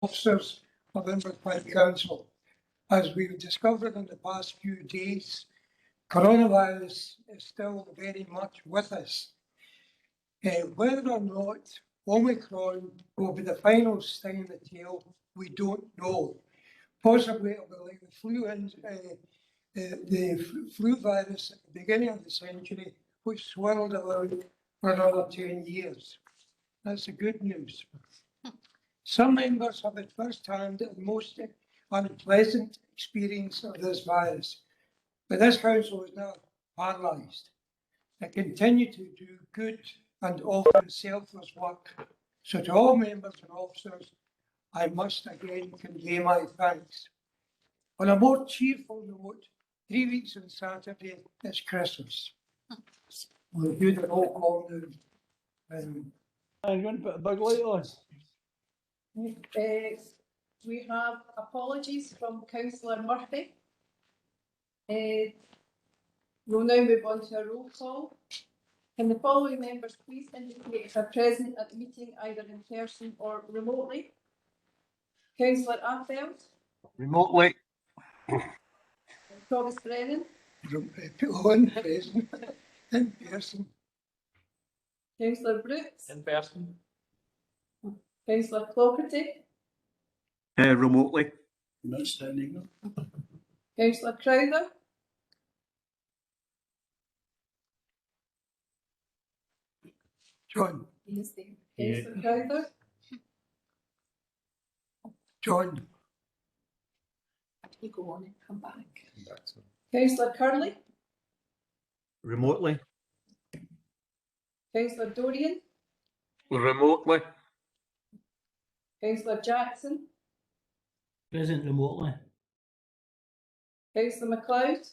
officers of Inverclyde Council. As we've discovered in the past few days, coronavirus is still very much with us. Whether or not Omicron will be the final sting in the tail, we don't know. Possibly it will be like the flu virus at the beginning of the century, which swirled around for another 10 years. That's the good news. Some members have had first-hand and most unpleasant experience of this virus, but this council is now paralysed. They continue to do good and often selfless work. So to all members and officers, I must again convey my thanks. On a more cheerful note, 3 weeks on Saturday is Christmas. We'll do the roll call now. I'm going to put a big light on. We have apologies from Councillor Murphy. We'll now move on to a roll call. Can the following members please indicate if they're present at the meeting either in person or remotely? Councillor Arfeld. Remotely. Thomas Brennan. On present, in person. Councillor Brooks. In person. Councillor Clockerty. Remotely. Not standing up. Councillor Crowther. John. Yes, Councillor Crowther. John. You go on and come back. Councillor Curley. Remotely. Councillor Dorian. Remotely. Councillor Jackson. Present remotely. Councillor MacLeod.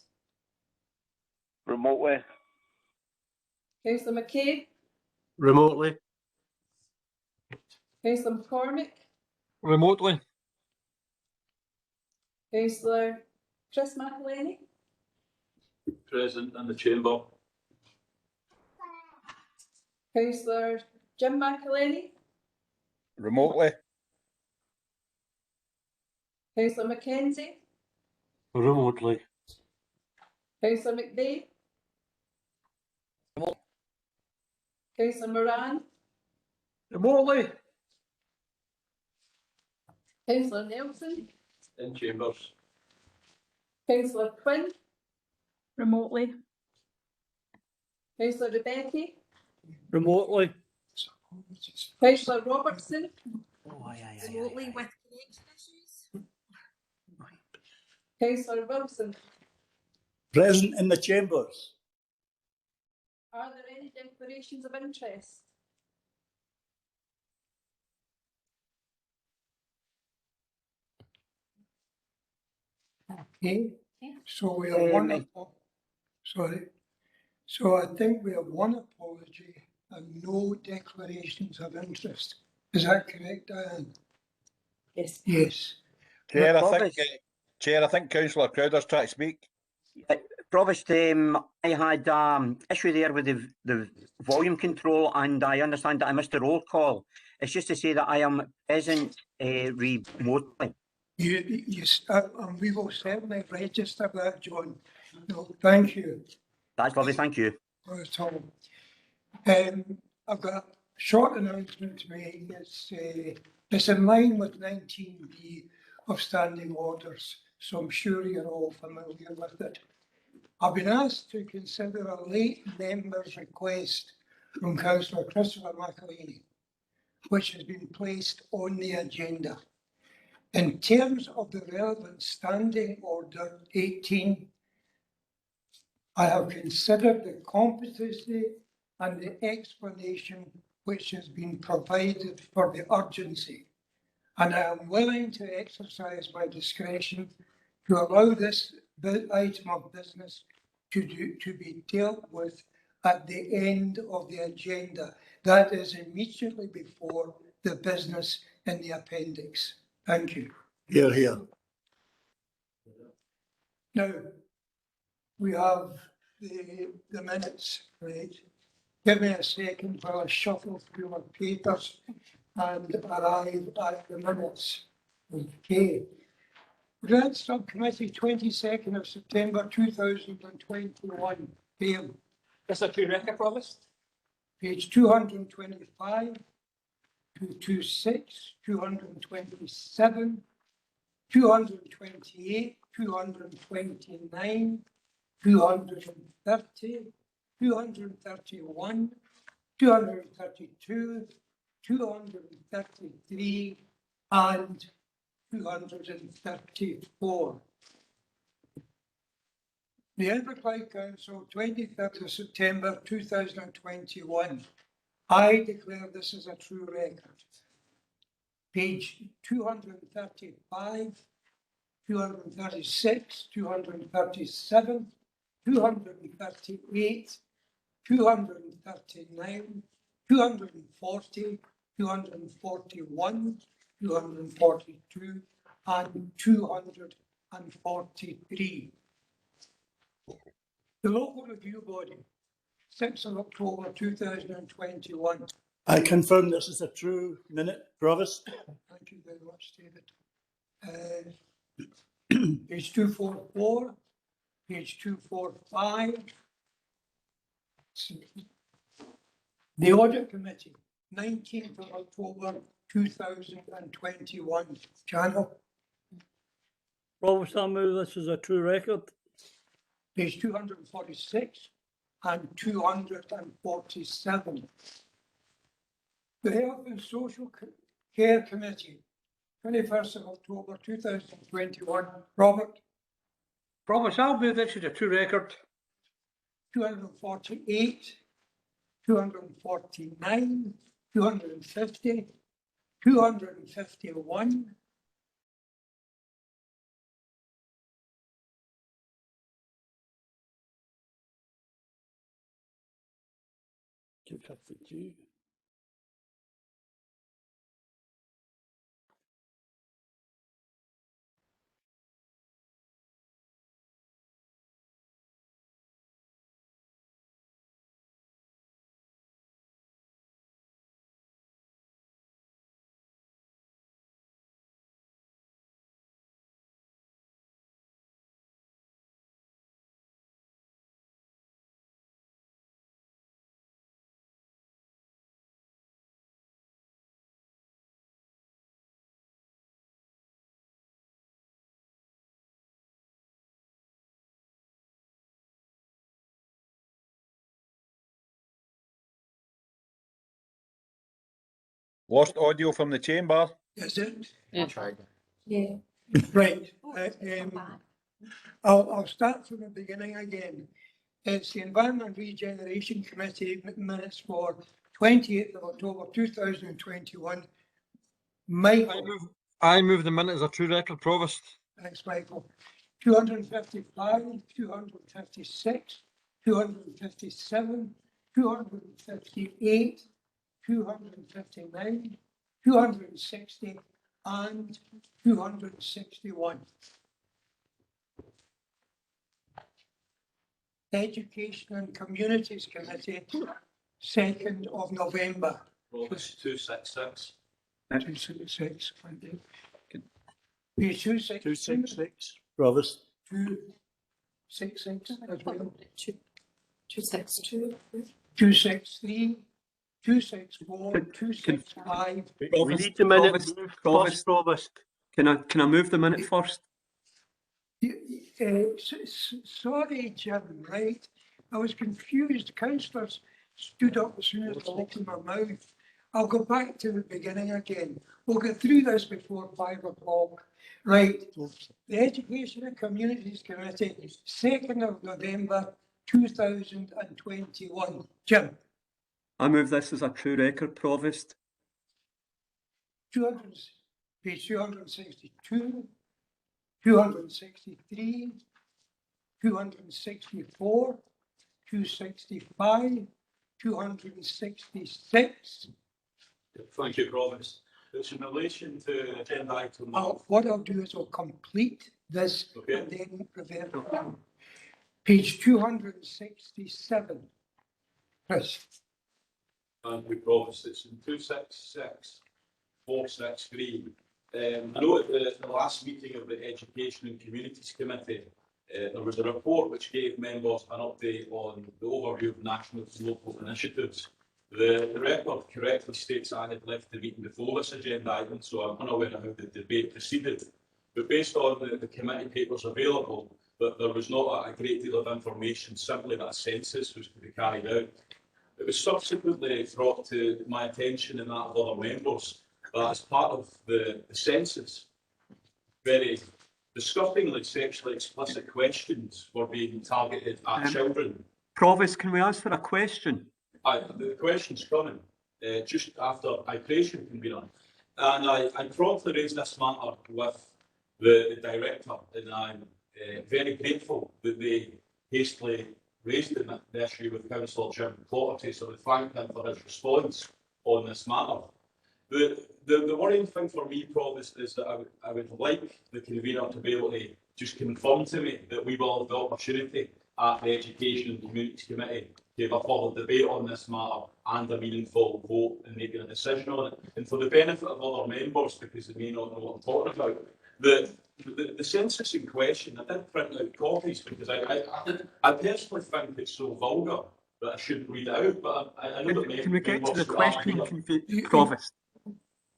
Remotely. Councillor McCabe. Remotely. Councillor McCormick. Remotely. Councillor Chris McElhenney. Present in the chamber. Councillor Jim McElhenney. Remotely. Councillor Mackenzie. Remotely. Councillor McVeigh. Councillor Moran. Remotely. Councillor Nelson. In chambers. Councillor Quinn. Remotely. Councillor Rebecca. Remotely. Councillor Robertson. Remotely with connection issues. Councillor Wilson. Present in the chambers. Are there any declarations of interest? Okay. So we have one. Sorry. So I think we have one apology and no declarations of interest. Is that correct, Diane? Yes. Yes. Chair, I think Councillor Crowder's trying to speak. Provost, I had issue there with the volume control, and I understand that I missed the roll call. It's just to say that I am present remotely. And we will certainly register that, John. No, thank you. That's lovely, thank you. Not at all. I've got a short announcement to make. It's in line with 19B of standing orders, so I'm sure you're all familiar with it. I've been asked to consider a late member's request from Councillor Christopher McElhenney, which has been placed on the agenda. In terms of the relevant standing order 18, I have considered the competency and the explanation which has been provided for the urgency, and I am willing to exercise my discretion to allow this item of business to be dealt with at the end of the agenda. That is immediately before the business in the appendix. Thank you. Here, here. Now, we have the minutes, right? Give me a second while I shuffle through my papers and arrive at the minutes. Okay. Grant Subcommittee, 22nd of September 2021. Pam, That's a true record, Provost. page 225, 226, 227, 228, 229, 230, 231, 232, 233, and 234. The Inverclyde Council, 23rd of September 2021. I declare this as a true record. Page 235, 236, 237, 238, 239, 240, 241, 242, and 243. The local review body, 6th of October 2021. I confirm this is a true minute, Provost. Thank you very much, David. Page 244, page 245. The Audit Committee, 19th of October 2021. Channel, Provost, I move this is a true record. page 246 and 247. The Health and Social Care Committee, 21st of October 2021. Robert, Provost, I'll move this is a true record. 248, 249, 250, 251, 252. Lost audio from the chamber. is it? Yeah. Right. I'll start from the beginning again. It's the Environment Regeneration Committee minutes for 28th of October 2021. Michael, I move the minute as a true record, Provost. thanks Michael. 255, 256, 257, 258, 259, 260, and 261. Education and Communities Committee, 2nd of November. Provost 266. 266, thank you. Page 266, 266, Provost. 266 as well. 262. 263, 264, 265. We need the minute first, Provost. Can I move the minute first? Sorry, Jim, right? I was confused. Councillors stood up as soon as I opened my mouth. I'll go back to the beginning again. We'll get through this before 5 o'clock. Right. The Education and Communities Committee, 2nd of November 2021. Jim. I move this as a true record, Provost. 200, page 262, 263, 264, 265, 266. Thank you, Provost. It's in relation to agenda item. What I'll do is I'll complete this Okay. and then revert it on. Page 267. Chris, And we Provost, it's in 266, 463, I know at the last meeting of the Education and Communities Committee, there was a report which gave members an update on the overview of national and local initiatives. The record correctly states I had left the meeting before this agenda item, so I'm unaware of how the debate proceeded. But based on the committee papers available, that there was not a great deal of information, simply that a census was to be carried out. It was subsequently brought to my attention and that of other members that as part of the census, very disgustingly sexually explicit questions were being targeted at children. Provost, can we ask for a question? The question's coming just after I praise you, convener. And I promptly raised this matter with the director, and I'm very grateful that they hastily raised the issue with Councillor Jim Clotterty, so I thank him for his response on this matter. The worrying thing for me, Provost, is that I would like the convener to be able to just confirm to me that we will have the opportunity at the Education and Communities Committee to have a further debate on this matter and a meaningful vote and making a decision on it. And for the benefit of other members, because they may not know what I'm talking about, the census in question, I did print out copies because I personally think it's so vulgar that I shouldn't read it out, but I know that Can we get to the members question, Provost?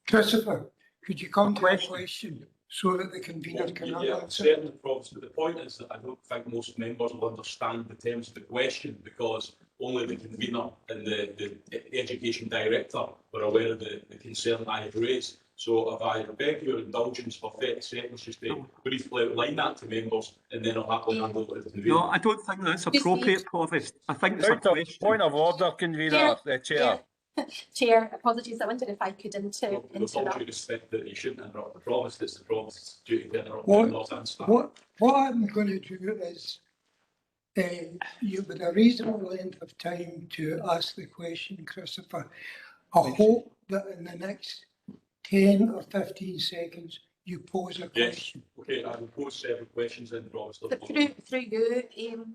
Christopher, could you come to a question so that the convener can Yeah, answer? certainly, Provost. But the point is that I don't think most members will understand the terms of the question because only the convener and the education director were aware of the concern I had raised. So if I beg your indulgence for 30 seconds just to briefly outline that to members and then I'll happily hand over to the convener. No, I don't think that's appropriate, Provost. I think it's a question. Point of order, convener, Chair. Chair, apologies. I wondered if I could With all interrupt. due respect that you shouldn't interrupt the Provost, it's the Provost's duty to interrupt What- and not answer. What I'm going to do is, you with a reasonable length of time to ask the question, Christopher. I hope that in the next 10 or 15 seconds you pose a question. Okay, I will pose several questions then, Provost. But through you,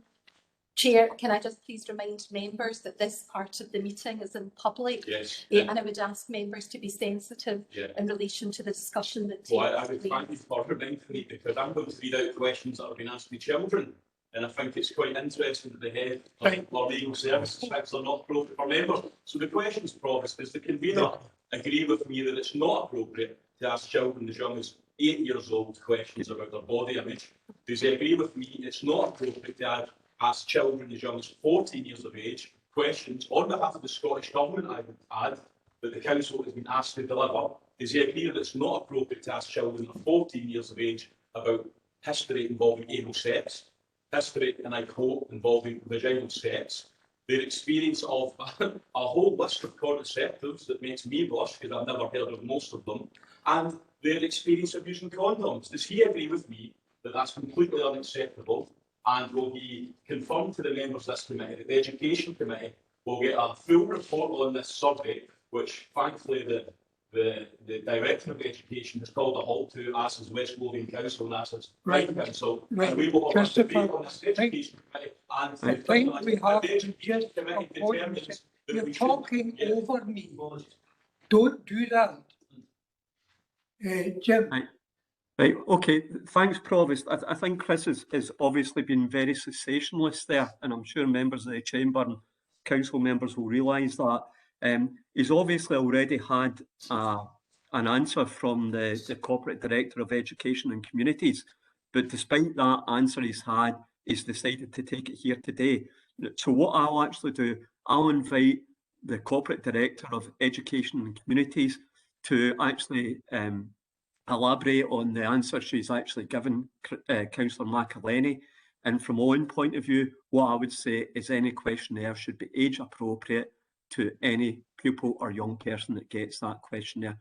Chair, can I just please remind members that this part of the meeting is in public? Yes. And I would ask members to be sensitive Yeah. in relation to the discussion that takes Well, I would place. thank you for reminding me because I'm going to read out questions that have been asked to children. And I think it's quite interesting that the head of our legal services thinks are not appropriate for members. So the questions, Provost, does the convener agree with me that it's not appropriate to ask children as young as 8 years old questions about their body image? Does he agree with me it's not appropriate to ask children as young as 14 years of age questions on behalf of the Scottish Government, I would add, that the Council has been asked to deliver? Does he agree that it's not appropriate to ask children of 14 years of age about history involving anal sex, history, and I quote, involving vaginal sex, their experience of a whole list of contraceptives that makes me blush because I've never heard of most of them, and their experience of using condoms? Does he agree with me that that's completely unacceptable? And will he confirm to the members of this committee that the Education Committee will get a full report on this subject, which thankfully the Director of Education has called a halt to, as is West Lothian Council and as is Right. Council. Right. And we will have a Christopher, debate on this Education Committee. And I think we have the to Education just Committee determines that You're we should- talking Yeah. over me. Don't do that. Jim, Right, okay, thanks, Provost. I think Chris has obviously been very sensationalist there, and I'm sure members of the Chamber and Council members will realise that. He's obviously already had an answer from the Corporate Director of Education and Communities, but despite that answer he's had, he's decided to take it here today. So what I'll actually do, I'll invite the Corporate Director of Education and Communities to actually elaborate on the answer she's actually given Councillor McElhenney. And from my own point of view, what I would say is any questionnaire should be age appropriate to any pupil or young person that gets that questionnaire.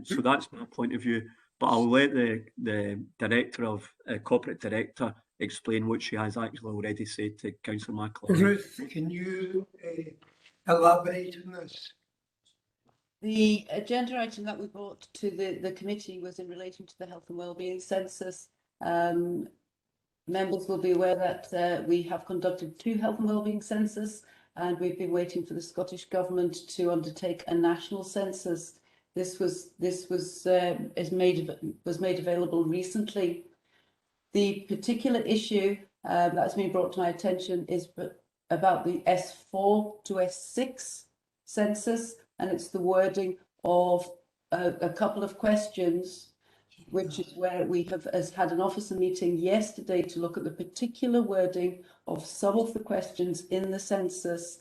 So that's my point of view. But I'll let the Director of Corporate Director explain what she has actually already said to Councillor McElhenney. Ruth, can you elaborate on this? The agenda item that we brought to the committee was in relation to the health and wellbeing census. Members will be aware that we have conducted 2 health and wellbeing census, and we've been waiting for the Scottish Government to undertake a national census. This was made available recently. The particular issue that's been brought to my attention is about the S4 to S6 census, and it's the wording of a couple of questions, which is where we have had an officer meeting yesterday to look at the particular wording of some of the questions in the census.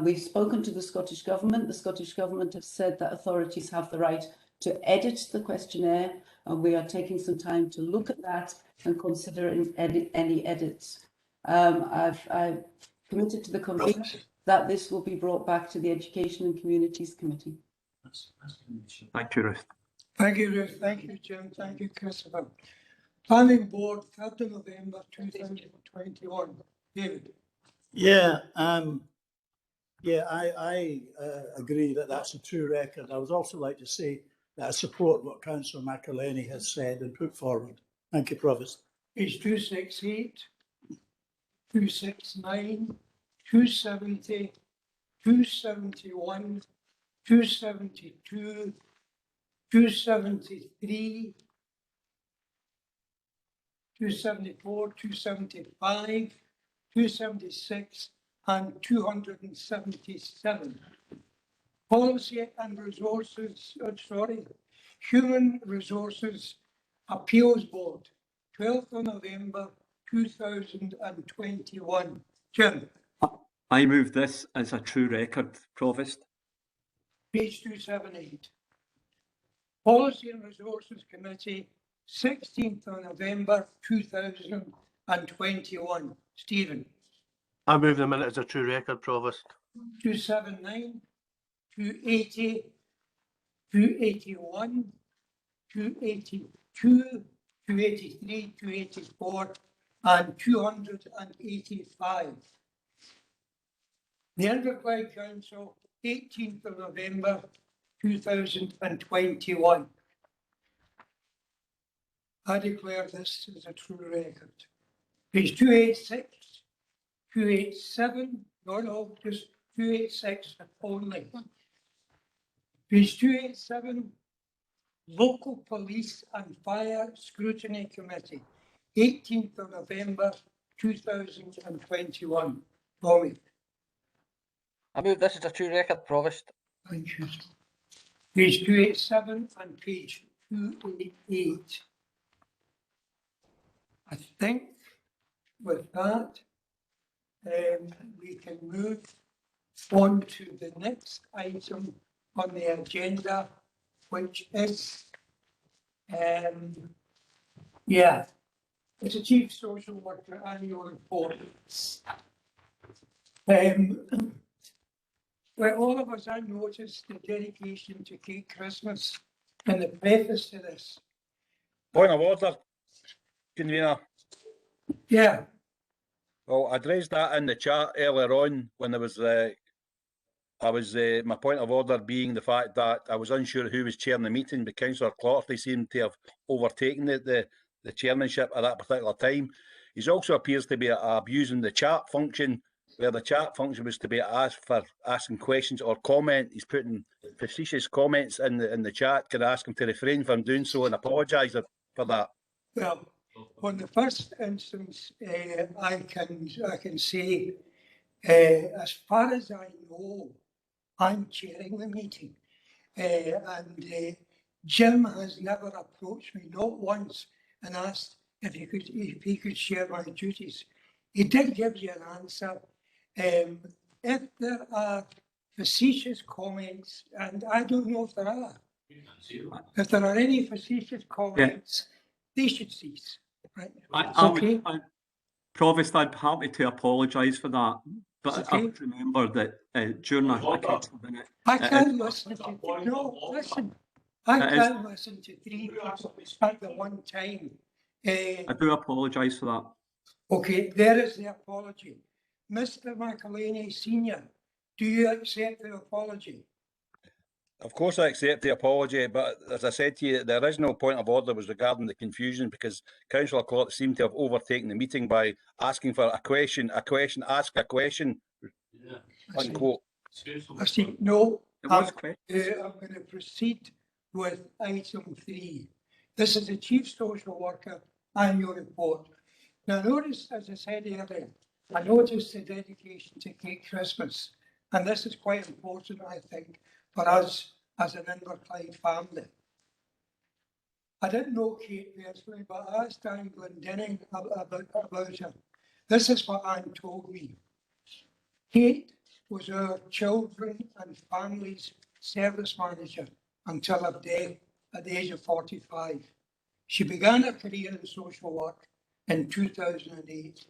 We've spoken to the Scottish Government. The Scottish Government have said that authorities have the right to edit the questionnaire, and we are taking some time to look at that and consider any edits. I've committed to the Convener that this will be brought back to the Education and Communities Committee. Thank you, Ruth. Thank you, Ruth. Thank you, Jim. Thank you, Christopher. Planning Board, 3rd of November 2021. David. Yeah, I agree that that's a true record. I would also like to say that I support what Councillor McElhenney has said and put forward. Thank you, Provost. Page 268, 269, 270, 271, 272, 273, 274, 275, 276, and 277. Policy and Resources, Human Resources Appeals Board, 12th of November 2021. Jim. I move this as a true record, Provost. Page 278. Policy and Resources Committee, 16th of November 2021. Stephen. I move the minute as a true record, Provost. 279, 280, 281, 282, 283, 284, and 285. The Inverclyde Council, 18th of November 2021. I declare this as a true record. Page 286, 287, no, just 286 only. Page 287, Local Police and Fire Scrutiny Committee, 18th of November 2021. Tommy. I move this as a true record, Provost. Thank you. Page 287 and page 288. I think with that, we can move on to the next item on the agenda, which is, it's a Chief Social Worker Annual Report. Well, all of us, I noticed the dedication to Kate Christmas in the preface to this. Point of order, Convener. Yeah. Well, I'd raised that in the chat earlier on when there was my point of order being the fact that I was unsure who was chairing the meeting, but Councillor Clotterty seemed to have overtaken the chairmanship at that particular time. He also appears to be abusing the chat function, where the chat function was to be asked for asking questions or comment. He's putting facetious comments in the chat. Can I ask him to refrain from doing so and apologise for that? Well, on the first instance, I can say, as far as I know, I'm chairing the meeting, and Jim has never approached me, not once, and asked if he could share my duties. He did give you an answer. If there are facetious comments, and I don't know if there are, if there are any facetious comments, they should cease. Right? Provost, I'd be happy to apologise for that, but Okay. I would remember that during a council minute. I can't listen to I can't listen to three people at the one time. I do apologise for that. Okay, there is the apology. Mr. McElhenney Senior, do you accept the apology? Of course I accept the apology, but as I said to you, the original point of order was regarding the confusion because Councillor Clotterty seemed to have overtaken the meeting by asking for a question, ask a question, unquote. I see, no, It was questions. I'm going to proceed with item 3. This is the Chief Social Worker Annual Report. Now, notice, as I said earlier, I noticed the dedication to Kate Christmas, and this is quite important, I think, for us as an Inverclyde family. I didn't know Kate personally, but I asked Anne Glendinning about her. This is what Anne told me. Kate was our children and families service manager until her death at the age of 45. She began her career in social work in 2008.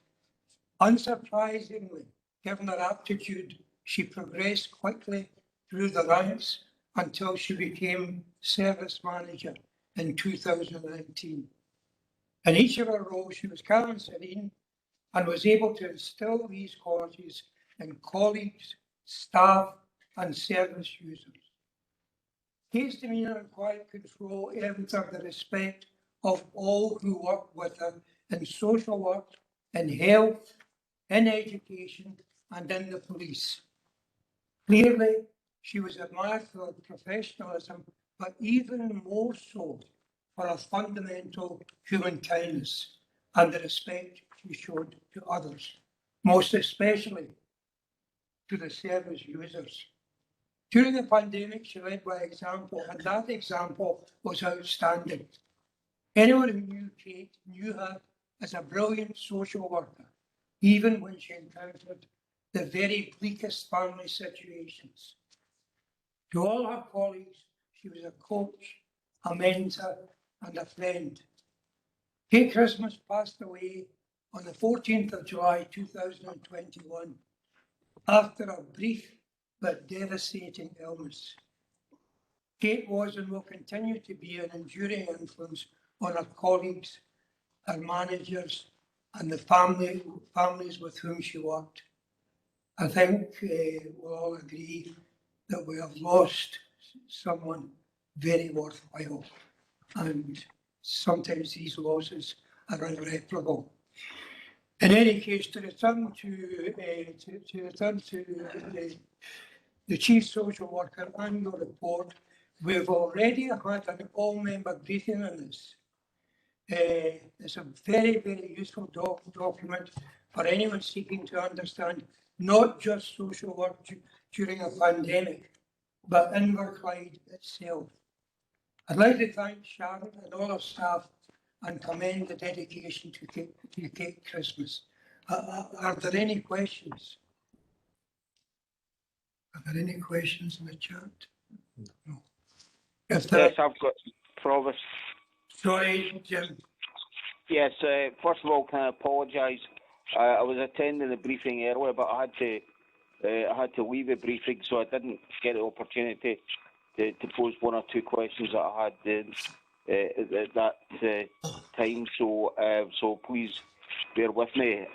Unsurprisingly, given her aptitude, she progressed quickly through the ranks until she became service manager in 2019. In each of her roles, she was calm and serene and was able to instill these qualities in colleagues, staff, and service users. Kate's demeanour and quiet control earned her the respect of all who work with her in social work, in health, in education, and in the police. Clearly, she was admired for her professionalism, but even more so for her fundamental human kindness and the respect she showed to others, most especially to the service users. During the pandemic, she led by example, and that example was outstanding. Anyone who knew Kate knew her as a brilliant social worker, even when she encountered the very bleakest family situations. To all her colleagues, she was a coach, a mentor, and a friend. Kate Christmas passed away on the 14th of July 2021 after a brief but devastating illness. Kate was and will continue to be an enduring influence on her colleagues, her managers, and the families with whom she worked. I think we'll all agree that we have lost someone very worthwhile, and sometimes these losses are irreparable. In any case, to return to the Chief Social Worker Annual Report, we've already had an all-member briefing on this. It's a very, very useful document for anyone seeking to understand not just social work during a pandemic, but Inverclyde itself. I'd like to thank Sharon and all her staff and commend the dedication to Kate Christmas. Are there any questions? Are there any questions in the chat? No. If there, Yes, I've got Provost. Sorry, Jim. Yes, first of all, can I apologise? I was attending the briefing earlier, but I had to leave the briefing, so I didn't get the opportunity to pose one or two questions that I had at that time. So please bear with me.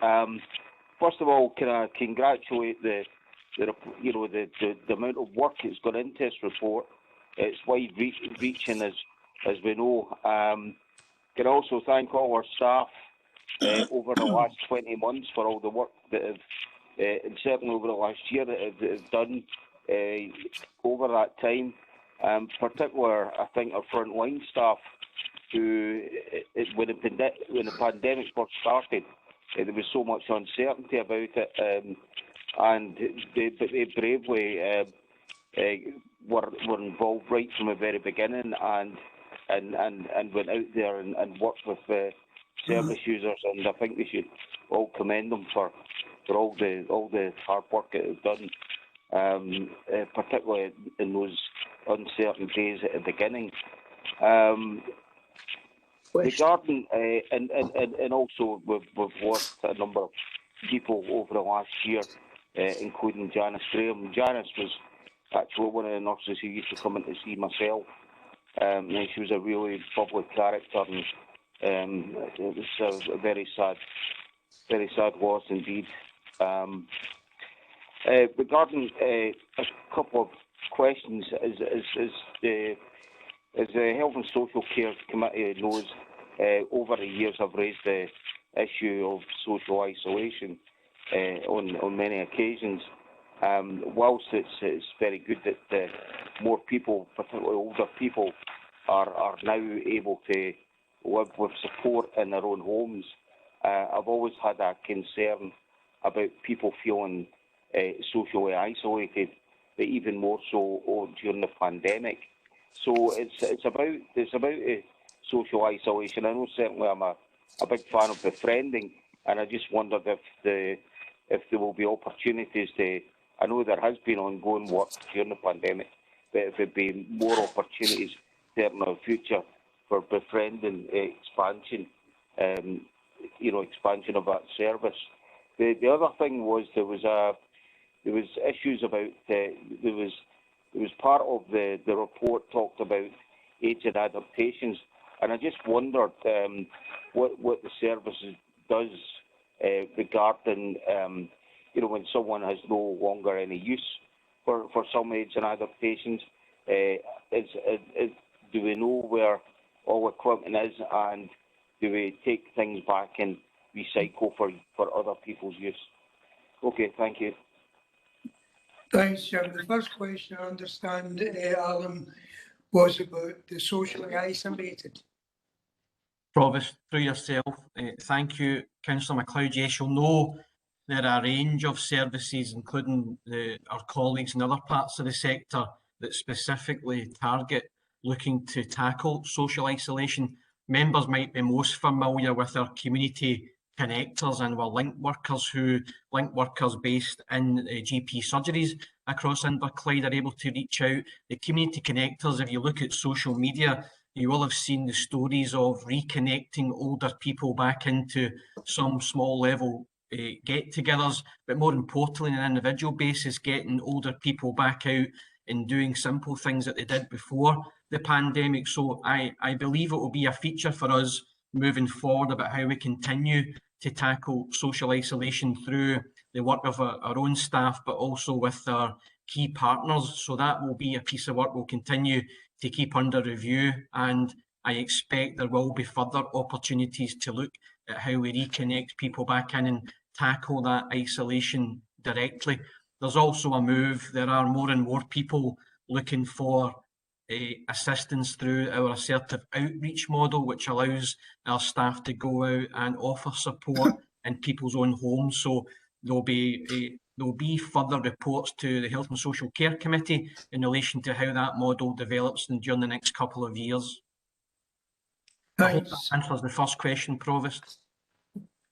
First of all, can I congratulate the amount of work that's gone into this report. It's wide reaching, as we know. Can also thank all our staff over the last 20 months for all the work that have, and certainly over the last year, that have done over that time. Particularly, I think, our frontline staff, who, when the pandemic first started, there was so much uncertainty about it, and they bravely were involved right from the very beginning, and went out there and worked with service users, and I think we should all commend them for all the hard work that they've done, particularly in those uncertain days at the beginning. Regarding and also we've lost a number of people over the last year, including Janice Graham. Janice was actually one of the nurses who used to come in to see myself. And she was a really bubbly character, and it was a very sad loss indeed. Regarding a couple of questions, as the Health and Social Care Committee knows, over the years I've raised the issue of social isolation on many occasions. whilst it's very good that more people, particularly older people, are now able to live with support in their own homes, I've always had a concern about people feeling socially isolated, but even more so during the pandemic. So it's about social isolation. I know certainly I'm a big fan of befriending, and I just wondered if there will be opportunities to. I know there has been ongoing work during the pandemic, but if there'd be more opportunities there in the future for befriending expansion, expansion of that service. The other thing was there was issues about there was part of the report talked about age and adaptations, and I just wondered what the services does regarding when someone has no longer any use for some age and adaptations. Do we know where all equipment is, and do we take things back and recycle for other people's use? Okay, thank you. Thanks, Jim. The first question, I understand, Alan, was about the socially isolated. Provost, through yourself, thank you, Councillor MacLeod. Yes, you'll know there are a range of services, including our colleagues in other parts of the sector, that specifically target looking to tackle social isolation. Members might be most familiar with our community connectors and our link workers based in GP surgeries across Inverclyde are able to reach out. The community connectors, if you look at social media, you will have seen the stories of reconnecting older people back into some small level get-togethers, but more importantly, on an individual basis, getting older people back out and doing simple things that they did before the pandemic. So I believe it will be a feature for us moving forward about how we continue to tackle social isolation through the work of our own staff, but also with our key partners. So that will be a piece of work we'll continue to keep under review, and I expect there will be further opportunities to look at how we reconnect people back in and tackle that isolation directly. There's also a move, there are more and more people looking for assistance through our assertive outreach model, which allows our staff to go out and offer support in people's own homes. So there'll be further reports to the Health and Social Care Committee in relation to how that model develops during the next couple of years. I hope that answers the first question, Provost.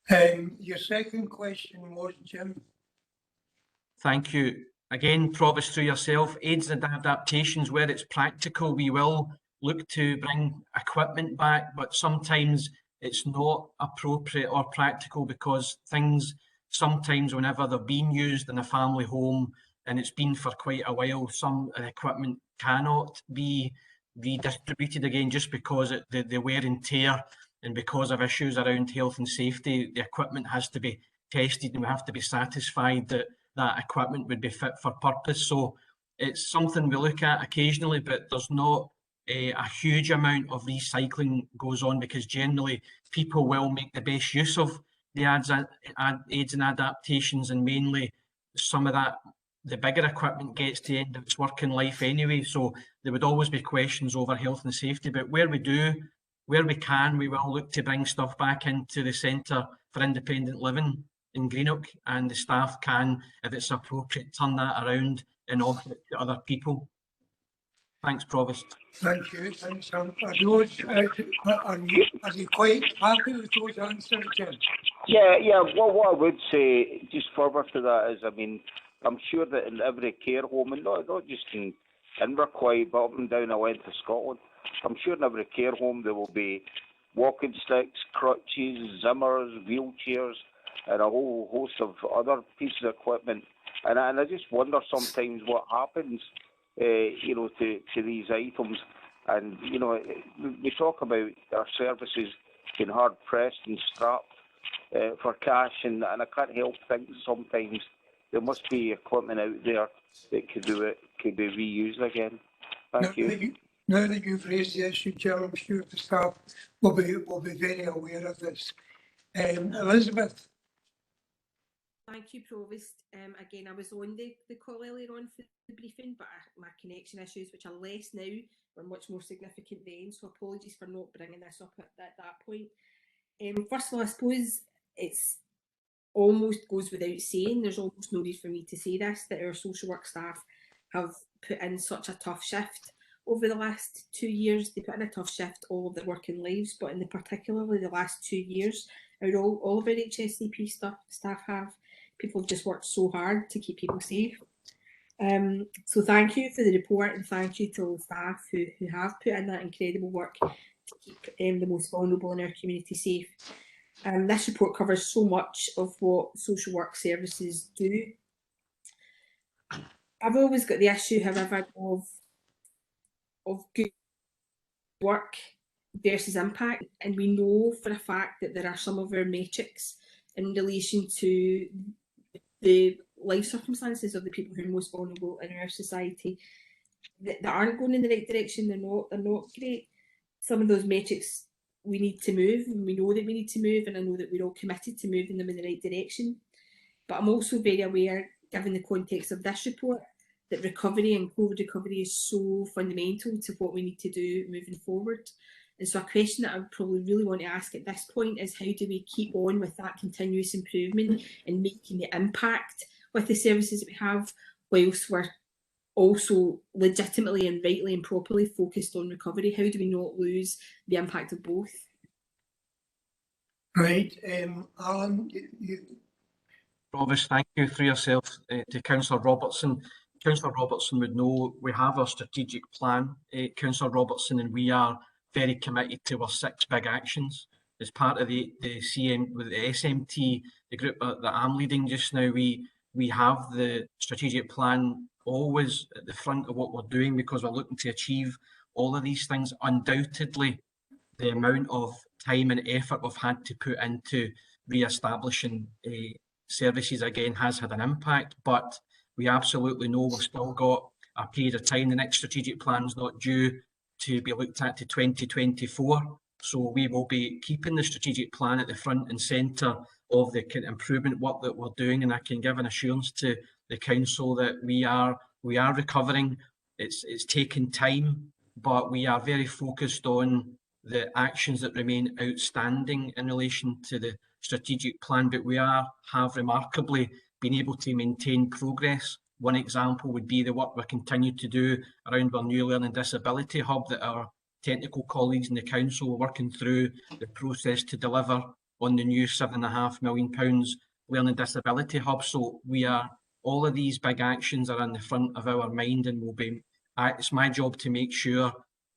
Your second question was, Jim? Thank you. Again, Provost, through yourself, aids and adaptations, where it's practical, we will look to bring equipment back, but sometimes it's not appropriate or practical because things, sometimes whenever they're being used in a family home and it's been for quite a while, some equipment cannot be redistributed again just because the wear and tear, and because of issues around health and safety, the equipment has to be tested and we have to be satisfied that that equipment would be fit for purpose. So it's something we look at occasionally, but there's not a huge amount of recycling goes on because generally people will make the best use of the aids and adaptations, and mainly some of that, the bigger equipment gets to the end of its working life anyway. So there would always be questions over health and safety, but where we can, we will look to bring stuff back into the Centre for Independent Living in Greenock, and the staff can, if it's appropriate, turn that around and offer it to other people. Thanks, Provost. Thank you. Thanks, are you quite happy with those answers, Jim? Yeah. What I would say, just further to that, is, I mean, I'm sure that in every care home, and not just in Inverclyde, but up and down the length of Scotland, I'm sure in every care home there will be walking sticks, crutches, Zimmers, wheelchairs, and a whole host of other pieces of equipment. And I just wonder sometimes what happens, to these items. And, we talk about our services being hard pressed and strapped for cash, and I can't help think sometimes there must be equipment out there that could be reused again. Thank you. Now that you've raised the issue, Jim, I'm sure the staff will be very aware of this. Elizabeth. Thank you, Provost. Again, I was on the call earlier on for the briefing, but my connection issues, which are less now, were much more significant then, so apologies for not bringing this up at that point. First of all, I suppose it's almost goes without saying, there's almost no need for me to say this, that our social work staff have put in such a tough shift over the last 2 years. They put in a tough shift all of their working lives, but in particularly the last 2 years, all of our HSCP staff have. People have just worked so hard to keep people safe. So thank you for the report, and thank you to all the staff who have put in that incredible work to keep the most vulnerable in our community safe. This report covers so much of what social work services do. I've always got the issue, however, of good work versus impact, and we know for a fact that there are some of our metrics in relation to the life circumstances of the people who are most vulnerable in our society that aren't going in the right direction. They're not great. Some of those metrics we need to move, and we know that we need to move, and I know that we're all committed to moving them in the right direction. But I'm also very aware, given the context of this report, that recovery and COVID recovery is so fundamental to what we need to do moving forward. And so a question that I would probably really want to ask at this point is, how do we keep on with that continuous improvement and making the impact with the services that we have, whilst we're also legitimately and rightly and properly focused on recovery? How do we not lose the impact of both? Right, Alan, you. Provost, thank you for yourself to Councillor Robertson. Councillor Robertson would know we have our strategic plan, Councillor Robertson, and we are very committed to our 6 big actions. As part of the SMT, the group that I'm leading just now, we have the strategic plan always at the front of what we're doing, because we're looking to achieve all of these things. Undoubtedly, the amount of time and effort we've had to put into re-establishing services again has had an impact, but we absolutely know we've still got a period of time. The next strategic plan is not due to be looked at to 2024, so we will be keeping the strategic plan at the front and centre of the improvement work that we're doing, and I can give an assurance to the council that we are recovering. It's taken time, but we are very focused on the actions that remain outstanding in relation to the strategic plan, but we have remarkably been able to maintain progress. One example would be the work we continue to do around our new Learning Disability Hub that our technical colleagues in the council are working through the process to deliver on the new £7.5 million Learning Disability Hub. So all of these big actions are in the front of our mind, and it's my job to make sure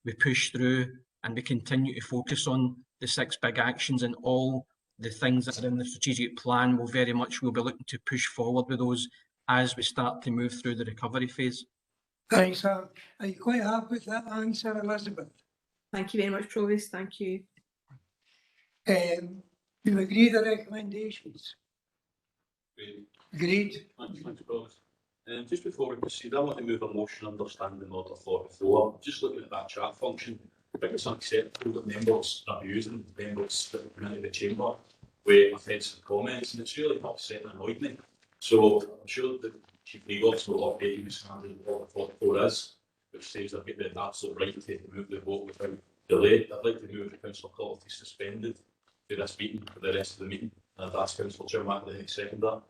we push through and we continue to focus on the 6 big actions, and all the things that are in the strategic plan we'll be looking to push forward with those as we start to move through the recovery phase. Thanks, Alan. Are you quite happy with that answer, Elizabeth? Thank you very much, Provost. Thank you. You agree the recommendations? Agreed. Thanks, Provost. Just before we proceed, I want to move a motion under Standing Order 44. Just looking at that chat function, I think it's unacceptable that members are using members that come into the chamber with offensive comments, and it's really upset and annoyed me. So I'm sure that Chief Legal Officer will update you Standing Order 44 is, which says I've got the absolute right to move the vote without delay. I'd like to move the council call to be suspended to this meeting for the rest of the meeting. And I've asked Councillor Chairman to second that.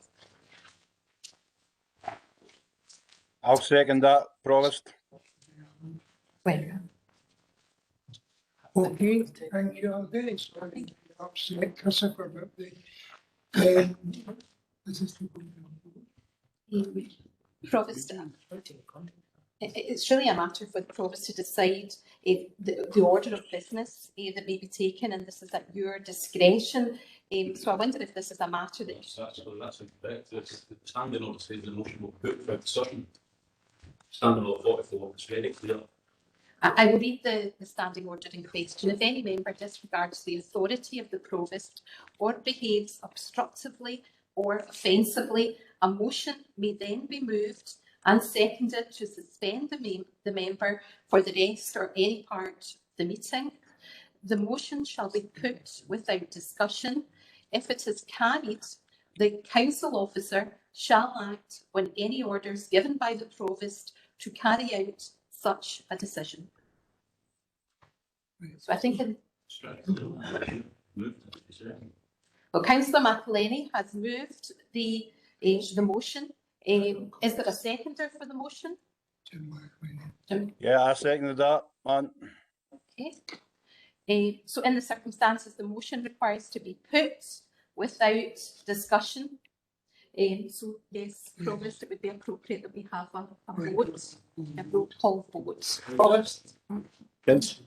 I'll second that, Provost. Okay, thank you. I'm very sorry to upset Christopher about the Provost, it's really a matter for the Provost to decide the order of business that may be taken, and this is at your discretion. So I wonder if this is a matter that... That's incorrect. The Standing Order says the motion will be put without discussion. Standing Order 44 is very clear. I will read the standing order in question. If any member disregards the authority of the Provost or behaves obstructively or offensively, a motion may then be moved and seconded to suspend the member for the rest or any part of the meeting. The motion shall be put without discussion. If it is carried, The council officer shall act on any orders given by the provost to carry out such a decision. So I think well, Councillor McElhenney has moved the motion. Is there a seconder for the motion? Jim? Yeah, I seconded that, man. Okay. So in the circumstances, the motion requires to be put without discussion. So yes, Provost, it would be appropriate that we have a vote, a roll call vote. Provost? Vince?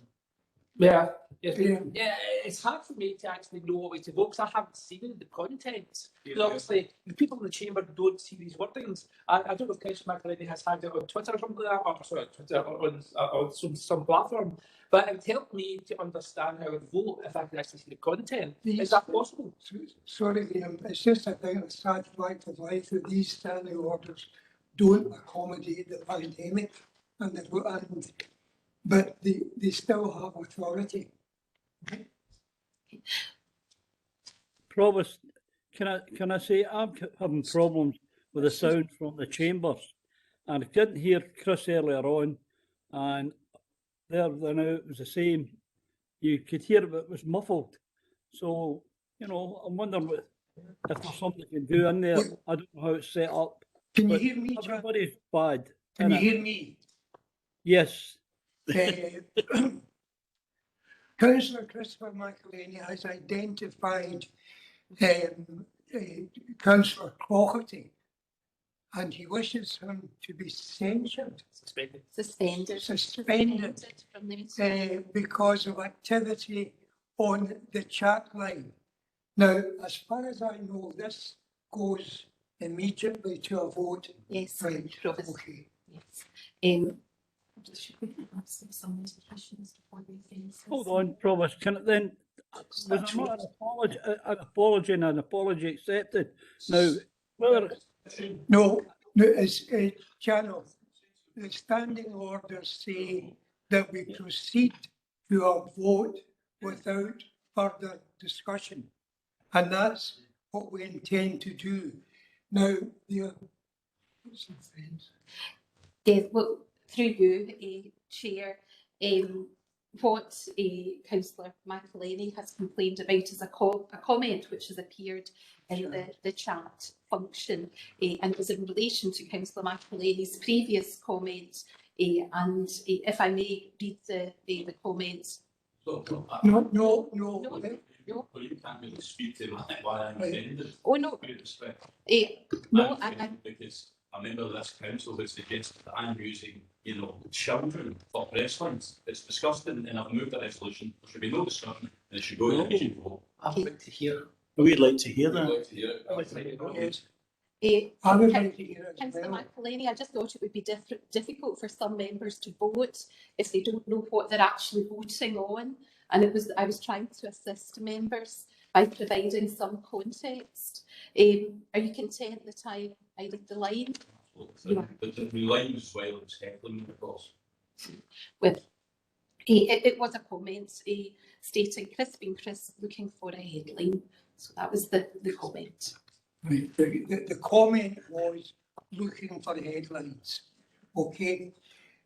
Yeah. Yeah, it's hard for me to actually know what way to vote because I haven't seen the content. Because obviously, the people in the chamber don't see these wordings. I don't know if Councillor McElhenney has had it on Twitter or something like that, or sorry, Twitter or on some platform. But it would help me to understand how I would vote if I could actually see the content. Is that possible? Sorry, Liam, it's just a thing of sad fact of life that these standing orders don't accommodate the pandemic, but they still have authority. Provost, can I say I'm having problems with the sound from the chambers, and I didn't hear Chris earlier on, and there now it was the same. You could hear it was muffled. So you know, I'm wondering if there's something you can do in there. I don't know how it's set up. Can you hear me? Everybody's bad. Can you hear me? Yes. Councillor Christopher McElhenney has identified Councillor Clougherty, and he wishes him to be censured. Suspended from the meeting. Because of activity on the chat line. Now, as far as I know, this goes immediately to a vote. Yes, right. Provost. Okay. Yes. Should we have some questions before we finish? Hold on, Provost. Can it then? Was there not an apology accepted? Now, whether No, it's channel. The standing orders say that we proceed to a vote without further discussion, and that's what we intend to do. Now, yes, well, through you, Chair, what Councillor McElhenney has complained about is a comment which has appeared in the chat function, and it was in relation to Councillor McElhenney's previous comment, and if I may read the comments. No. Well, you can't really speak to why I'm offended. Oh no. No, because a member of this council has suggested that I'm using, children for reference. It's disgusting, and I've moved a resolution. There should be no discussion, and it should go in the immediate vote. I'd like to hear. we'd like to hear that. I'd like to hear it. I would like to hear it. Councillor McElhenney, I just thought it would be difficult for some members to vote if they don't know what they're actually voting on, and I was trying to assist members by providing some context. Are you content that I read the line? The line as well as heckling, of course. Well, it was a comment stating Chris being Chris looking for a headline. So that was the comment. Right. The comment was looking for headlines. Okay.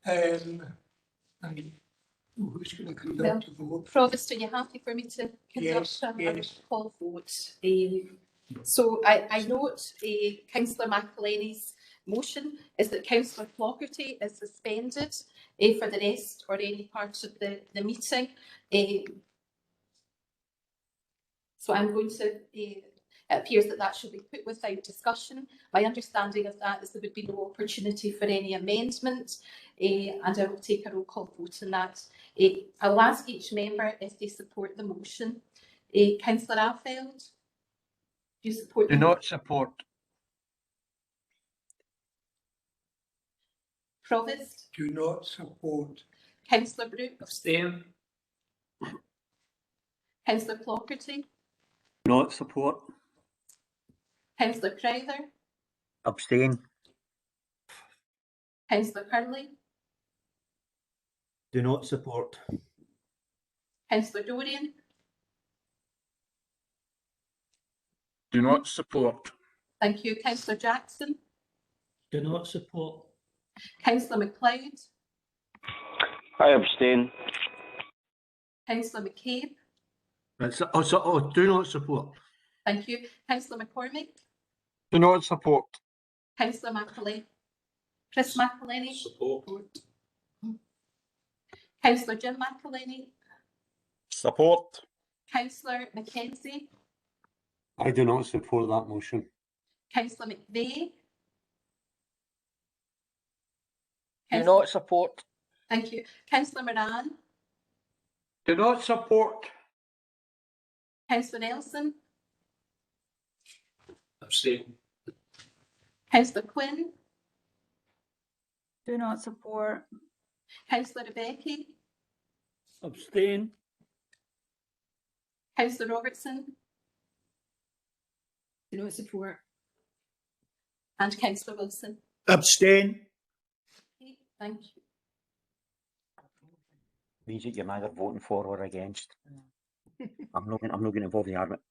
And who's going to conduct the vote? Provost, are you happy for me to conduct a call vote? So I note Councillor McElhenney's motion is that Councillor Clougherty is suspended for the rest or any part of the meeting. So I'm going to, it appears that should be put without discussion. My understanding of that is there would be no opportunity for any amendment, and I will take a roll call vote on that. I will ask each member if they support the motion. Councillor Affeld, do you support? Do not support. Provost? Do not support. Councillor Brooke? Abstain. Councillor Clougherty? Not support. Councillor Crowther? Abstain. Councillor Hurley? Do not support. Councillor Dorian? Do not support. Thank you. Councillor Jackson. Do not support. Councillor MacLeod. I abstain. Councillor McCabe. Do not support. Thank you. Councillor McCormick. Do not support. Councillor McElhenney. Chris McElhenney. Support. Councillor Jim McElhenney. Support. Councillor Mackenzie. I do not support that motion. Councillor McVeigh. Do not support. Thank you. Councillor Moran. Do not support. Councillor Nelson. Abstain. Councillor Quinn. Do not support. Councillor Rebecca. Abstain. Councillor Robertson. Do not support. And Councillor Wilson. Abstain. Okay, thank you. Means that you're neither voting for or against. I'm not going to involve the argument.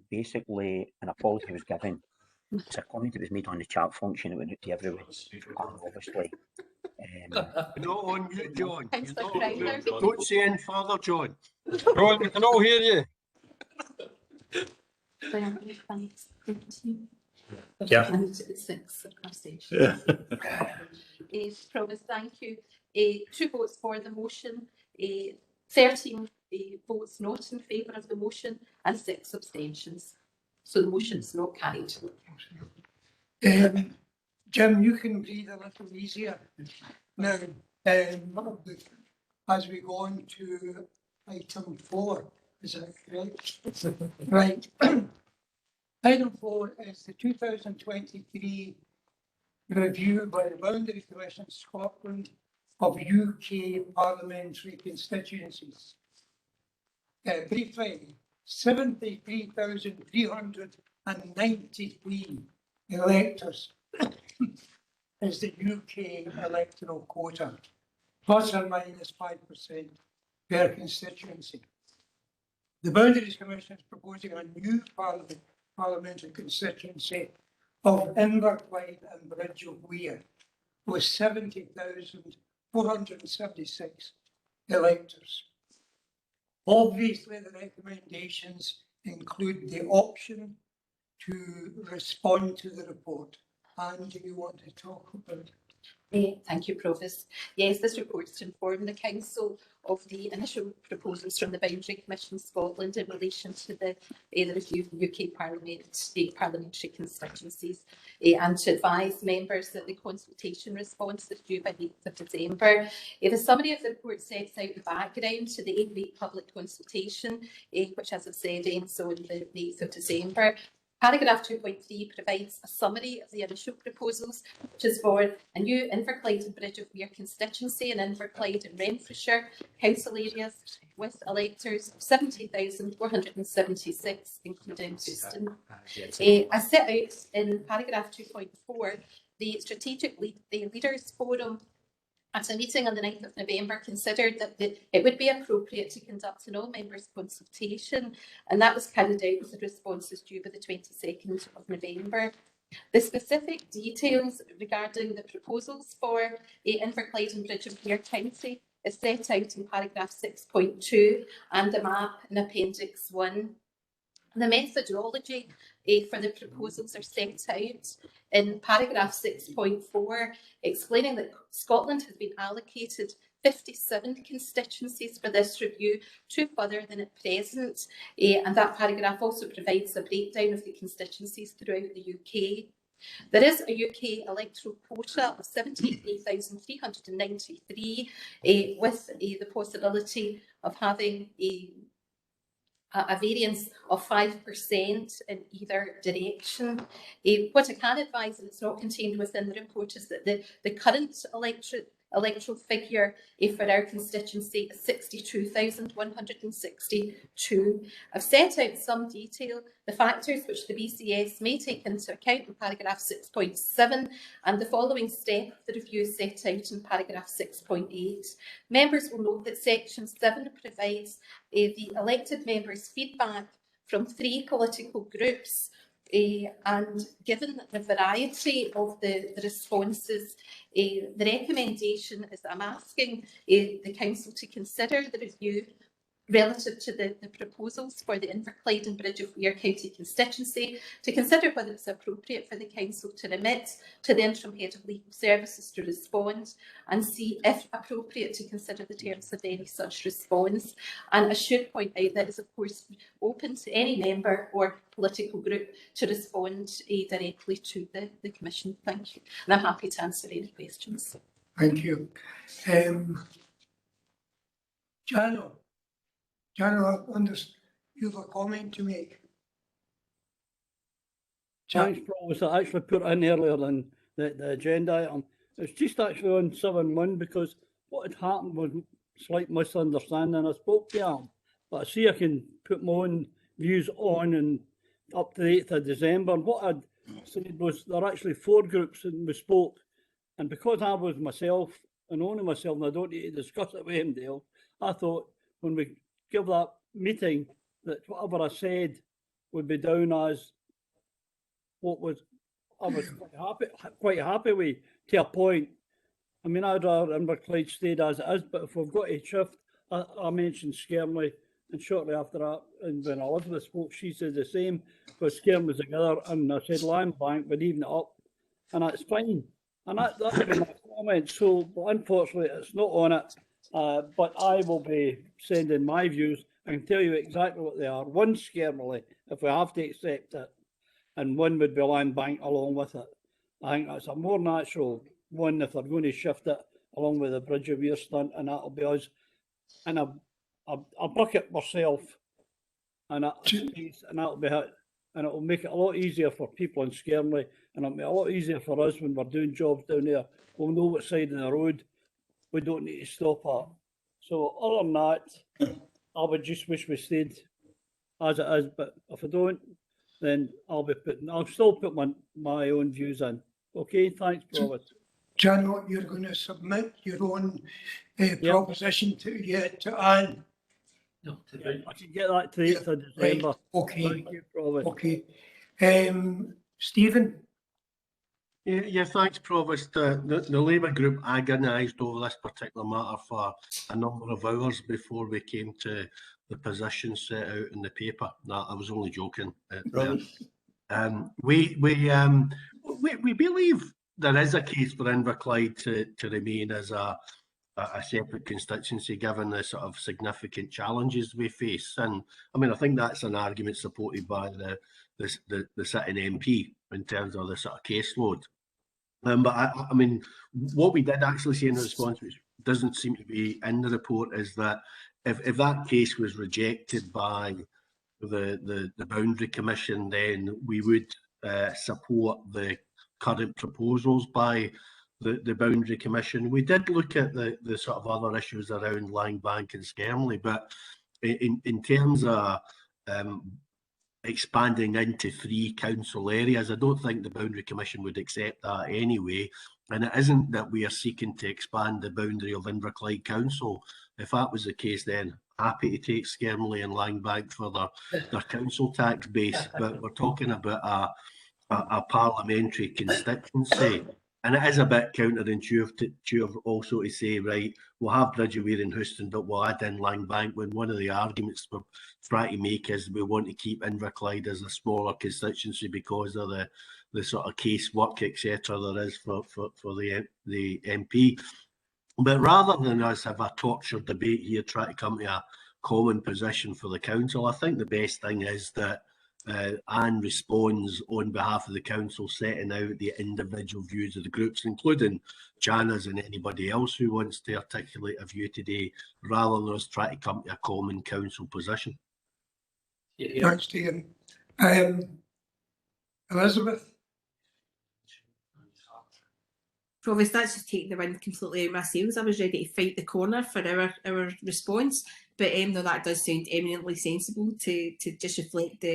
Basically, an apology was given. It's a comment that was made on the chat function. It went out to everyone. And obviously. Not on mute, John. Councillor Crowther. Don't say any further, John. John, we can all hear you. Yeah. And 6 abstentions. Promise, thank you. 2 votes for the motion, 13 votes not in favour of the motion, and 6 abstentions. So the motion is not carried. Jim, you can breathe a little easier now. As we go on to item 4, is that correct? Right. Item 4 is the 2023 review by the Boundary Commission Scotland of UK parliamentary constituencies. Briefly, 73,393 electors is the UK electoral quota, plus or minus 5% per constituency. The Boundaries Commission is proposing a new parliamentary constituency of Inverclyde and Bridge of Weir with 70,476 electors. Obviously, the recommendations include the option to respond to the report. And do you want to talk about it? Thank you, Provost. Yes, this report is to inform the Council of the initial proposals from the Boundary Commission Scotland in relation to the review of UK parliamentary constituencies and to advise members that the consultation response is due by the 8th of December. The summary of the report sets out the background to the 8-week public consultation, which, as I've said, ends on the 8th of December. Paragraph 2.3 provides a summary of the initial proposals, which is for a new Inverclyde and Bridge of Weir constituency in Inverclyde and Renfrewshire council areas with electors of 70,476, including Houston. As set out in paragraph 2.4, the Strategic Leaders Forum at a meeting on the 9th of November considered that it would be appropriate to conduct an all-members consultation, and that was carried out with the responses due by the 22nd of November. The specific details regarding the proposals for Inverclyde and Bridge of Weir County is set out in paragraph 6.2 and the map in Appendix 1. The methodology for the proposals are set out in paragraph 6.4, explaining that Scotland has been allocated 57 constituencies for this review, 2 further than at present, and that paragraph also provides a breakdown of the constituencies throughout the UK. There is a UK electoral quota of 73,393 with the possibility of having a variance of 5% in either direction. What I can advise, and it's not contained within the report, is that the current electoral figure for our constituency is 62,162. I've set out in some detail the factors which the BCS may take into account in paragraph 6.7 and the following step of the review set out in paragraph 6.8. Members will note that section 7 provides the elected members' feedback from 3 political groups And given the variety of the responses, the recommendation is that I'm asking the council to consider the review relative to the proposals for the Inverclyde and Bridge of Weir County constituency, to consider whether it's appropriate for the council to remit to the interim head of legal services to respond, and see if appropriate to consider the terms of any such response. And I should point out that is of course open to any member or political group to respond directly to the Commission. Thank you. And I'm happy to answer any questions. Thank you. Jano, you have a comment to make? Thanks, Provost. I actually put in earlier than the agenda item. It's just actually on 7.1 because what had happened was a slight misunderstanding. I spoke to him, but I see I can put my own views on and up to the 8th of December. And what I'd said was there are actually 4 groups and we spoke. And because I was myself and only myself, and I don't need to discuss it with him, Dale, I thought when we give that meeting that whatever I said would be down as what was I was quite happy with to a point. I mean, I'd rather Inverclyde stayed as it is, but if we've got to shift, I mentioned Skernley, and shortly after that, and when Elizabeth spoke, she said the same, because Skern was together, and I said Land Bank would even it up, and that's fine. And that would be my comment. So, but unfortunately, it's not on it. But I will be sending my views. I can tell you exactly what they are. One Skernley, if we have to accept it, and one would be Land Bank along with it. I think that's a more natural one if they're going to shift it along with the Bridge of Weir stunt, and that'll be us in a bucket myself, and that'll be it. And it'll make it a lot easier for people in Skernley, and it'll make it a lot easier for us when we're doing jobs down there. We'll know what side of the road we don't need to stop at. So other than that, I would just wish we stayed as it is, but if I don't, then I'll still put my own views in. Okay, thanks, Provost. John, you're going to submit your own proposition to Anne. No, I can get that to the 8th of December. Right. Okay. Thank you, Provost. Okay. Stephen? Yeah, thanks, Provost. The Labour group agonised over this particular matter for a number of hours before we came to the position set out in the paper. No, I was only joking. We believe there is a case for Inverclyde to remain as a separate constituency, given the sort of significant challenges we face. And I mean, I think that's an argument supported by the sitting MP in terms of the sort of caseload. But I mean, what we did actually say in response, which doesn't seem to be in the report, is that if that case was rejected by the Boundary Commission, then we would support the current proposals by the Boundary Commission. We did look at the sort of other issues around Land Bank and Skernley, but in terms of expanding into 3 council areas, I don't think the Boundary Commission would accept that anyway. And it isn't that we are seeking to expand the boundary of Inverclyde Council. If that was the case, then happy to take Skernley and Land Bank for their council tax base. But we're talking about a parliamentary constituency. And it is a bit counterintuitive also to say, right, we'll have Bridge of Weir and Houston, but we'll add in Land Bank, when one of the arguments we're trying to make is we want to keep Inverclyde as a smaller constituency because of the sort of casework, etc. there is for the MP. But rather than us have a tortured debate here, try to come to a common position for the council, I think the best thing is that Anne responds on behalf of the council, setting out the individual views of the groups, including Jana's and anybody else who wants to articulate a view today, rather than us try to come to a common council position. Thanks, Stephen. Elizabeth? Provost, that's just taking the wind completely out of my sails. I was ready to fight the corner for our response, but no, that does sound eminently sensible to just reflect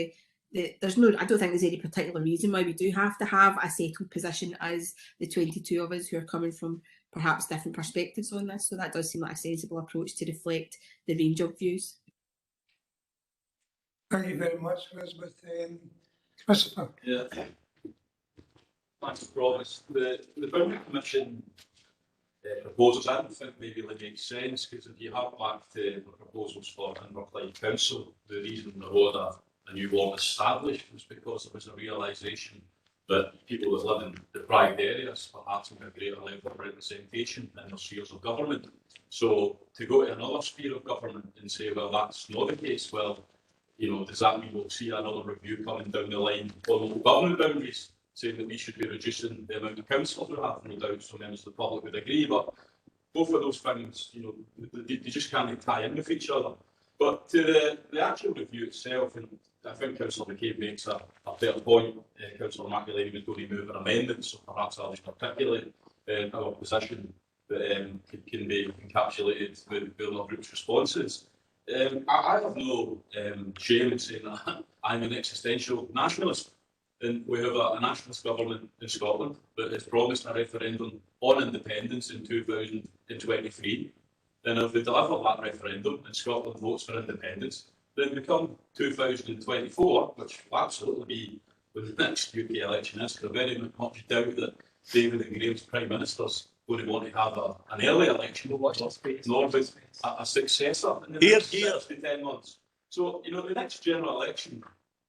there's no, I don't think there's any particular reason why we do have to have a settled position as the 22 of us who are coming from perhaps different perspectives on this. So that does seem like a sensible approach to reflect the range of views. Thank you very much, Elizabeth. Christopher. Yeah. Thanks, Promise. The Boundary Commission proposals, I don't think they really make sense, because if you have back to the proposals for Inverclyde Council, the reason there was a new ward established was because there was a realisation that people that live in deprived areas perhaps have a greater level of representation in their spheres of government. So to go to another sphere of government and say, well, that's not the case, well, you know, does that mean we'll see another review coming down the line for local government boundaries, saying that we should be reducing the amount of councillors we have? No doubt some members of the public would agree, but both of those things, you know, they just can't tie in with each other. But to the actual review itself, and I think Councillor McCabe makes a fair point. Councillor McElhinney was going to move an amendment, so perhaps I'll just articulate our position that can be encapsulated with our group's responses. I have no shame in saying that I'm an existential nationalist, and we have a nationalist government in Scotland that has promised a referendum on independence in 2023. And if they deliver that referendum and Scotland votes for independence, then become 2024, which will absolutely be when the next UK election is, because I very much doubt that David and Graham's Prime Minister's going to want to have an early election, nor with a successor in the next 6 to 10 months. So, you know, the next general election,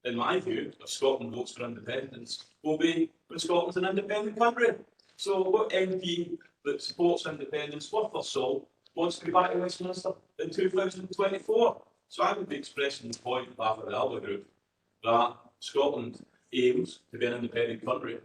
in my view, if Scotland votes for independence, will be when Scotland's an independent country. So what MP that supports independence worth their salt wants to be back in Westminster in 2024? So I would be expressing the point on behalf of the ALBA group that Scotland aims to be an independent country.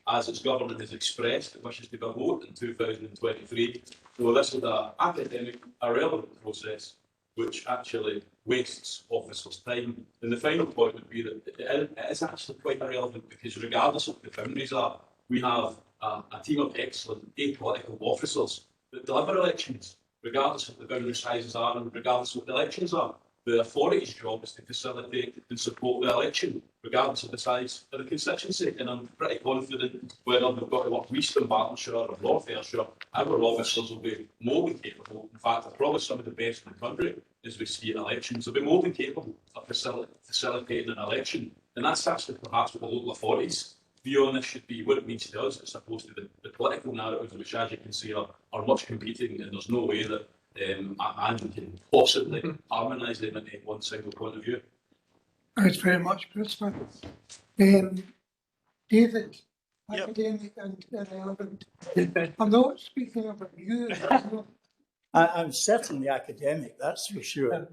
As its government has expressed, it wishes to be a vote in 2023. So this is an academic, irrelevant process which actually wastes officers' time. And the final point would be that it is actually quite irrelevant, because regardless of what the boundaries are, we have a team of excellent apolitical officers that deliver elections, regardless of what the boundary sizes are and regardless of what the elections are. The authority's job is to facilitate and support the election, regardless of the size of the constituency. And I'm pretty confident whether we've got to work east in Bartonshire or North Ayrshire, our officers will be more than capable. In fact, they're probably some of the best in the country as we see at elections. They'll be more than capable of facilitating an election. And that's actually perhaps what the local authorities' view on this should be, what it means to us, as opposed to the political narratives, which, as you can see, are much competing, and there's no way that and can possibly harmonise them into one single point of view. Thanks very much, Christopher. David, Yep. academic and irrelevant. I'm not speaking about you. I'm certainly academic, that's for sure.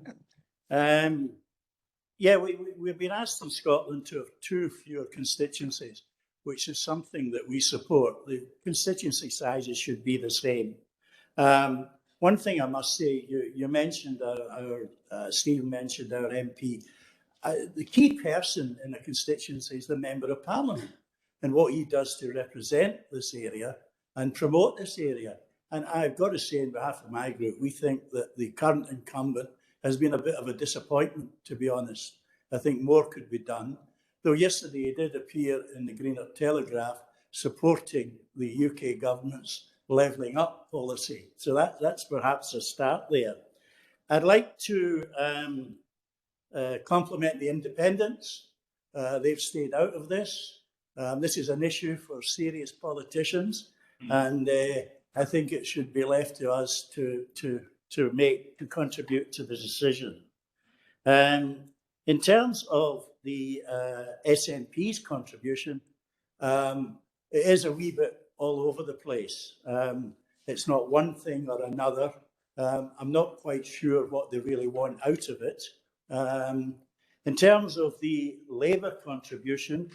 Yeah, we've been asked in Scotland to have 2 fewer constituencies, which is something that we support. The constituency sizes should be the same. One thing I must say, you mentioned Steve mentioned our MP. The key person in a constituency is the Member of Parliament and what he does to represent this area and promote this area. And I've got to say, on behalf of my group, we think that the current incumbent has been a bit of a disappointment, to be honest. I think more could be done. Though yesterday he did appear in the Greenock Telegraph supporting the UK government's levelling up policy. So that's perhaps a start there. I'd like to compliment the independents. They've stayed out of this. This is an issue for serious politicians, and I think it should be left to us to contribute to the decision. In terms of the SNP's contribution, it is a wee bit all over the place. It's not one thing or another. I'm not quite sure what they really want out of it. In terms of the Labour contribution,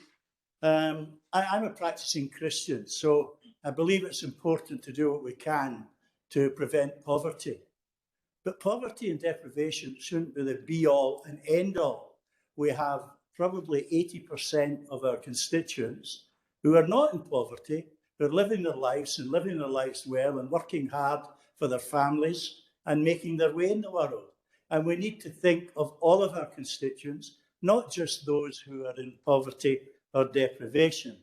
I'm a practicing Christian, so I believe it's important to do what we can to prevent poverty. But poverty and deprivation shouldn't be the be-all and end-all. We have probably 80% of our constituents who are not in poverty, who are living their lives and living their lives well and working hard for their families and making their way in the world. And we need to think of all of our constituents, not just those who are in poverty or deprivation.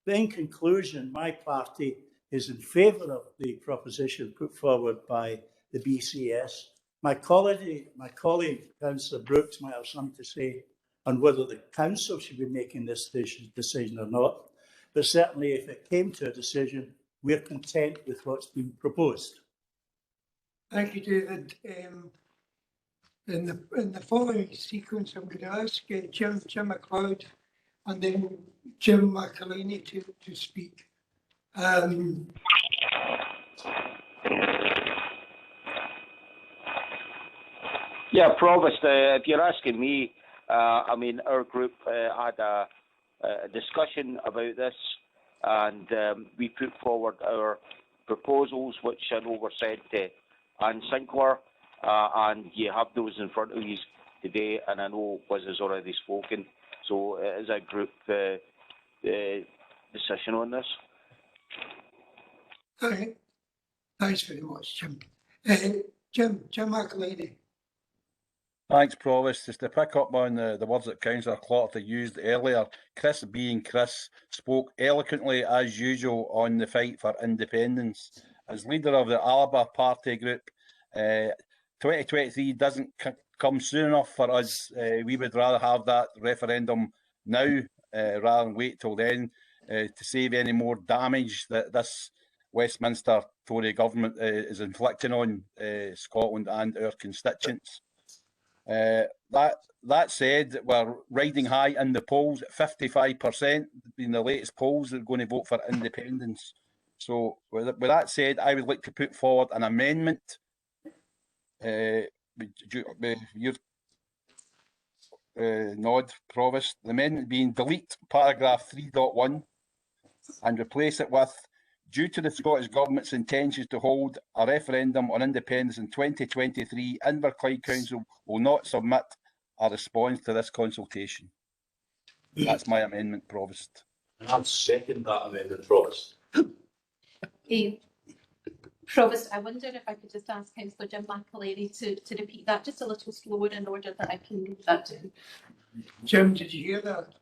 But in conclusion, my party is in favour of the proposition put forward by the BCS. My colleague, Councillor Brooks, might have something to say on whether the council should be making this decision or not. But certainly, if it came to a decision, we're content with what's been proposed. Thank you, David. In the following sequence, I'm going to ask Jim McLeod and then Jim McElhaney to speak. Yeah, Provost, if you're asking me, I mean, our group had a discussion about this, and we put forward our proposals, which I know were sent to Anne Sinclair, and you have those in front of you today, and I know Liz has already spoken, so it is a group decision on this. Okay. Thanks very much, Jim. Jim McElhaney. Thanks, Provost. Just to pick up on the words that Councillor Clotterty used earlier, Chris, being Chris, spoke eloquently as usual on the fight for independence. As leader of the Alba party group, 2023 doesn't come soon enough for us. We would rather have that referendum now rather than wait till then to save any more damage that this Westminster Tory government is inflicting on Scotland and our constituents. That said, we're riding high in the polls. 55% in the latest polls that are going to vote for independence. So with that said, I would like to put forward an amendment. Your nod, Provost. The amendment being delete paragraph 3.1 and replace it with, due to the Scottish Government's intentions to hold a referendum on independence in 2023, Inverclyde Council will not submit a response to this consultation. That's my amendment, Provost. And I'll second that amendment, Provost. Provost, I wonder if I could just ask Councillor Jim McElhaney to repeat that just a little slower in order that I can read that down. Jim, did you hear that?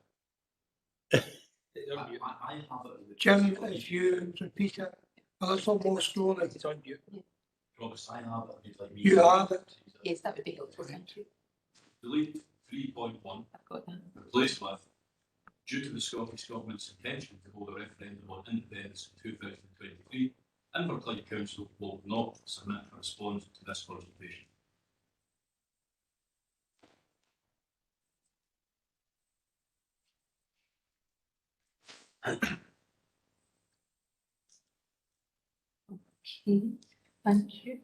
I have it. Jim, if you repeat it a little more slowly. It's on you. Provost, I have it. You have it. Yes, that would be helpful, thank you. Delete 3.1. I've got that. Replace with, due to the Scottish Government's intention to hold a referendum on independence in 2023, Inverclyde Council will not submit a response to this consultation. Okay, thank you.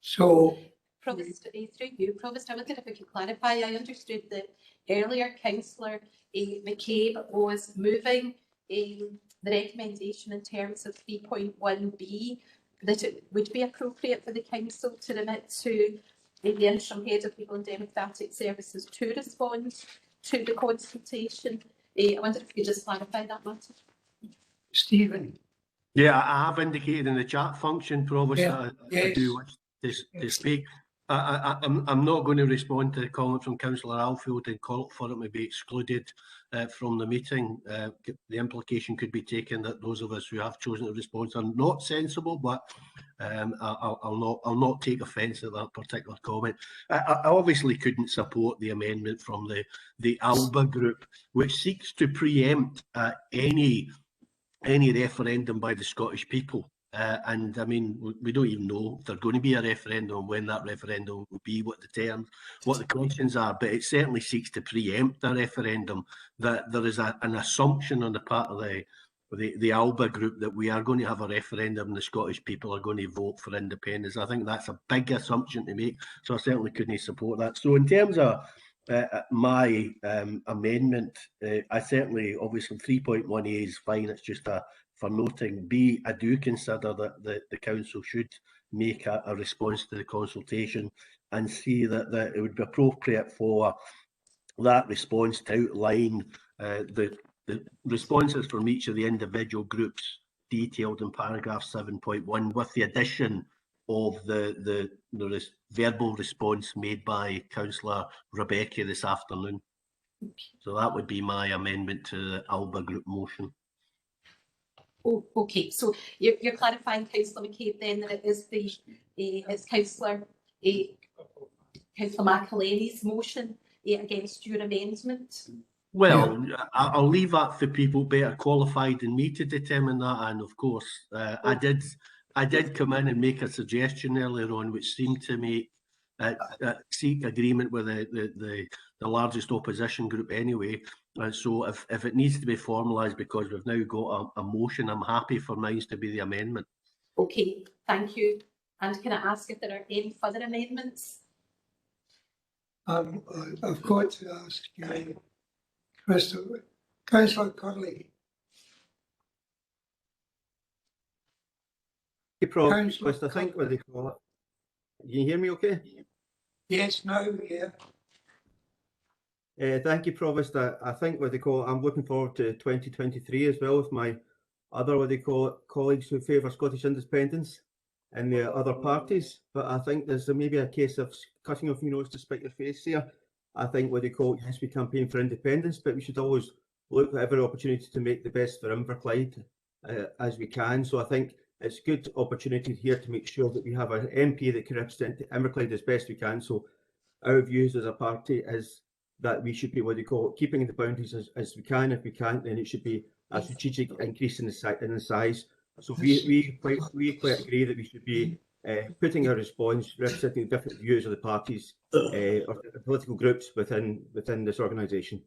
So, Provost, through you, Provost, I wondered if we could clarify. I understood that earlier Councillor McCabe was moving the recommendation in terms of 3.1b, that it would be appropriate for the Council to remit to the interim head of Legal and Democratic Services to respond to the consultation. I wonder if you could just clarify that matter. Stephen. Yeah, I have indicated in the chat function, Provost, that I do wish to speak. I'm not going to respond to the comment from Councillor Alfield and call for it to be excluded from the meeting. The implication could be taken that those of us who have chosen to respond are not sensible, but I'll not take offence at that particular comment. I obviously couldn't support the amendment from the ALBA group, which seeks to preempt any referendum by the Scottish people. And I mean, we don't even know if there's going to be a referendum, when that referendum will be, what the terms, what the questions are, but it certainly seeks to preempt a referendum. That there is an assumption on the part of the ALBA group that we are going to have a referendum and the Scottish people are going to vote for independence. I think that's a big assumption to make, so I certainly couldn't support that. So in terms of my amendment, I certainly, obviously 3.1a is fine, it's just for noting. B, I do consider that the Council should make a response to the consultation, and C, that it would be appropriate for that response to outline the responses from each of the individual groups detailed in paragraph 7.1, with the addition of the verbal response made by Councillor Rebecca this afternoon. So that would be my amendment to the ALBA group motion. Oh, okay, so you're clarifying, Councillor McCabe, then that it is it's Councillor McElhaney's motion against your amendment? Well, I'll leave that for people better qualified than me to determine that. And of course, I did come in and make a suggestion earlier on, which seemed to make seek agreement with the largest opposition group anyway. So if it needs to be formalised because we've now got a motion, I'm happy for mine to be the amendment. Okay, thank you. And can I ask if there are any further amendments? I've got to ask you, Councillor Curley. I think what they call it. Can you hear me okay? Yes, now, yeah. Thank you, Provost. I think what they call it, I'm looking forward to 2023 as well with my other, what they call it, colleagues who favour Scottish independence and the other parties. But I think there's maybe a case of cutting off your nose to spite your face here. I think what they call it, yes, we campaign for independence, but we should always look at every opportunity to make the best for Inverclyde as we can. So I think it's a good opportunity here to make sure that we have an MP that can represent Inverclyde as best we can. So our views as a party is that we should be, what they call it, keeping the boundaries as we can. If we can't, then it should be a strategic increase in the size. So we quite agree that we should be putting our response, representing different views of the parties or the political groups within this organisation.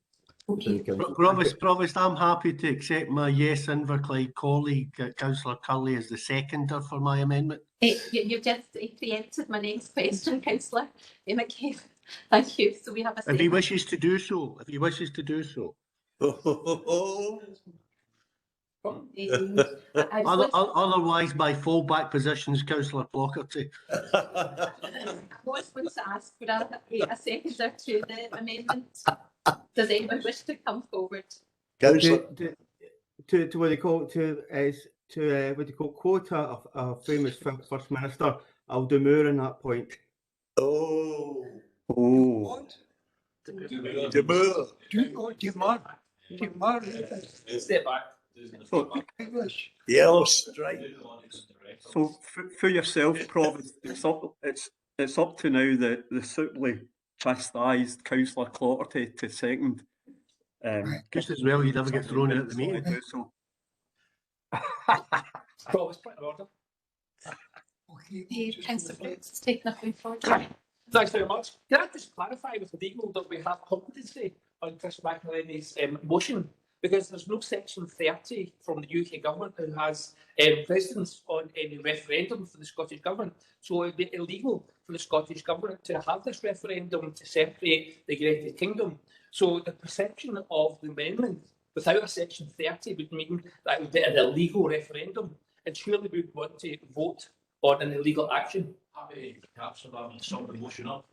Provost, I'm happy to accept my yes Inverclyde colleague, Councillor Curley, as the seconder for my amendment. You've just preempted my next question, Councillor McCabe. Thank you. So we have a If he wishes to do so. If he wishes to do so. Otherwise, my fallback position is Councillor Clockerty. I was going to ask for a seconder to the amendment. Does anyone wish to come forward? To what they call what they call quota of famous First Minister, I'll demur on that point. Demur. Step back. English. Yellow stripe. So for yourself, Provost, it's up to now the suitably chastised Councillor Clotterty to second. Just as well you never get thrown out of the meeting. So. Provost, point of order. Councillor Brooks, taking a point forward. Thanks very much. Can I just clarify with the legal that we have competency on Chris McElhinney's motion? Because there's no section 30 from the UK government who has precedence on any referendum for the Scottish government. So it would be illegal for the Scottish government to have this referendum to separate the United Kingdom. So the perception of the amendment without a section 30 would mean that it would be an illegal referendum. And surely we would want to vote on an illegal action. Happy to capture that and sum the motion up.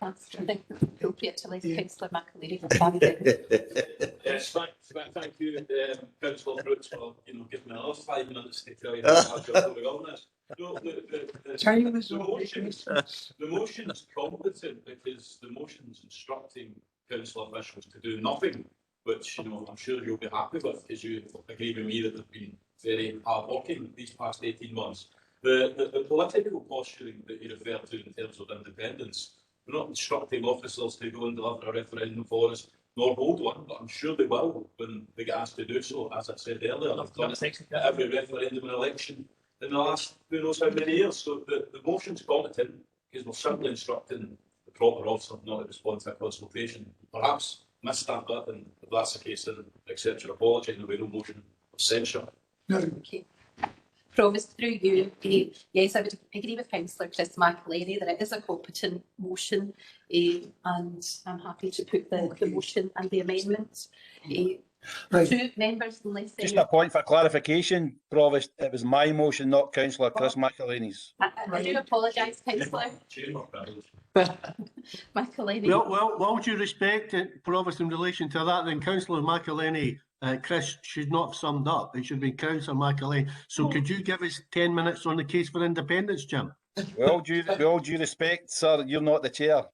That's appropriate to let Councillor McAleary for Yes, thank you, Councillor Brooks, for giving me another 5 minutes to tell you how going on this. No, the motion is competent because the motion is instructing council officials to do nothing, which I'm sure you'll be happy with, because you agree with me that they've been very hard working these past 18 months. The political posturing that you refer to in terms of independence, we're not instructing officers to go and deliver a referendum for us, nor hold one, but I'm sure they will when they get asked to do so. As I said earlier, I've done every referendum and election in the last who knows how many years. So the motion's competent because we're simply instructing the proper officer not to respond to a consultation. Perhaps missed that bit, and if that's the case, then accept your apology and there'll be no motion of censure. Okay. Provost, through you, yes, I would agree with Councillor Chris McAleary that it is a competent motion, and I'm happy to put the motion and the amendment. Two members, unless just a point for clarification, Provost, it was my motion, not Councillor Chris McAleary's. I do apologise, Councillor McAleary. Well, what would you respect, Provost, in relation to that? Then Councillor McAleary, Chris should not have summed up. It should be Councillor McAleary. So could you give us 10 minutes on the case for independence, Jim? With all due respect, sir, you're not the chair.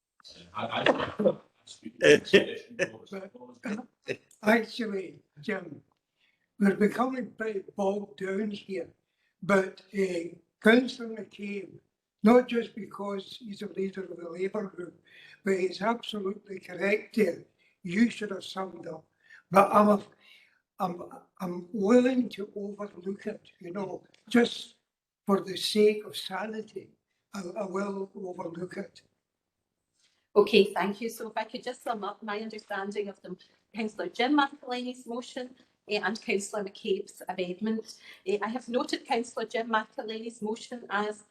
Actually, Jim, we're becoming pretty bogged down here. But Councillor McCabe, not just because he's a leader of the Labour group, but he's absolutely correct there. You should have summed up. But I'm willing to overlook it, you know, just for the sake of sanity. I will overlook it. Okay, thank you. So if I could just sum up my understanding of the Councillor Jim McElhinney's motion and Councillor McCabe's amendment. I have noted Councillor Jim McElhinney's motion as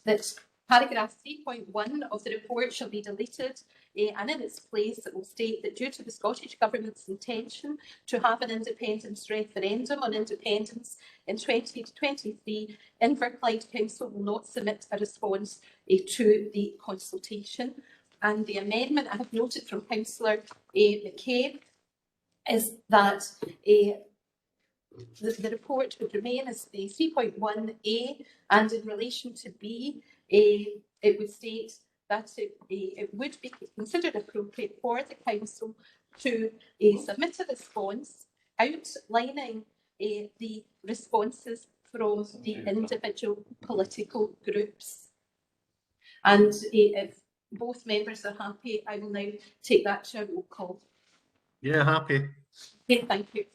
that paragraph 3.1 of the report shall be deleted, and in its place it will state that due to the Scottish Government's intention to have an independence referendum on independence in 2023, Inverclyde Council will not submit a response to the consultation. And the amendment I have noted from Councillor McCabe is that the report would remain as 3.1A, and in relation to B, it would state that it would be considered appropriate for the Council to submit a response outlining the responses from the individual political groups. And if both members are happy, I will now take that to a roll call. Yeah, happy. Okay, thank you.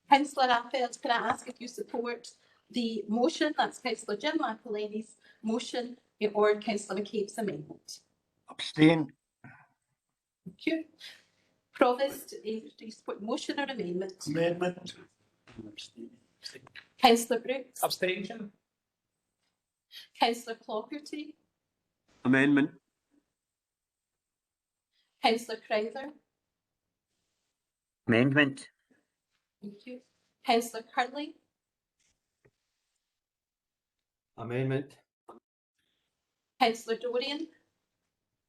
Councillor Appelt, can I ask if you support the motion? That's Councillor Jim McElhinney's motion or Councillor McCabe's amendment. Abstain. Thank you. Provost, do you support motion or amendment? Amendment. Councillor Brooks? Abstention. Councillor Clogherty? Amendment. Councillor Crowther? Amendment. Thank you. Councillor Curley? Amendment. Councillor Dorian?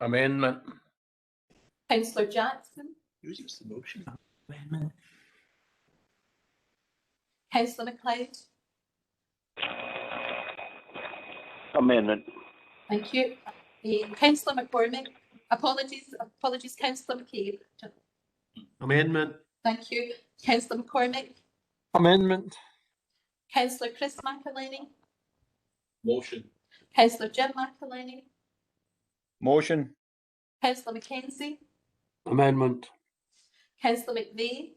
Amendment. Councillor Jackson? Who's the motion? Amendment. Councillor MacLeod? Amendment. Thank you. Councillor McCormick? Apologies, Councillor McCabe. Amendment. Thank you. Councillor McCormick? Amendment. Councillor Chris McElhinney? Motion. Councillor Jim McElhinney? Motion. Councillor Mackenzie? Amendment. Councillor McVeigh?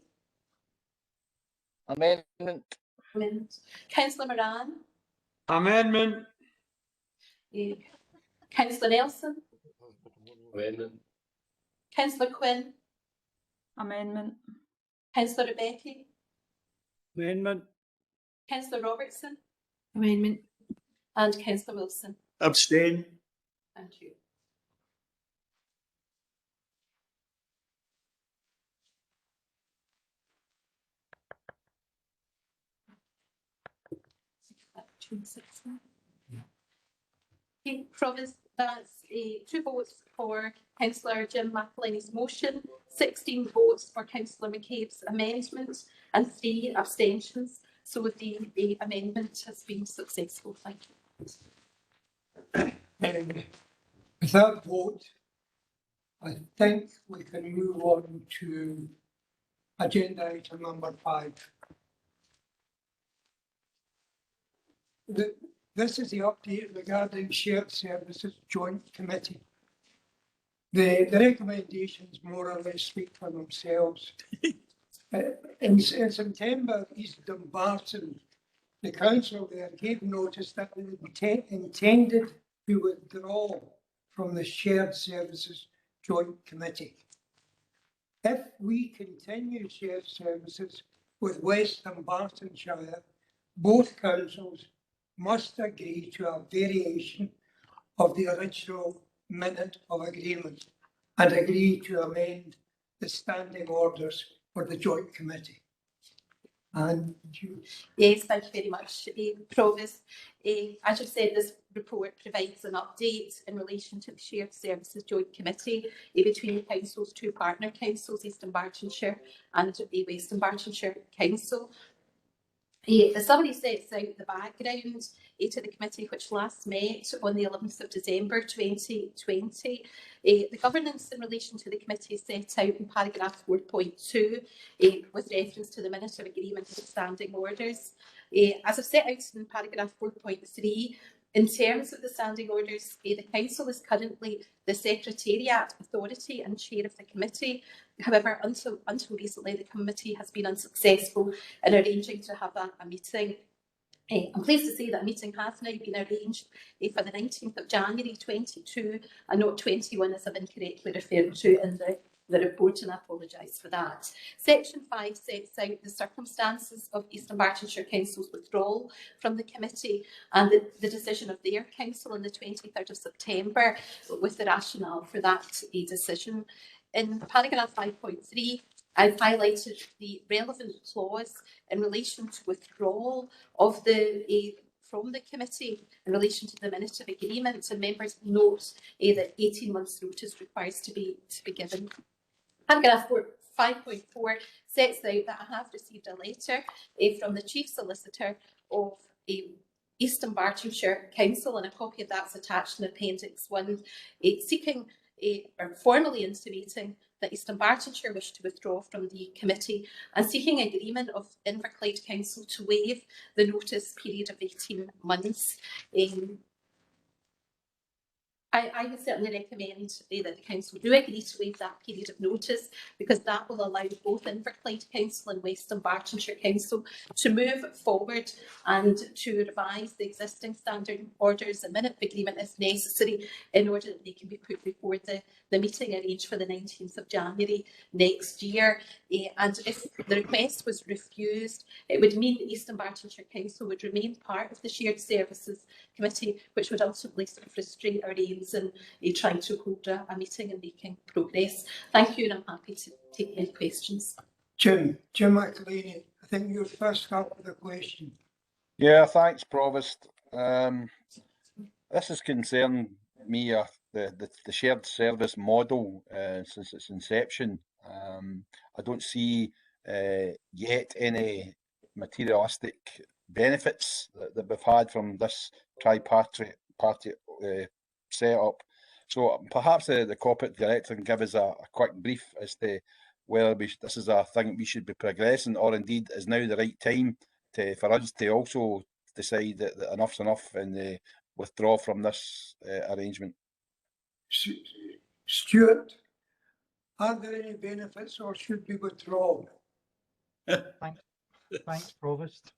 Amendment. Councillor Moran? Amendment. Councillor Nelson? Amendment. Councillor Quinn? Amendment. Councillor Rebecca? Amendment. Councillor Robertson? Amendment. And Councillor Wilson? Abstain. Thank you. Okay, Provost, that's 2 votes for Councillor Jim McElhinney's motion, 16 votes for Councillor McCabe's amendment, and 3 abstentions. So the amendment has been successful. Thank you. With that vote, I think we can move on to agenda item number 5. This is the update regarding Shared Services Joint Committee. The recommendations more or less speak for themselves. In September, East Dumbarton, the council there gave notice that they intended to withdraw from the Shared Services Joint Committee. If we continue shared services with West Dumbartonshire, both councils must agree to a variation of the original minute of agreement and agree to amend the standing orders for the joint committee. And yes, thank you very much, Provost. As you said, this report provides an update in relation to the Shared Services Joint Committee between the Council's 2 partner councils, East Dumbartonshire and the West Dumbartonshire Council. The summary sets out the background to the committee, which last met on the 11th of December 2020. The governance in relation to the committee is set out in paragraph 4.2 with reference to the minute of agreement and standing orders. As I've set out in paragraph 4.3, in terms of the standing orders, the Council is currently the Secretariat Authority and Chair of the Committee. However, until recently, the Committee has been unsuccessful in arranging to have a meeting. I'm pleased to say that a meeting has now been arranged for the 19th of January 22 and not 21, as I've incorrectly referred to in the report, and I apologise for that. Section 5 sets out the circumstances of East Dunbartonshire Council's withdrawal from the committee and the decision of their council on the 23rd of September, with the rationale for that decision. In paragraph 5.3, I've highlighted the relevant clause in relation to withdrawal of from the committee in relation to the minute of agreement, and members note that 18 months notice requires to be given. Paragraph 5.4 sets out that I have received a letter from the Chief Solicitor of East Dunbartonshire Council, and a copy of that's attached in Appendix 1, seeking or formally intimating that East Dunbartonshire wish to withdraw from the committee and seeking agreement of Inverclyde Council to waive the notice period of 18 months. I would certainly recommend that the Council do agree to waive that period of notice, because that will allow both Inverclyde Council and West Dunbartonshire Council to move forward and to revise the existing standing orders and minute of agreement as necessary in order that they can be put before the meeting arranged for the 19th of January next year. And if the request was refused, it would mean that East Dunbartonshire Council would remain part of the Shared Services Committee, which would ultimately sort of frustrate our aims in trying to hold a meeting and making progress. Thank you, and I'm happy to take any questions. Jim McElhaney, I think you're first up with a question. Yeah, thanks, Provost. This has concerned me, the shared service model since its inception. I don't see yet any materialistic benefits that we've had from this tripartite setup. So perhaps the corporate director can give us a quick brief as to whether this is a thing we should be progressing, or indeed is now the right time for us to also decide that enough's enough and withdraw from this arrangement. Stuart, are there any benefits, or should we withdraw? Thanks, Provost.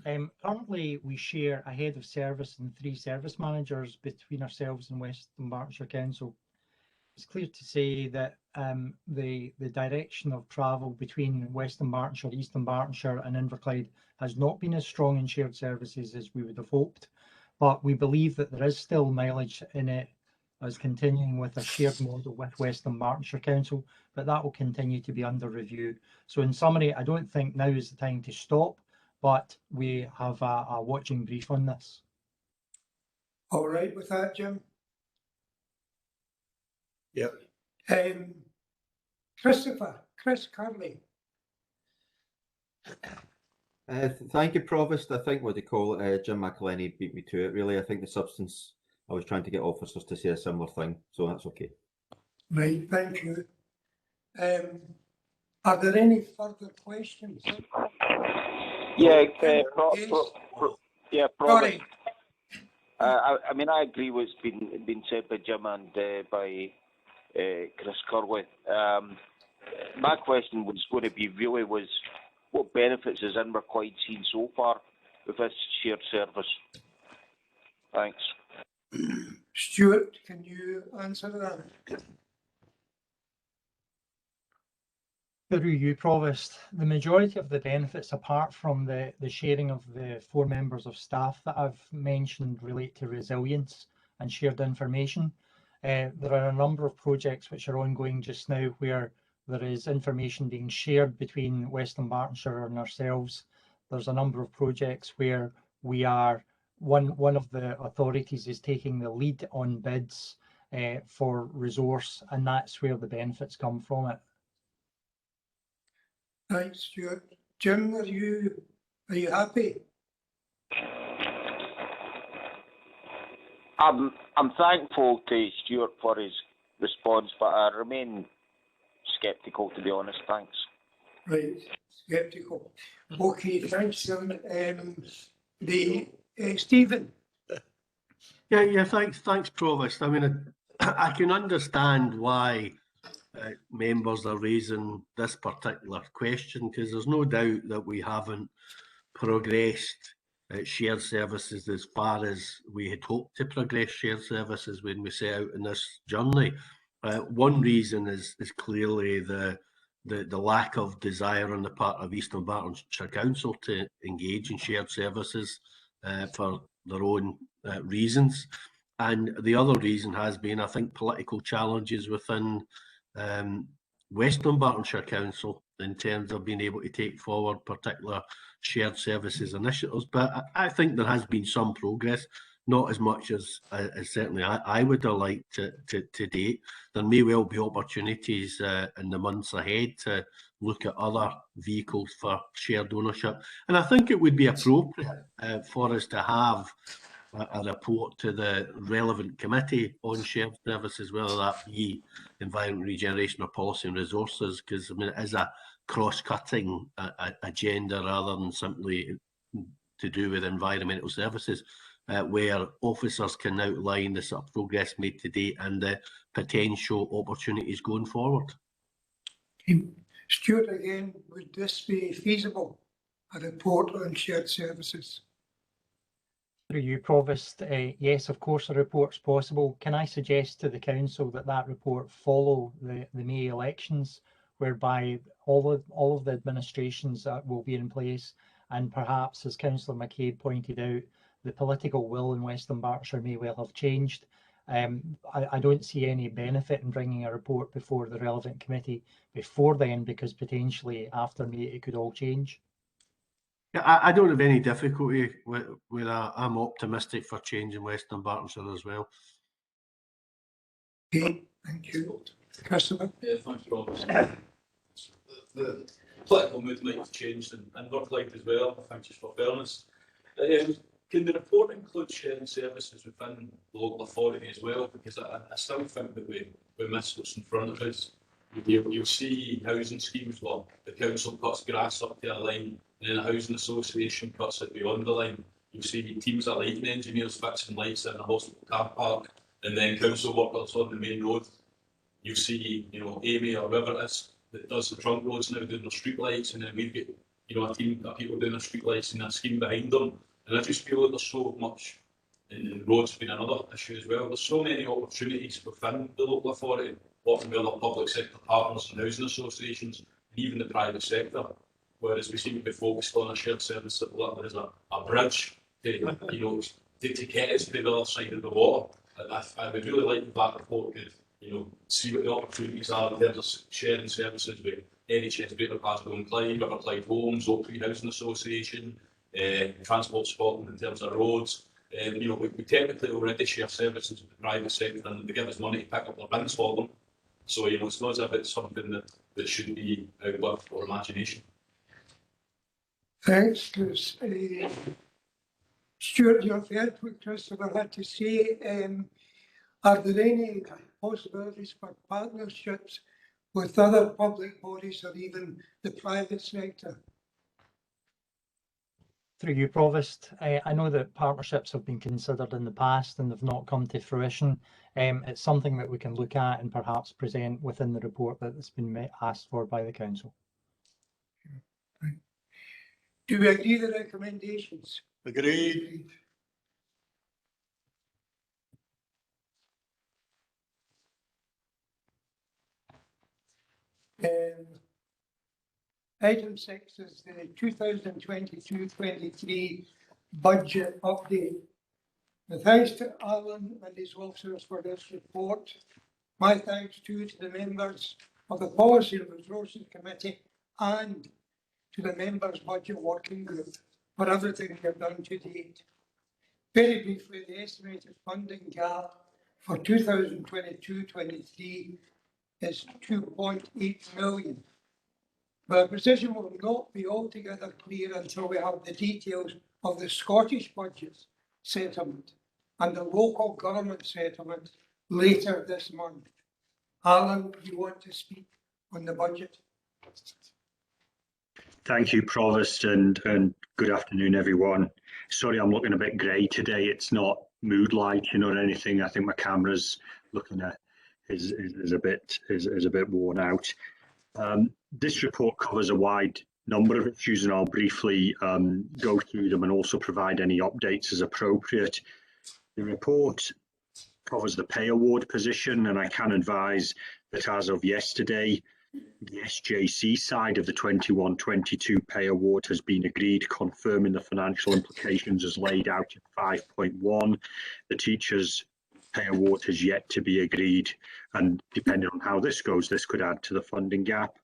Currently, we share a head of service and 3 service managers between ourselves and West Dunbartonshire Council. It's clear to say that the direction of travel between West Dunbartonshire, East Dunbartonshire and Inverclyde has not been as strong in shared services as we would have hoped, but we believe that there is still mileage in it as continuing with a shared model with West Dunbartonshire Council, but that will continue to be under review. So in summary, I don't think now is the time to stop, but we have a watching brief on this. All right with that, Jim? Yep. Chris Curley. Thank you, Provost. I think Jim McElhaney beat me to it, really. I think the substance, I was trying to get officers to say a similar thing, so that's okay. Right, thank you. Are there any further questions? Yeah, yes. Provost. I mean, I agree with what's been said by Jim and by Chris Curley. My question was going to be what benefits has Inverclyde seen so far with this shared service? Thanks. Stuart, can you answer that? Through you, Provost, the majority of the benefits, apart from the sharing of the 4 members of staff that I've mentioned, relate to resilience and shared information. There are a number of projects which are ongoing just now where there is information being shared between West Dunbartonshire and ourselves. There's a number of projects where we are, one of the authorities is taking the lead on bids for resource, and that's where the benefits come from it. Thanks, Stuart. Jim, are you happy? I'm thankful to Stuart for his response, but I remain sceptical, to be honest. Thanks. Right, sceptical. Okay, thanks, Stephen. Stephen, Yeah, thanks, Provost. I mean, I can understand why members are raising this particular question, because there's no doubt that we haven't progressed shared services as far as we had hoped to progress shared services when we set out on this journey. One reason is clearly the lack of desire on the part of East Dunbartonshire Council to engage in shared services for their own reasons. And the other reason has been, I think, political challenges within West Dunbartonshire Council in terms of being able to take forward particular shared services initiatives. But I think there has been some progress, not as much as certainly I would have liked to date. There may well be opportunities in the months ahead to look at other vehicles for shared ownership. And I think it would be appropriate for us to have a report to the relevant committee on shared services, whether that be Environment, Regeneration or Policy and Resources, because I mean, it is a cross-cutting agenda rather than simply to do with environmental services, where officers can outline the sort of progress made to date and the potential opportunities going forward. Stuart, again, would this be feasible, a report on shared services? Through you, Provost, yes, of course, a report's possible. Can I suggest to the Council that that report follow the May elections, whereby all of the administrations that will be in place, and perhaps, as Councillor McCabe pointed out, the political will in West Dunbartonshire may well have changed. I don't see any benefit in bringing a report before the relevant committee before then, because potentially after May it could all change. I don't have any difficulty with that. I'm optimistic for change in West Dunbartonshire as well. Okay, thank you. Christopher? Yeah, thanks, Provost. The political mood might have changed in Inverclyde as well, I think, just for fairness. Can the report include sharing services within the local authority as well? Because I still think that we miss what's in front of us. You'll see housing schemes where the council cuts grass up to a line, and then a housing association cuts it beyond the line. You'll see teams of lighting engineers fixing lights in a hospital car park, and then council workers on the main road. You see, Amy or whoever it is that does the trunk roads now doing their street lights, and then we've got, a team of people doing their street lights and a scheme behind them. And I just feel that there's so much, and roads being another issue as well. There's so many opportunities within the local authority, working with other public sector partners and housing associations, and even the private sector. Whereas we seem to be focused on a shared service that there is a bridge to, to get us to the other side of the water. I would really like that report could, see what the opportunities are in terms of sharing services with NHS Greater Glasgow and Clyde, Inverclyde Homes, Oaktree Housing Association, Transport Scotland in terms of roads. We technically already share services with the private sector, and they give us money to pick up their bins for them. So, it's not as if it's something that should be out for imagination. Thanks, Chris. Stuart, you've heard what Christopher had to say. Are there any possibilities for partnerships with other public bodies or even the private sector? Through you, Provost, I know that partnerships have been considered in the past and they've not come to fruition. It's something that we can look at and perhaps present within the report that has been asked for by the Council. Do we agree with the recommendations? Agreed. Item 6 is the 2022-23 budget update. The thanks to Alan and his officers for this report. My thanks too to the members of the Policy and Resources Committee and to the members' budget working group for everything they've done to date. Very briefly, the estimated funding gap for 2022-23 is 2.8 million. But our position will not be altogether clear until we have the details of the Scottish budget settlement and the local government settlement later this month. Alan, do you want to speak on the budget? Thank you, Provost, and good afternoon, everyone. Sorry, I'm looking a bit grey today. It's not mood lighting or anything. I think my camera's looking at is a bit worn out. This report covers a wide number of issues, and I'll briefly go through them and also provide any updates as appropriate. The report covers the pay award position, and I can advise that as of yesterday, the SJC side of the 21-22 pay award has been agreed, confirming the financial implications as laid out in 5.1. The teachers' pay award has yet to be agreed, and depending on how this goes, this could add to the funding gap.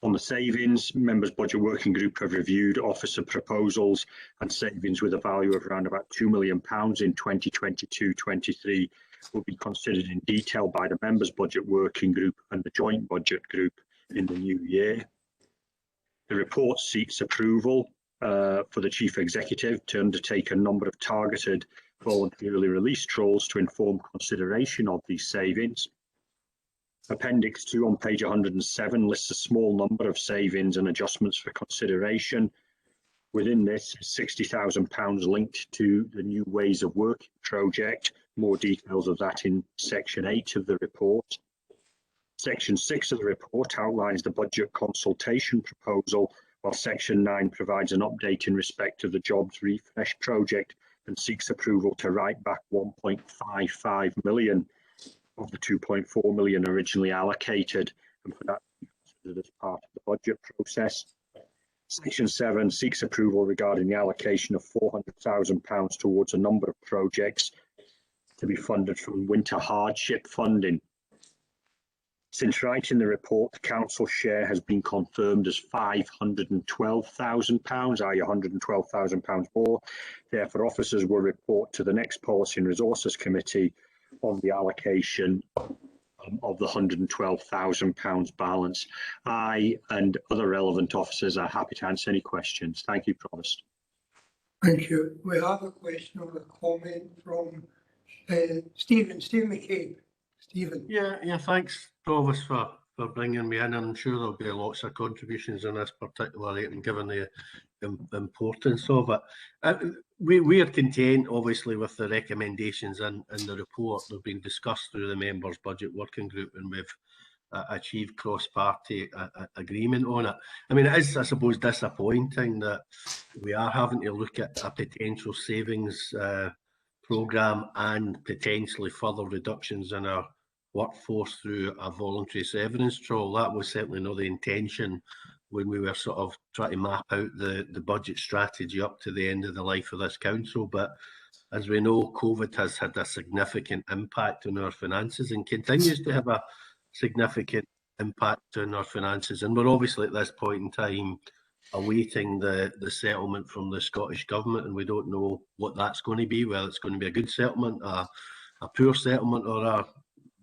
On the savings, members' budget working group have reviewed officer proposals and savings with a value of around about £2 million in 2022-23 will be considered in detail by the members' budget working group and the joint budget group in the new year. The report seeks approval for the Chief Executive to undertake a number of targeted voluntarily released trawls to inform consideration of these savings. Appendix 2 on page 107 lists a small number of savings and adjustments for consideration. Within this, £60,000 linked to the New Ways of Working project. More details of that in section 8 of the report. Section 6 of the report outlines the budget consultation proposal, while section 9 provides an update in respect of the jobs refresh project and seeks approval to write back 1.55 million of the 2.4 million originally allocated, and for that to be considered as part of the budget process. Section 7 seeks approval regarding the allocation of £400,000 towards a number of projects to be funded from winter hardship funding. Since writing the report, the council share has been confirmed as £512,000, i.e. £112,000 more. Therefore, officers will report to the next Policy and Resources Committee on the allocation of the £112,000 balance. I and other relevant officers are happy to answer any questions. Thank you, Provost. Thank you. We have a question or a comment from Stephen McCabe. Stephen. Yeah, thanks, Provost, for bringing me in. I'm sure there'll be lots of contributions on this particular item, given the importance of it. We are content, obviously, with the recommendations in the report. They've been discussed through the members' budget working group, and we've achieved cross-party agreement on it. I mean, it is, I suppose, disappointing that we are having to look at a potential savings programme and potentially further reductions in our workforce through a voluntary severance trawl. That was certainly not the intention when we were sort of trying to map out the budget strategy up to the end of the life of this council. But as we know, COVID has had a significant impact on our finances and continues to have a significant impact on our finances. And we're obviously at this point in time awaiting the settlement from the Scottish Government, and we don't know what that's going to be, whether it's going to be a good settlement, a poor settlement, or a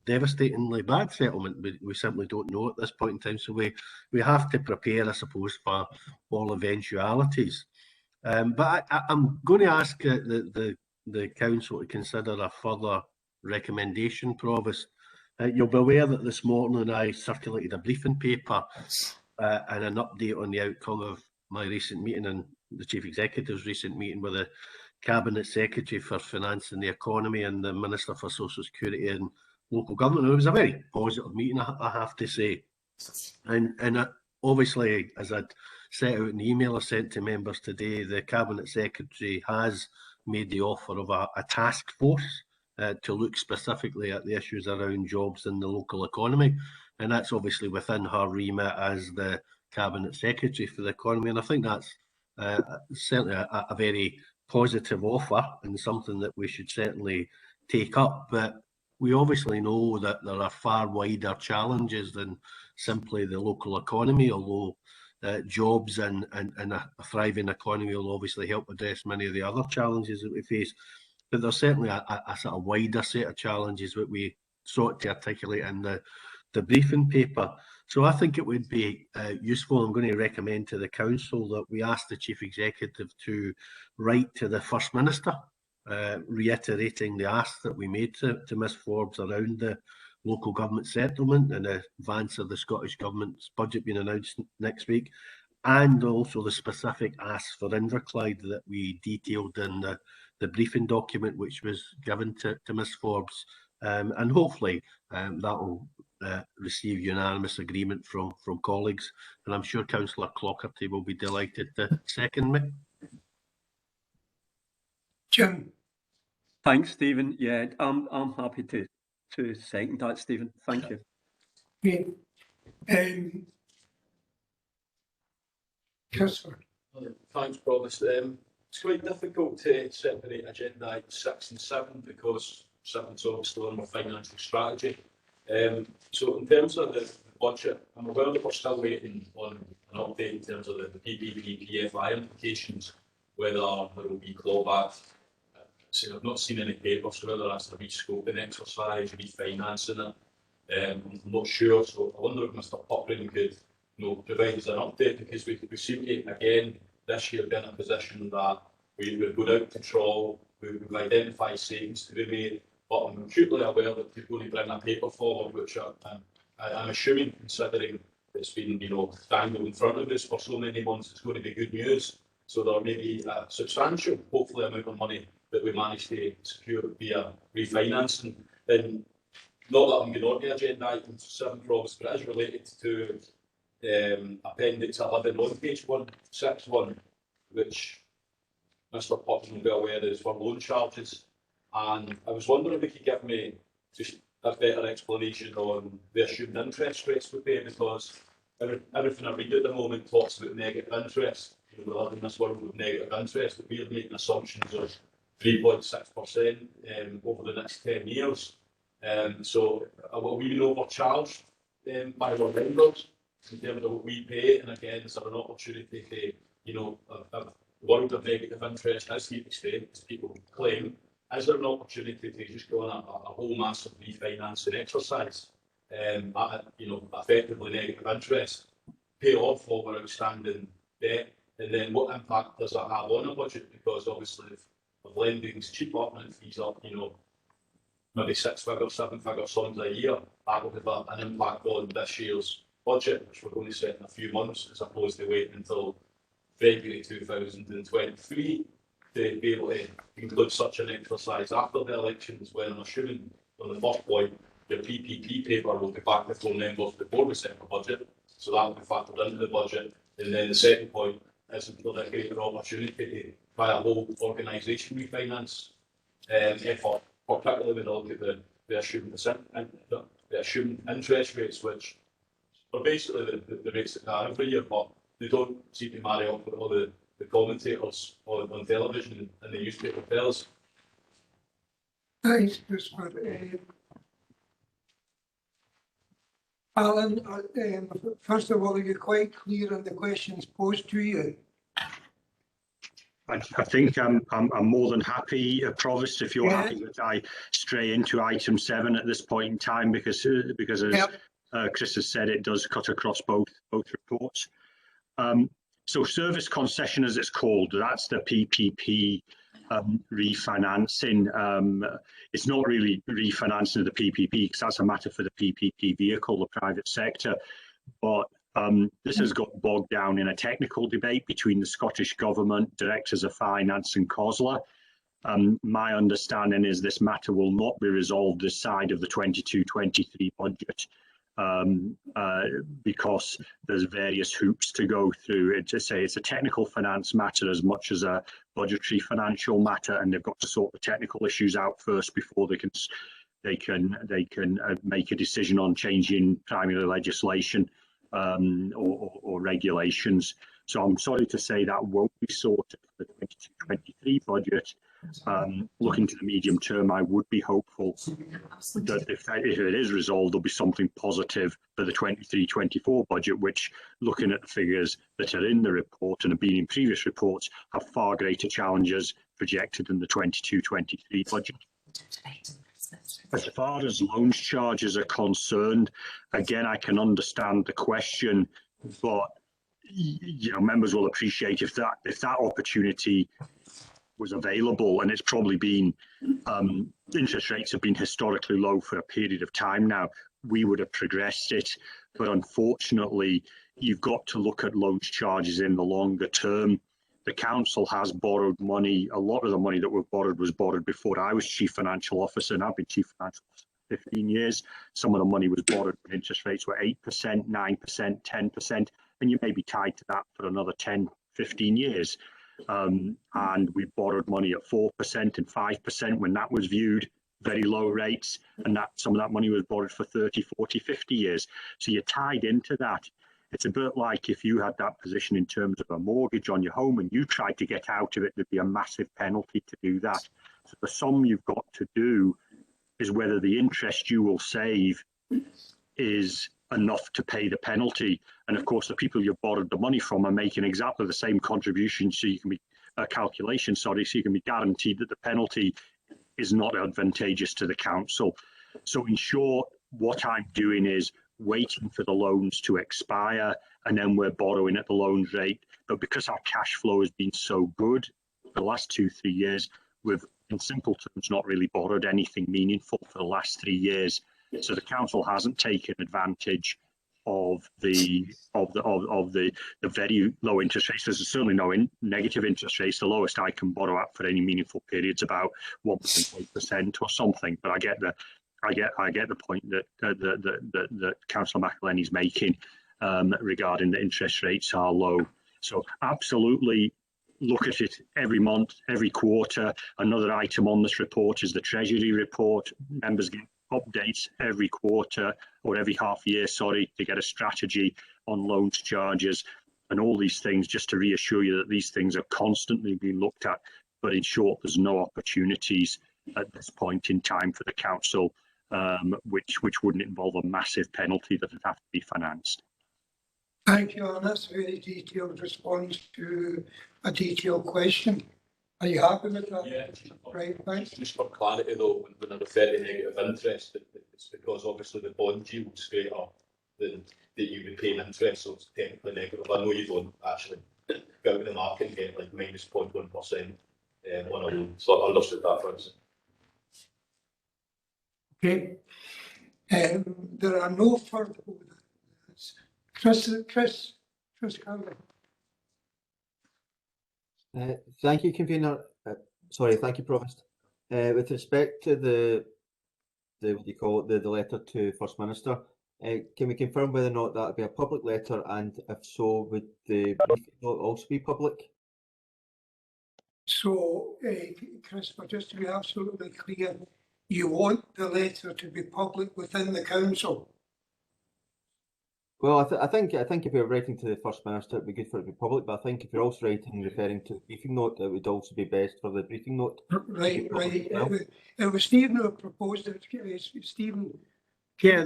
devastatingly bad settlement. We simply don't know at this point in time, so we have to prepare, I suppose, for all eventualities. But I'm going to ask the council to consider a further recommendation, Provost. You'll be aware that this morning I circulated a briefing paper and an update on the outcome of my recent meeting and the Chief Executive's recent meeting with the Cabinet Secretary for Finance and the Economy and the Minister for Social Security and Local Government. And it was a very positive meeting, I have to say. And obviously, as I'd set out in the email I sent to members today, the Cabinet Secretary has made the offer of a task force to look specifically at the issues around jobs in the local economy. And that's obviously within her remit as the Cabinet Secretary for the Economy. And I think that's certainly a very positive offer and something that we should certainly take up. But we obviously know that there are far wider challenges than simply the local economy, although jobs and a thriving economy will obviously help address many of the other challenges that we face. But there's certainly a sort of wider set of challenges that we sought to articulate in the briefing paper. So I think it would be useful. I'm going to recommend to the council that we ask the Chief Executive to write to the First Minister, reiterating the ask that we made to Ms Forbes around the local government settlement in advance of the Scottish Government's budget being announced next week, and also the specific asks for Inverclyde that we detailed in the briefing document which was given to Ms Forbes, and hopefully that will receive unanimous agreement from colleagues, and I'm sure Councillor Clockerty will be delighted to second me. Jim. Thanks, Stephen. Yeah, I'm happy to second that, Stephen. Thank you. Great. Councillor. Thanks, Provost. It's quite difficult to separate agenda items 6 and 7 because 7's obviously on my financial strategy. So in terms of the budget, I'm aware that we're still waiting on an update in terms of the PPP PFI implications, whether there will be clawback. So I've not seen any papers, whether that's a rescoping exercise, refinancing it. I'm not sure, so I wonder if Mr Puckering could provide us an update, because we seem to, again, this year be in a position that we're going out to trawl, we've identified savings to be made, but I'm acutely aware that you're going to bring a paper forward, which I'm assuming, considering it's been dangled in front of us for so many months, it's going to be good news. So there may be a substantial, hopefully, amount of money that we manage to secure via refinancing. And not that I'm going on the agenda item 7, Provost, but it is related to Appendix 11 on page 161, which Mr Puckering will be aware is for loan charges. And I was wondering if you could give me just a better explanation on the assumed interest rates we pay, because everything I read at the moment talks about negative interest. We live in this world with negative interest, but we're making assumptions of 3.6% over the next 10 years. So will we be overcharged by our members in terms of what we pay? And again, is there an opportunity to, a world of negative interest is here to stay, as people claim? Is there an opportunity to just go on a whole massive refinancing exercise at effectively negative interest, pay off all our outstanding debt, and then what impact does that have on a budget? Because obviously if lending's cheaper and it fees up, maybe 6-figure, 7-figure sums a year, that will have an impact on this year's budget, which we're going to set in a few months, as opposed to waiting until February 2023 to be able to include such an exercise after the elections, when I'm assuming on the first point, the PPP paper will be back before members before we set the budget, so that will be factored into the budget. And then the second point is there a greater opportunity to try a whole organisation refinance effort, particularly when you look at the assumed interest rates, which are basically the rates that are every year, but they don't seem to marry up with all the commentators on television and the newspaper tell us. Thanks, Christopher. Alan, first of all, are you quite clear on the questions posed to you? I think I'm more than happy, Provost, if you're happy that I stray into item 7 at this point in time, because as Chris has said, it does cut across both reports. So service concession, as it's called, that's the PPP refinancing. It's not really refinancing of the PPP, because that's a matter for the PPP vehicle, the private sector. But this has got bogged down in a technical debate between the Scottish Government, Directors of Finance and COSLA. My understanding is this matter will not be resolved this side of the 22-23 budget. Because there's various hoops to go through. It's a technical finance matter as much as a budgetary financial matter, and they've got to sort the technical issues out first before they can make a decision on changing primary legislation or regulations. So I'm sorry to say that won't be sorted for the 22-23 budget. Looking to the medium term, I would be hopeful that if it is resolved, there'll be something positive for the 23-24 budget, which, looking at the figures that are in the report and have been in previous reports, have far greater challenges projected in the 22-23 budget. As far as loans charges are concerned, again, I can understand the question, but members will appreciate if that opportunity was available, and it's probably been interest rates have been historically low for a period of time now. we would have progressed it. But unfortunately, you've got to look at loans charges in the longer term. The council has borrowed money. A lot of the money that was borrowed before I was chief financial officer, and I've been chief financial officer for 15 years. Some of the money was borrowed when interest rates were 8%, 9%, 10%, and you may be tied to that for another 10, 15 years. And we borrowed money at 4% and 5% when that was viewed very low rates, and that some of that money was borrowed for 30, 40, 50 years. So you're tied into that. It's a bit like if you had that position in terms of a mortgage on your home and you tried to get out of it, there'd be a massive penalty to do that. So the sum you've got to do is whether the interest you will save is enough to pay the penalty. And of course, the people you've borrowed the money from are making exactly the same contribution, so you can be calculation, sorry, so you can be guaranteed that the penalty is not advantageous to the council. So in short, what I'm doing is waiting for the loans to expire, and then we're borrowing at the loans rate. But because our cash flow has been so good for the last 2-3 years, we've, in simple terms, not really borrowed anything meaningful for the last 3 years. So the council hasn't taken advantage of the very low interest rates. There's certainly no negative interest rates. The lowest I can borrow at for any meaningful period is about 1.8% or something. But I get the point that Councillor McElhenney's making regarding the interest rates are low. So absolutely look at it every month, every quarter. Another item on this report is the Treasury report. Members get updates every quarter or every half year, sorry, to get a strategy on loans charges and all these things, just to reassure you that these things are constantly being looked at. But in short, there's no opportunities at this point in time for the council which wouldn't involve a massive penalty that would have to be financed. Thank you, and that's a very detailed response to a detailed question. Are you happy with that? Yeah. Right, thanks. Just for clarity though, when I refer to negative interest, it's because obviously the bond yield's greater than that you would pay in interest, so it's technically negative. I know you don't actually go out in the market and get like minus 0.1% on a loan, so I understood that first. Okay. There are no further. Chris Campbell. Thank you, Convener. Thank you, Provost. With respect to the what do you call it, the letter to First Minister, can we confirm whether or not that would be a public letter, and if so, would the briefing note also be public? So, Chris, but just to be absolutely clear, you want the letter to be public within the council? Well, I think if you're writing to the First Minister, it'd be good for it to be public. But I think if you're also writing referring to the briefing note, it would also be best for the briefing note. Right. It was Stephen who proposed it. Stephen. Yeah,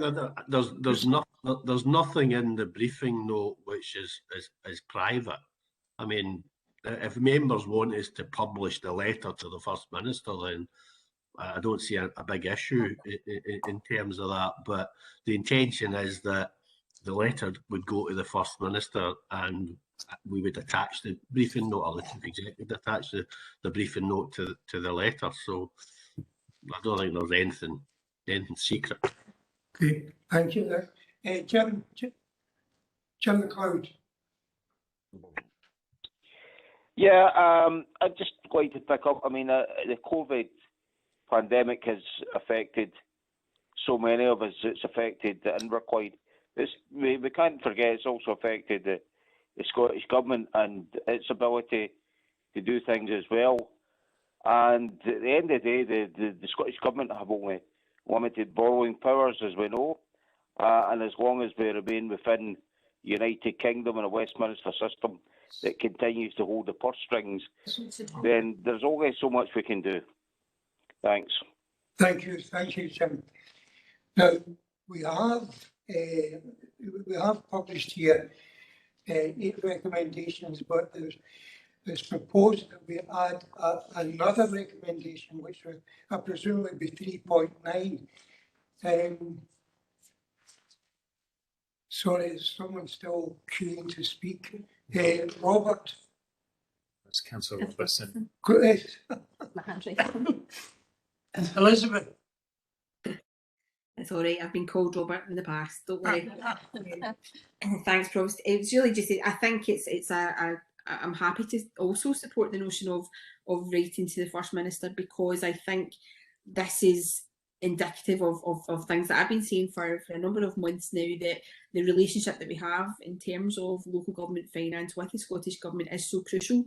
there's nothing in the briefing note which is private. I mean, if members want us to publish the letter to the First Minister, then I don't see a big issue in terms of that. But the intention is that the letter would go to the First Minister and we would attach the briefing note, or the Chief Executive would attach the briefing note to the letter. So I don't think there's anything secret. Okay, thank you. Jim McLeod. Yeah, I'd just like to pick up. I mean, the COVID pandemic has affected so many of us. It's affected the Inverclyde. We can't forget it's also affected the Scottish Government and its ability to do things as well. And at the end of the day, the Scottish Government have only limited borrowing powers, as we know. And as long as we remain within United Kingdom and a Westminster system that continues to hold the purse strings, then there's only so much we can do. Thanks. Thank you, Jim. Now, we have published here 8 recommendations, but there's proposed that we add another recommendation, which I presume would be 3.9. Sorry, is someone still queuing to speak? Robert. That's Councillor Robertson. Elizabeth. It's all right. I've been called Robert in the past. Don't worry. Thanks, Provost. It's really just, I think I'm happy to also support the notion of writing to the First Minister, because I think this is indicative of things that I've been saying for a number of months now, that the relationship that we have in terms of local government finance with the Scottish Government is so crucial,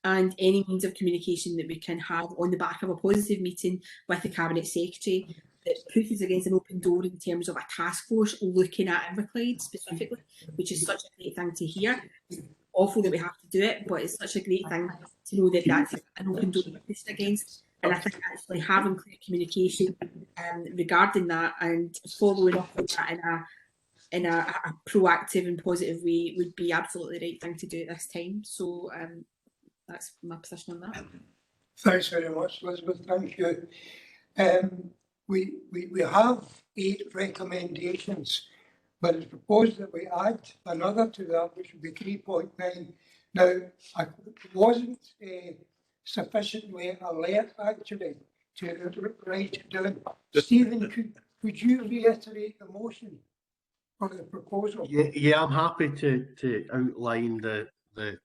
and any means of communication that we can have on the back of a positive meeting with the Cabinet Secretary that pushes against an open door in terms of a task force looking at Inverclyde specifically, which is such a great thing to hear. It's awful that we have to do it, but it's such a great thing to know that that's an open door pushed against. And I think actually having clear communication regarding that and following up on that in a proactive and positive way would be absolutely the right thing to do at this time. So that's my position on that. Thanks very much, Elizabeth. Thank you. We have 8 recommendations, but it's proposed that we add another to that, which would be 3.9. Now, I wasn't sufficiently alert actually to write it down. Stephen, could you reiterate the motion or the proposal? Yeah, I'm happy to outline the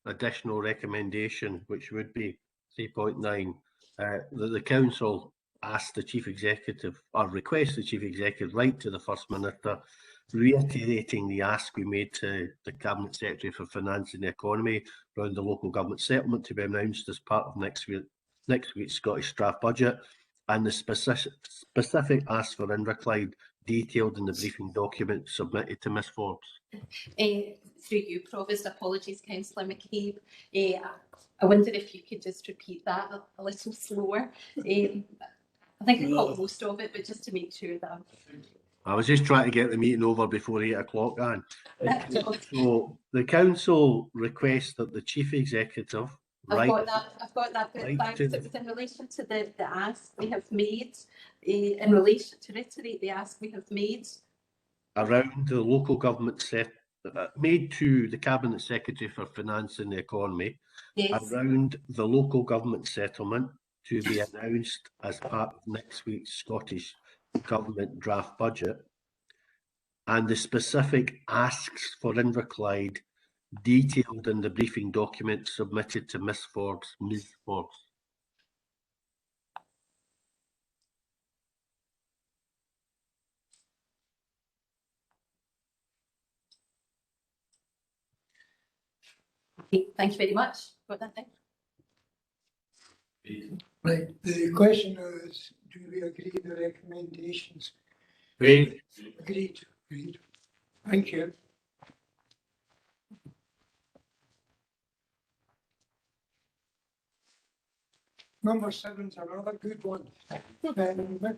additional recommendation, which would be 3.9. That the council asked the chief executive, or request the chief executive, write to the First Minister, reiterating the ask we made to the Cabinet Secretary for Finance and the Economy around the local government settlement to be announced as part of next week's Scottish draft budget, and the specific ask for Inverclyde detailed in the briefing document submitted to Ms Forbes. Through you, Provost, apologies, Councillor McCabe. I wonder if you could just repeat that a little slower. I think I caught most of it, but just to make sure that I was just trying to get the meeting over before 8 o'clock, Anne. So the council requests that the chief executive I've got that, but thanks. It was in relation to the ask we have made, in relation to reiterate the ask we have made around the local government made to the Cabinet Secretary for Finance and the Economy, yes, around the local government settlement to be announced as part of next week's Scottish Government draft budget, and the specific asks for Inverclyde detailed in the briefing document submitted to Ms Forbes. Okay, thank you very much. Got that thing? Right. The question is, do we agree with the recommendations? Agreed. Agreed. Agreed. Thank you. Number 7 is another good one.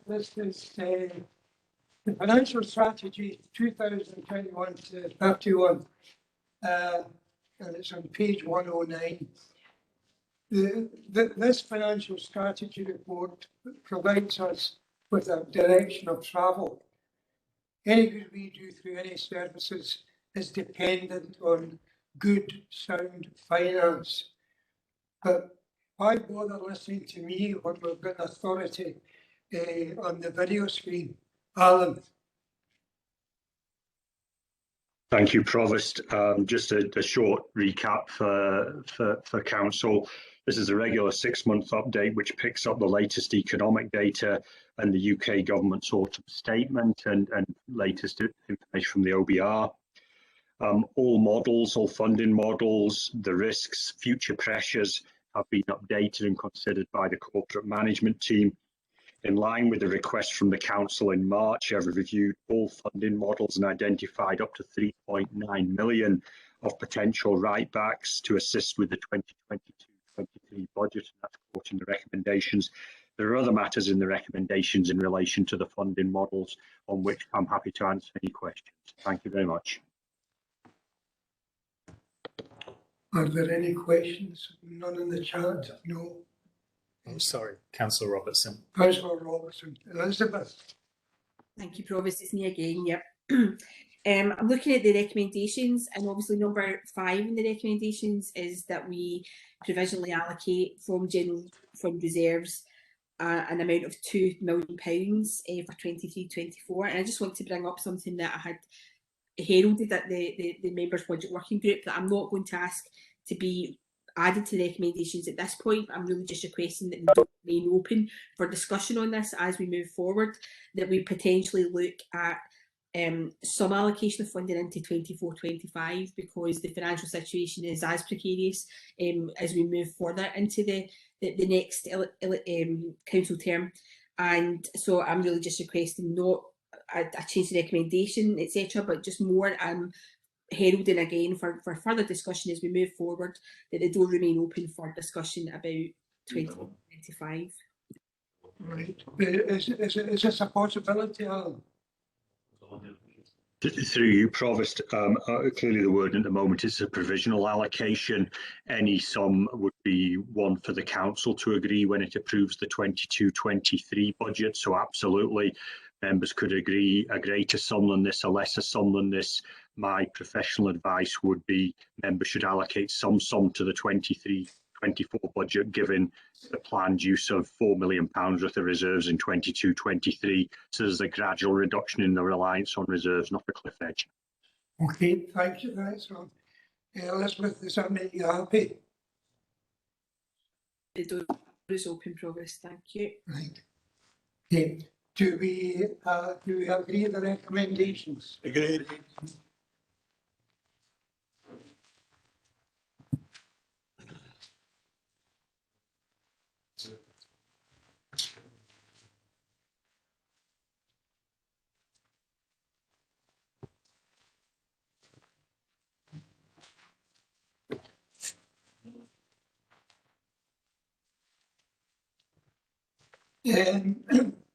This is the Financial Strategy 2021 to 31. And it's on page 109. This financial strategy report provides us with a direction of travel. Any good we do through any services is dependent on good, sound finance. But why bother listening to me when we've got authority on the video screen? Alan. Thank you, Provost. Just a short recap for Council. This is a regular 6-month update which picks up the latest economic data and the UK government's autumn statement and latest information from the OBR. All models, all funding models, the risks, future pressures have been updated and considered by the corporate management team. In line with the request from the Council in March, I've reviewed all funding models and identified up to 3.9 million of potential write-backs to assist with the 2022-23 budget, and that's quoting the recommendations. There are other matters in the recommendations in relation to the funding models on which I'm happy to answer any questions. Thank you very much. Are there any questions? None in the chat? No. I'm sorry, Councillor Robertson. Councillor Robertson. Elizabeth. Thank you, Provost. It's me again. Yep. I'm looking at the recommendations, and obviously number 5 in the recommendations is that we provisionally allocate from general fund reserves an amount of £2 million for 23-24. And I just want to bring up something that I had heralded at the Members' Budget Working Group, that I'm not going to ask to be added to the recommendations at this point. I'm really just requesting that we remain open for discussion on this as we move forward, that we potentially look at some allocation of funding into 24-25, because the financial situation is as precarious as we move further into the next council term. And so I'm really just requesting not a change to recommendation, etc., but just more heralding again for further discussion as we move forward, that the door remain open for discussion about 2025. Right. Is this a possibility, Alan? Through you, Provost, clearly the word at the moment is a provisional allocation. Any sum would be one for the council to agree when it approves the 22-23 budget. So absolutely, members could agree a greater sum than this, a lesser sum than this. My professional advice would be members should allocate some sum to the 23-24 budget, given the planned use of £4 million worth of reserves in 22-23. So there's a gradual reduction in the reliance on reserves, not a cliff edge. Okay, thank you. That's all. Elizabeth, does that make you happy? The door is open, Provost. Thank you. Right. Okay. Do we agree with the recommendations? Agreed.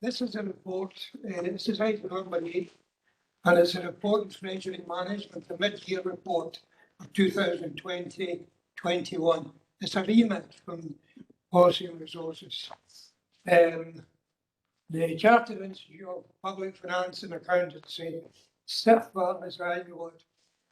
This is a report, this is item number 8, and it's a report on Treasury Management, the mid-year report of 2020-21. It's a remit from Policy and Resources. The Chartered Institute of Public Finance and Accountancy, CIFA as annual,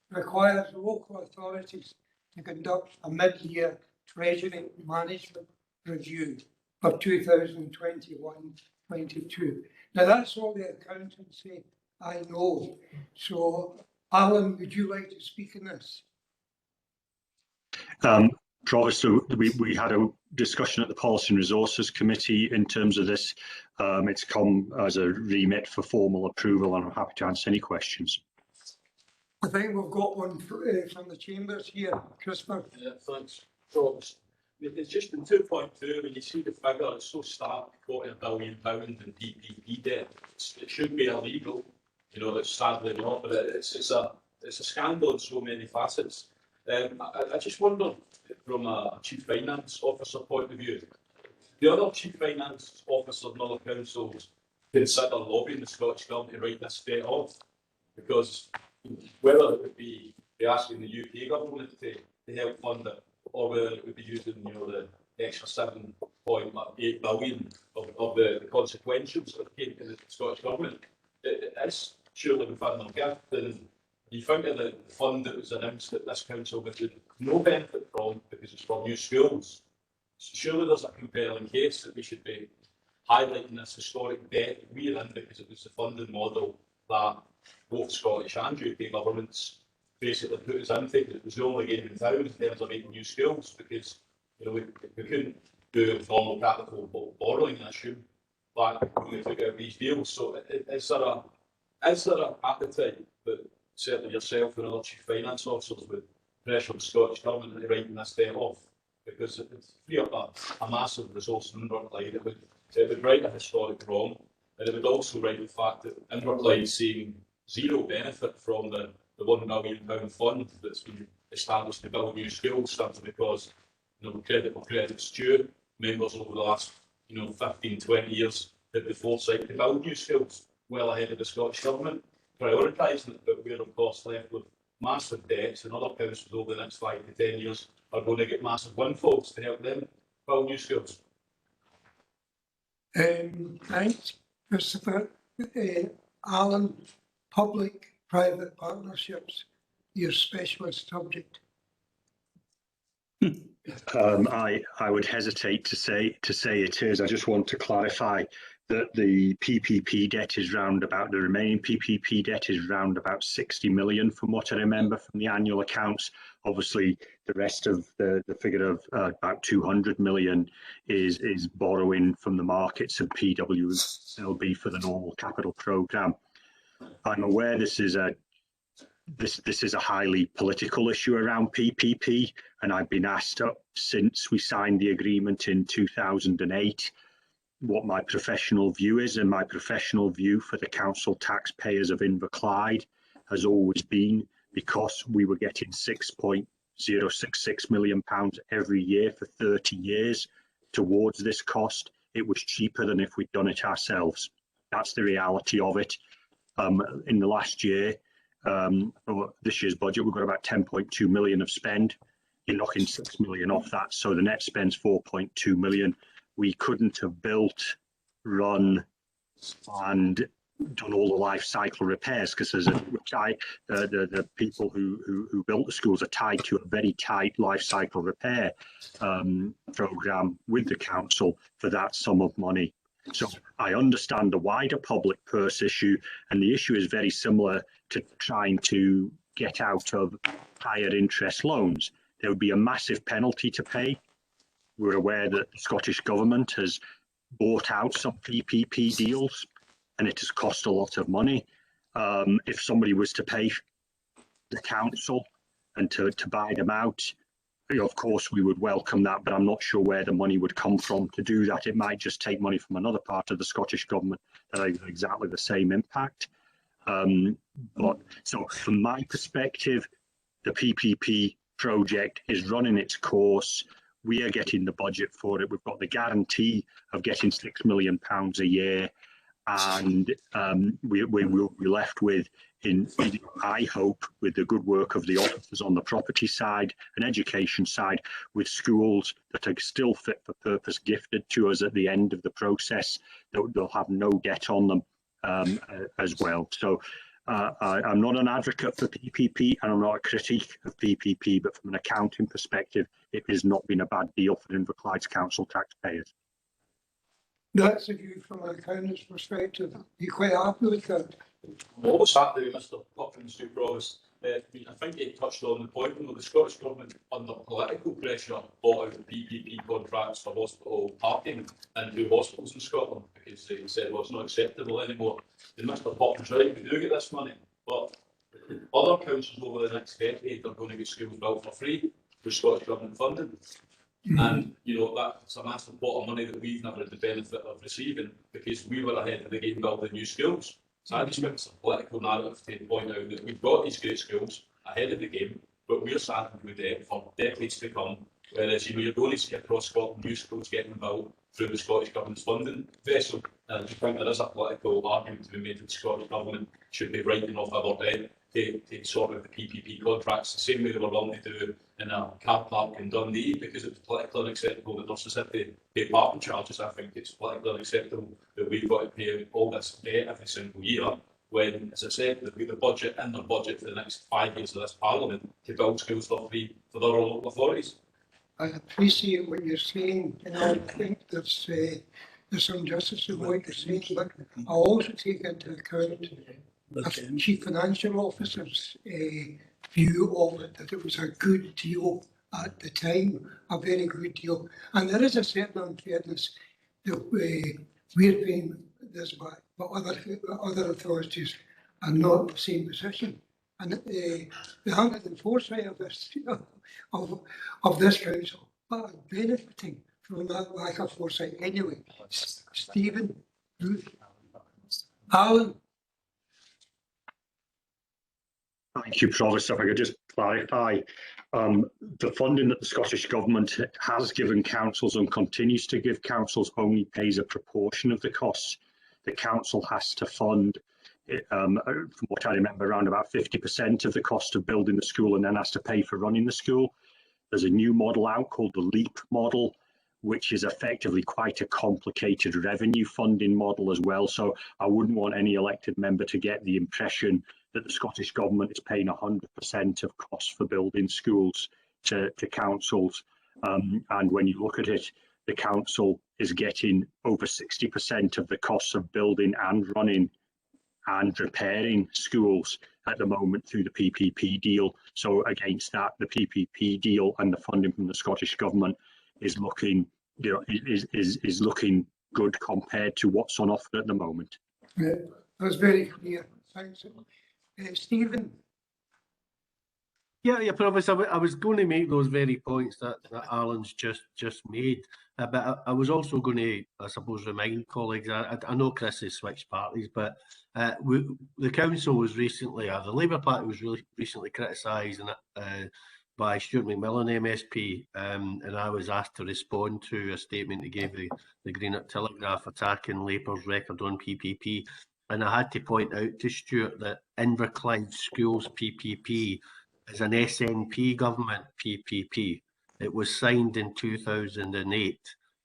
requires local authorities to conduct a mid-year Treasury Management review for 2021-22. Now that's all the accountancy I know. So Alan, would you like to speak on this? Provost, so we had a discussion at the Policy and Resources Committee in terms of this. It's come as a remit for formal approval, and I'm happy to answer any questions. I think we've got one from the chambers here, Christopher. Yeah, thanks, Provost. It's just in 2.2, when you see the figure, it's so stark, £250 million in PPP debt. It should be illegal, you know, it's sadly not, but it's a scandal in so many facets. I just wonder, from a Chief Finance Officer point of view, the other Chief Finance Officer in other councils consider lobbying the Scottish Government to write this debt off? Because whether it would be asking the UK Government to help fund it, or whether it would be using, you know, the extra £7.8 billion of the consequences that came to the Scottish Government, it's surely within their gift. And you think of the fund that was announced at this council, which would no benefit from because it's for new schools. Surely there's a compelling case that we should be highlighting this historic debt we're in, because it was the funding model that both Scottish and UK governments basically put us into. It was the only game in town in terms of making new schools, because, you know, we couldn't do normal capital borrowing, I assume, back when we took out these deals. So is there an appetite that certainly yourself and other Chief Finance Officers would pressure the Scottish Government into writing this debt off? Because it would free up a massive resource in Inverclyde. It would right a historic wrong, and it would also right the fact that Inverclyde is seeing zero benefit from the £1 million fund that's been established to build new schools, simply because, you know, credit for credit's due. Members over the last, 15-20 years had the foresight to build new schools well ahead of the Scottish Government, prioritising it, but we're of course left with massive debts, and other councils over the next 5 to 10 years are going to get massive windfalls to help them build new schools. Thanks, Christopher. Alan, public-private partnerships, your specialist subject. I would hesitate to say it is. I just want to clarify that the PPP debt is round about, the remaining PPP debt is round about 60 million from what I remember from the annual accounts. Obviously, the rest of the figure of about 200 million is borrowing from the markets of PWLB for the normal capital programme. I'm aware this is a highly political issue around PPP, and I've been asked since we signed the agreement in 2008 what my professional view is, and my professional view for the council taxpayers of Inverclyde has always been, because we were getting £6.066 million every year for 30 years towards this cost, it was cheaper than if we'd done it ourselves. That's the reality of it. In the last year, or this year's budget, we've got about 10.2 million of spend. You're knocking 6 million off that, so the net spend's 4.2 million. We couldn't have built, run, and done all the life cycle repairs, because the people who built the schools are tied to a very tight life cycle repair programme with the council for that sum of money. So I understand the wider public purse issue, and the issue is very similar to trying to get out of higher interest loans. There would be a massive penalty to pay. We're aware that the Scottish Government has bought out some PPP deals, and it has cost a lot of money. If somebody was to pay the council and to buy them out, of course we would welcome that, but I'm not sure where the money would come from to do that. It might just take money from another part of the Scottish Government that has exactly the same impact. But so from my perspective, the PPP project is running its course. We are getting the budget for it. We've got the guarantee of getting £6 million a year, and we will be left with, I hope, with the good work of the officers on the property side and education side, with schools that are still fit for purpose gifted to us at the end of the process. They'll have no debt on them as well. So I'm not an advocate for PPP, and I'm not a critique of PPP, but from an accounting perspective, it has not been a bad deal for Inverclyde's council taxpayers. That's a view from an accountant's perspective. You quite happy with that? I'm always happy with Mr. Puffin, Sue Provost. I think he touched on the point that the Scottish Government, under political pressure, bought out the PPP contracts for hospital parking and new hospitals in Scotland, because they said, well, it's not acceptable anymore. And Mr. Puffin's right, we do get this money, but other councils over the next decade are going to get schools built for free with Scottish Government funding. And, you know, that's a massive pot of money that we've never had the benefit of receiving, because we were ahead of the game building new schools. So I just think it's a political narrative to point out that we've got these great schools ahead of the game, but we're saddled with debt for decades to come. Whereas, you know, you're going to see across Scotland new schools getting built through the Scottish Government's funding vessel. And I think there is a political argument to be made that the Scottish Government should be writing off our debt to sort out the PPP contracts, the same way they were willing to do in a car park in Dundee, because it was politically unacceptable that nurses had to pay parking charges. I think it's politically unacceptable that we've got to pay all this debt every single year, when, as I said, they've got the budget in their budget for the next 5 years of this Parliament to build schools for free for their local authorities. I appreciate what you're saying, and I think there's some justice in what you're saying, but I also take into account the Chief Financial Officer's view of it, that it was a good deal at the time, a very good deal. And there is a certain unfairness that we're paying this back, but other authorities are not in the same position. And the hand and foresight of this of this council are benefiting from that lack of foresight anyway. Stephen, Ruth, Alan. Thank you, Provost. If I could just clarify, the funding that the Scottish Government has given councils and continues to give councils only pays a proportion of the costs. The council has to fund, from what I remember, around about 50% of the cost of building the school, and then has to pay for running the school. There's a new model out called the LEAP model, which is effectively quite a complicated revenue funding model as well. So I wouldn't want any elected member to get the impression that the Scottish Government is paying 100% of costs for building schools to councils. And when you look at it, the council is getting over 60% of the costs of building and running and repairing schools at the moment through the PPP deal. So against that, the PPP deal and the funding from the Scottish Government is looking, is looking good compared to what's on offer at the moment. Yeah, that's very clear. Thanks. Stephen? Yeah, Provost, I was going to make those very points that Alan's just made, but I was also going to, I suppose, remind colleagues, I know Chris has switched parties, but the council was recently, the Labour Party was really recently criticised by Stuart McMillan MSP, and I was asked to respond to a statement he gave the Greenock Telegraph attacking Labour's record on PPP, and I had to point out to Stuart that Inverclyde Schools PPP is an SNP government PPP. It was signed in 2008,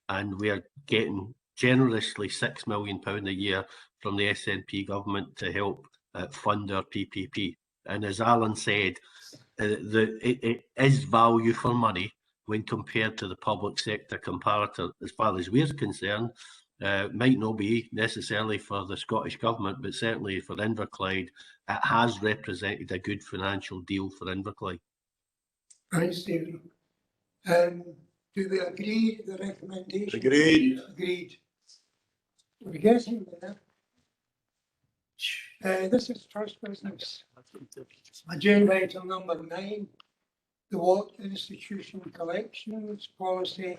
and we are getting generously £6 million a year from the SNP government to help fund our PPP. And as Alan said, it is value for money when compared to the public sector comparator. As far as we're concerned, might not be necessarily for the Scottish Government, but certainly for Inverclyde, it has represented a good financial deal for Inverclyde. Right, Stephen. Do we agree with the recommendation? Agreed. Agreed. We're getting there. This is trust business. Agenda item number 9, the Watt Institution Collections Policy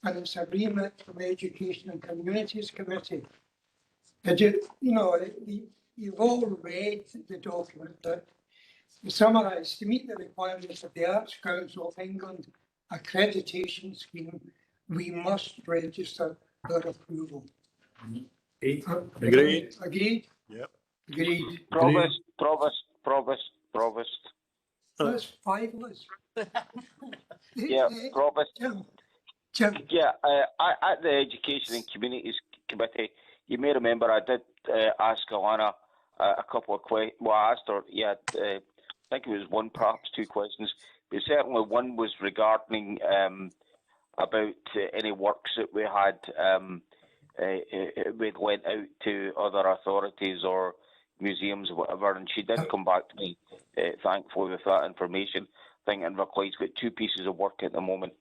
and its agreement from the Education and Communities Committee. You've all read the document that summarised to meet the requirements of the Arts Council of England accreditation scheme, we must register their approval. Agreed. Agreed? Yep. Agreed. Provost. That's 5 Liz. Yeah, Provost. Jim. Yeah, at the Education and Communities Committee, you may remember I did ask Alana a couple of questions. Well, I asked her, I think it was 1, perhaps 2 questions, but certainly one was regarding about any works that we had we'd lent out to other authorities or museums or whatever, and she did come back to me, thankfully, with that information. I think Inverclyde's got 2 pieces of work at the moment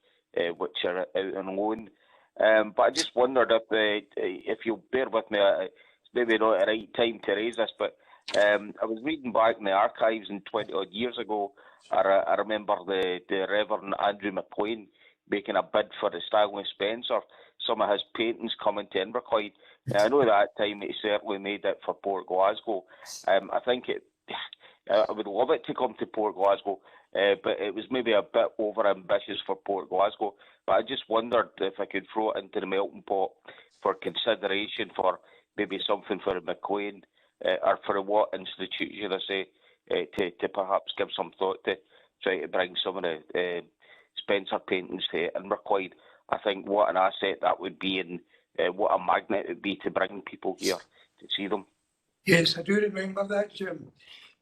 which are out on loan. But I just wondered if you'll bear with me, it's maybe not the right time to raise this, but I was reading back in the archives in 20-odd years ago. I remember the Reverend Andrew McLean making a bid for the Stanley Spencer, some of his paintings coming to Inverclyde. Now, I know at that time he certainly made it for Port Glasgow. I think I would love it to come to Port Glasgow, but it was maybe a bit over ambitious for Port Glasgow. But I just wondered if I could throw it into the melting pot for consideration for maybe something for McLean or for what institute, should I say, to perhaps give some thought to try to bring some of the Spencer paintings to Inverclyde. I think what an asset that would be, and what a magnet it would be to bring people here to see them. Yes, I do remember that, Jim.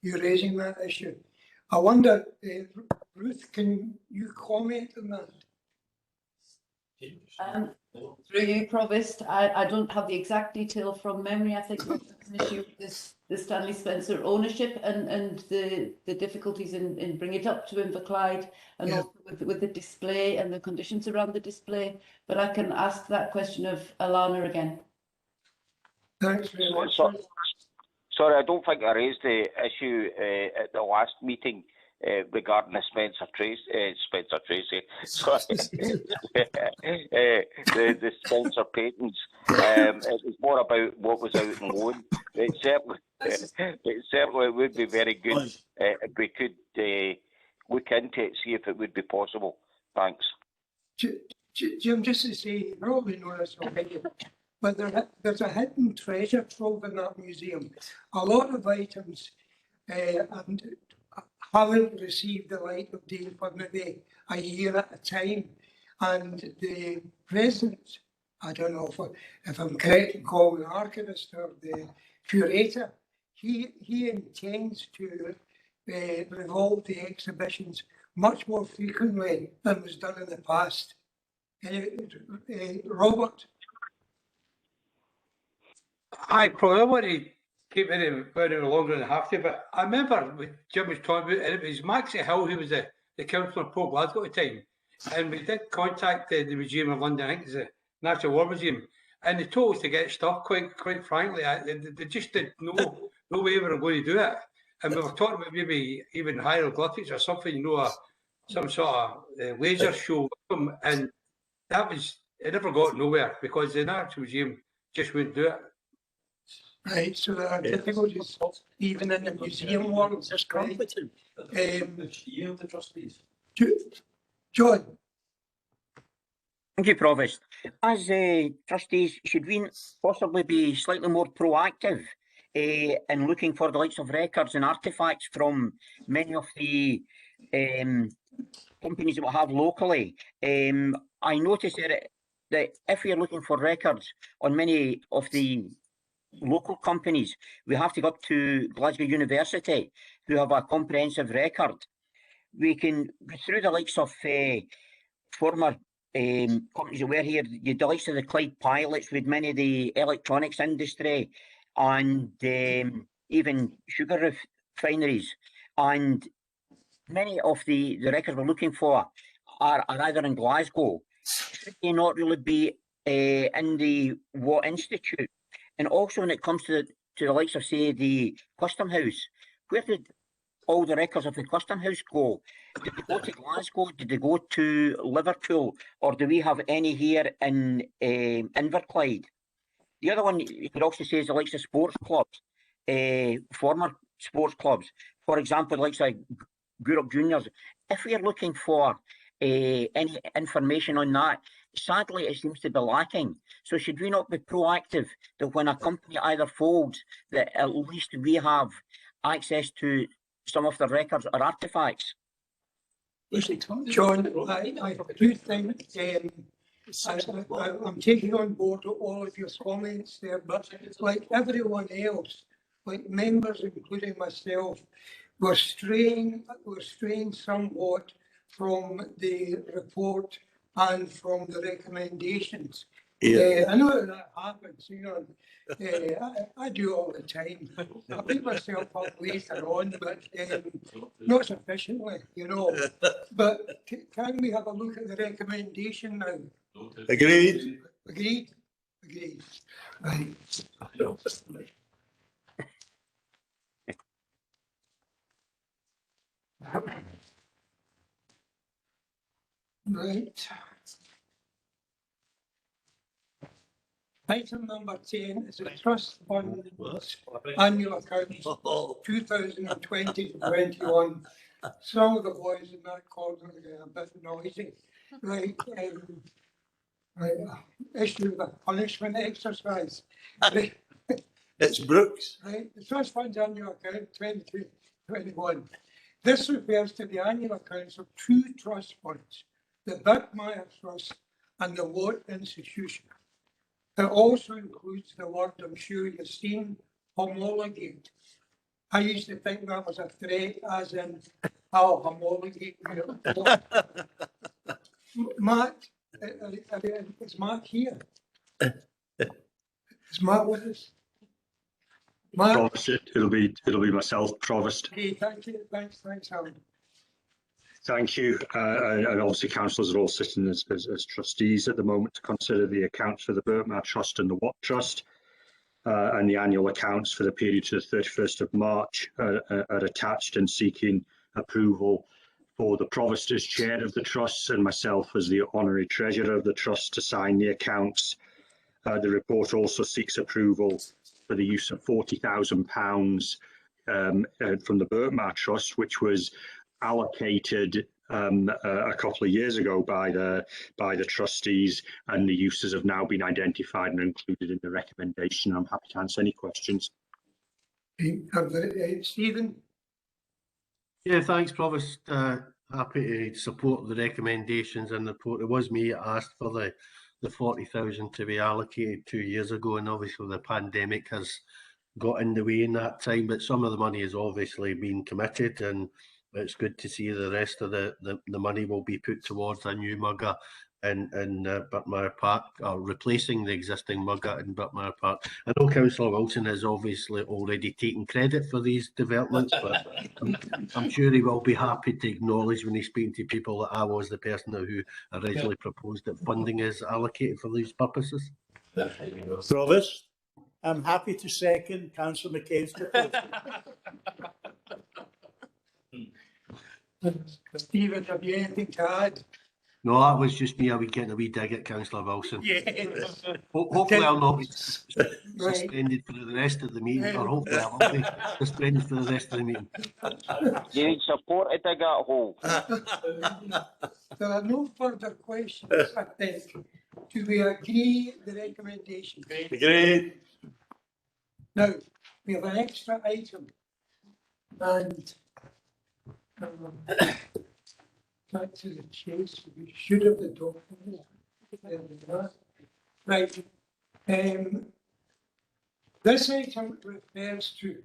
You raising that issue. I wonder, Ruth, can you comment on that? Through you, Provost, I don't have the exact detail from memory. I think there's an issue with the Stanley Spencer ownership and the difficulties in bringing it up to Inverclyde, and also with the display and the conditions around the display. But I can ask that question of Alana again. Thanks very much. Sorry, I don't think I raised the issue at the last meeting regarding the Spencer Tracy, sorry, the Spencer paintings. It was more about what was out on loan. It certainly would be very good if we could look into it, see if it would be possible. Thanks. Jim, just to say, you probably know this already, but there's a hidden treasure trove in that museum. A lot of items and haven't received the light of day for maybe a year at a time. And the president, I don't know if I'm correct in calling the archivist or the curator, he intends to revolve the exhibitions much more frequently than was done in the past. Robert? I probably want to keep it very longer than I have to, but I remember when Jim was talking about it, and it was Maxie Hill who was the councillor in Port Glasgow at the time, and we did contact the Museum of London, I think it's the National War Museum, and they told us to get stuff quite frankly. They just did no way we were going to do it, and we were talking about maybe even hieroglyphics or something, you know, some sort of laser show with them, and that was, it never got nowhere because the National Museum just wouldn't do it. Right, so there are difficulties even in the museum world. It's competent. The trustees. John? Thank you, Provost. As trustees, should we possibly be slightly more proactive in looking for the likes of records and artefacts from many of the companies that we have locally? I noticed that if we are looking for records on many of the local companies, we have to go up to Glasgow University, who have a comprehensive record. We can go through the likes of former companies that were here, the likes of the Clyde pilots with many of the electronics industry and even sugar refineries. And many of the records we're looking for are either in Glasgow. Should they not really be in the Watt Institute? And also when it comes to the likes of, say, the Custom House, where did all the records of the Custom House go? Did they go to Glasgow? Did they go to Liverpool? Or do we have any here in Inverclyde? The other one you could also say is the likes of sports clubs, former sports clubs. For example, the likes of Gourock Juniors. If we are looking for any information on that, sadly, it seems to be lacking. So should we not be proactive that when a company either folds, that at least we have access to some of the records or artefacts? John, I do think I'm taking on board all of your comments there, but like everyone else, like members, including myself, we're straying somewhat from the report and from the recommendations. Yeah. I know that happens, you know. I do all the time. I pick myself up later on, but not sufficiently, you know. But can we have a look at the recommendation now? Agreed. Agreed? Agreed. Right. Right. Item number 10 is a trust fund annual accounts 2020-21. Some of the boys in that corner are a bit noisy. Right. Right. Issue the punishment exercise. Right. It's Brooks. Right. The trust fund annual account 2021. This refers to the annual accounts of two trust funds, the Birkmeyer Trust and the Watt Institution. It also includes the word, I'm sure you've seen, homologate. I used to think that was a threat, as in, I'll homologate. Matt, is Matt here? Is Matt with us? Matt? Provost, it'll be myself, Provost. Okay, thank you. Thanks, Alan. Thank you. And obviously councillors are all sitting as trustees at the moment to consider the accounts for the Birkmeyer Trust and the Watt Trust. And the annual accounts for the period to the 31st of March are attached, and seeking approval for the Provost as chair of the trusts and myself as the honorary treasurer of the trust to sign the accounts. The report also seeks approval for the use of £40,000 from the Birkmeyer Trust, which was allocated a couple of years ago by the trustees, and the uses have now been identified and included in the recommendation. I'm happy to answer any questions. Stephen? Yeah, thanks, Provost. Happy to support the recommendations in the report. It was me that asked for the 40,000 to be allocated 2 years ago, and obviously the pandemic has got in the way in that time, but some of the money has obviously been committed, and it's good to see the rest of the money will be put towards a new mugger in Birkmire Park, or replacing the existing mugger in Birkmire Park. I know Councillor Wilson has obviously already taken credit for these developments, but I'm sure he will be happy to acknowledge when he's speaking to people that I was the person who originally proposed that funding is allocated for these purposes. Provost, I'm happy to second Councillor McCabe's proposal. Stephen, have you anything to add? No, that was just me getting a wee dig at Councillor Wilson. Yes. Hopefully I'll not be suspended for the rest of the meeting, or hopefully I will be suspended for the rest of the meeting. You need support to dig that hole. There are no further questions, I think. Do we agree the recommendation? Agreed. Now, we have an extra item, and back to the chase, we should have the document. Right. This item refers to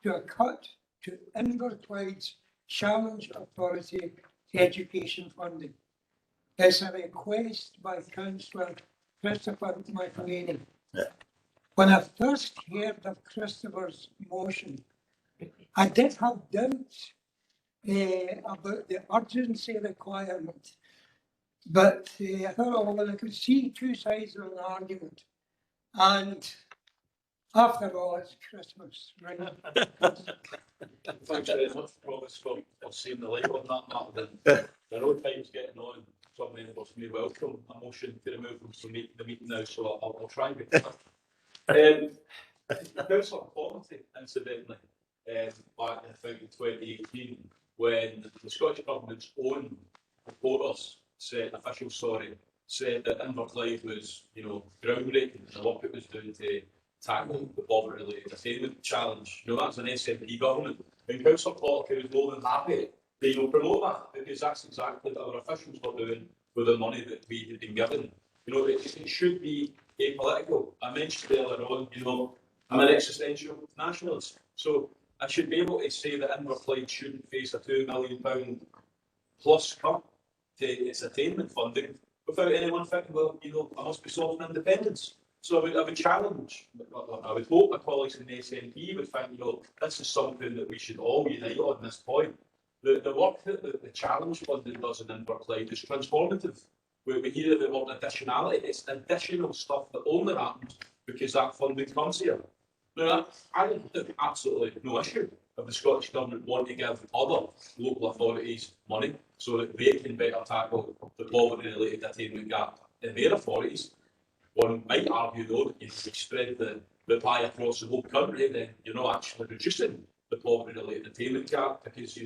a cut to Inverclyde's Challenge Authority education funding. It's a request by Councillor Christopher McLean. When I first heard of Christopher's motion, I did have doubts about the urgency requirement. But I thought, oh, well, I could see two sides of an argument. And after all, it's Christmas, right? Thanks very much, Provost, for seeing the light on that matter. I know time's getting on. Some members may welcome a motion to remove them from the meeting now, so I'll try and be quick. Councillor Quality, incidentally, back I think in 2018, when the Scottish Government's own reporters said, said that Inverclyde was, groundbreaking the work it was doing to tackle the poverty-related attainment challenge. That's an SNP government. And Councillor Quality was more than happy to promote that, because that's exactly what our officials were doing with the money that we had been given. It should be apolitical. I mentioned earlier on, I'm an existential nationalist, so I should be able to say that Inverclyde shouldn't face a £2 million plus cut to its attainment funding without anyone thinking, well, I must be solving independence. So I would challenge, I would hope my colleagues in the SNP would think, this is something that we should all unite on this point. The work that the challenge funding does in Inverclyde is transformative. We hear the word additionality. It's additional stuff that only happens because that funding comes here. Now, I have absolutely no issue if the Scottish Government want to give other local authorities money so that they can better tackle the poverty-related attainment gap in their authorities. One might argue, though, that if we spread the pie across the whole country, then you're not actually reducing the poverty-related attainment gap, because,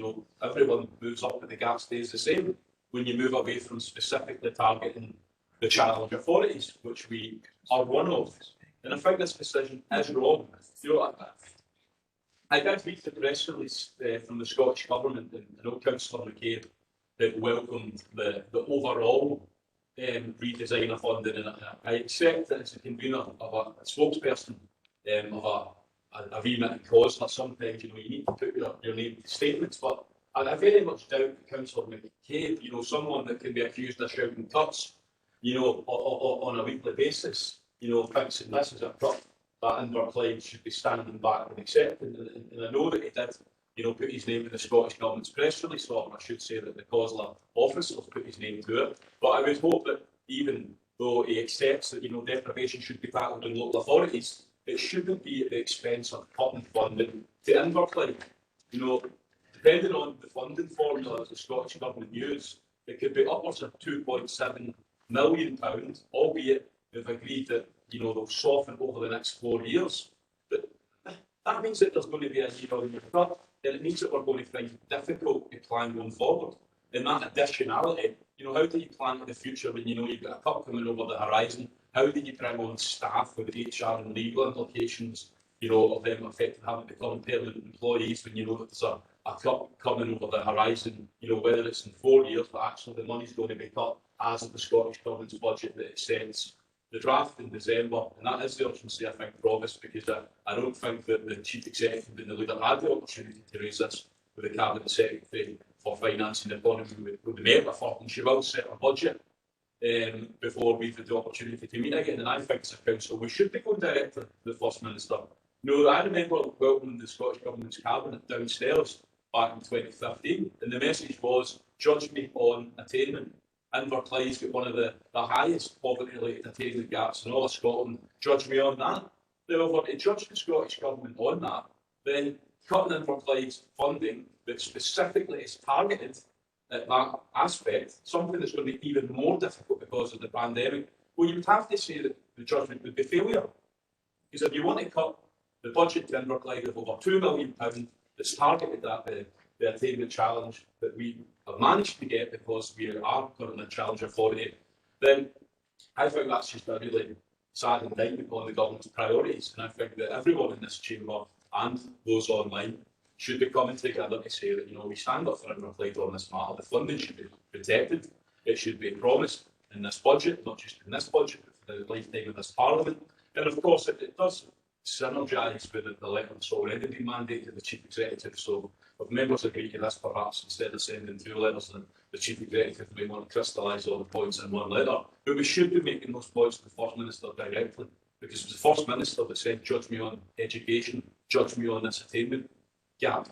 everyone moves up but the gap stays the same when you move away from specifically targeting the challenge authorities, which we are one of. And I think this decision is wrong. I did read the press release from the Scottish Government, and I know Councillor McCabe that welcomed the overall redesign of funding, and I accept that as a convener of a spokesperson of a remit and cause, that sometimes you need to put your name to statements, but I very much doubt that Councillor McCabe, someone that can be accused of shouting cuts, on a weekly basis, thinks that this is a cut that Inverclyde should be standing back and accepting. And I know that he did, put his name in the Scottish Government's press release, or I should say that the COSLA officials put his name to it. But I would hope that even though he accepts that, deprivation should be tackled in local authorities, it shouldn't be at the expense of cutting funding to Inverclyde. Depending on the funding formula that the Scottish Government use, it could be upwards of £2.7 million, albeit they've agreed that they'll soften over the next 4 years. But that means that there's going to be a year-on-year cut, and it means that we're going to find it difficult to plan going forward. And that additionality, how do you plan for the future when you've got a cut coming over the horizon? How do you bring on staff with HR and legal implications, of them effectively having to become permanent employees when you know that there's a cut coming over the horizon, whether it's in 4 years, but actually the money's going to be cut as of the Scottish Government's budget that it sends the draft in December. And that is the urgency, I think, Provost, because I don't think that the Chief Executive and the leader had the opportunity to raise this with the Cabinet Secretary for Finance and Economy with the Mayor for, and she will set a budget before we've had the opportunity to meet again. And I think as a council we should be going direct to the First Minister. No, I remember welcoming the Scottish Government's Cabinet downstairs back in 2015, and the message was, judge me on attainment. Inverclyde's got one of the highest poverty-related attainment gaps in all of Scotland. Judge me on that. Therefore, to judge the Scottish Government on that, then cutting Inverclyde's funding that specifically is targeted at that aspect, something that's going to be even more difficult because of the pandemic, well, you would have to say that the judgment would be failure. Because if you want to cut the budget to Inverclyde of over £2 million that's targeted at the attainment challenge that we have managed to get because we are currently a challenge authority, then I think that's just a really sad indictment on the government's priorities. And I think that everyone in this chamber and those online should be coming together to say that, you know, we stand up for Inverclyde on this matter. The funding should be protected. It should be promised in this budget, not just in this budget, but for the lifetime of this Parliament. And of course, it does synergise with the letter that's already been mandated to the Chief Executive. So if members agree to this, perhaps instead of sending 2 letters, then the Chief Executive may want to crystallise all the points in 1 letter. But we should be making those points to the First Minister directly, because it was the First Minister that said, judge me on education, judge me on this attainment gap.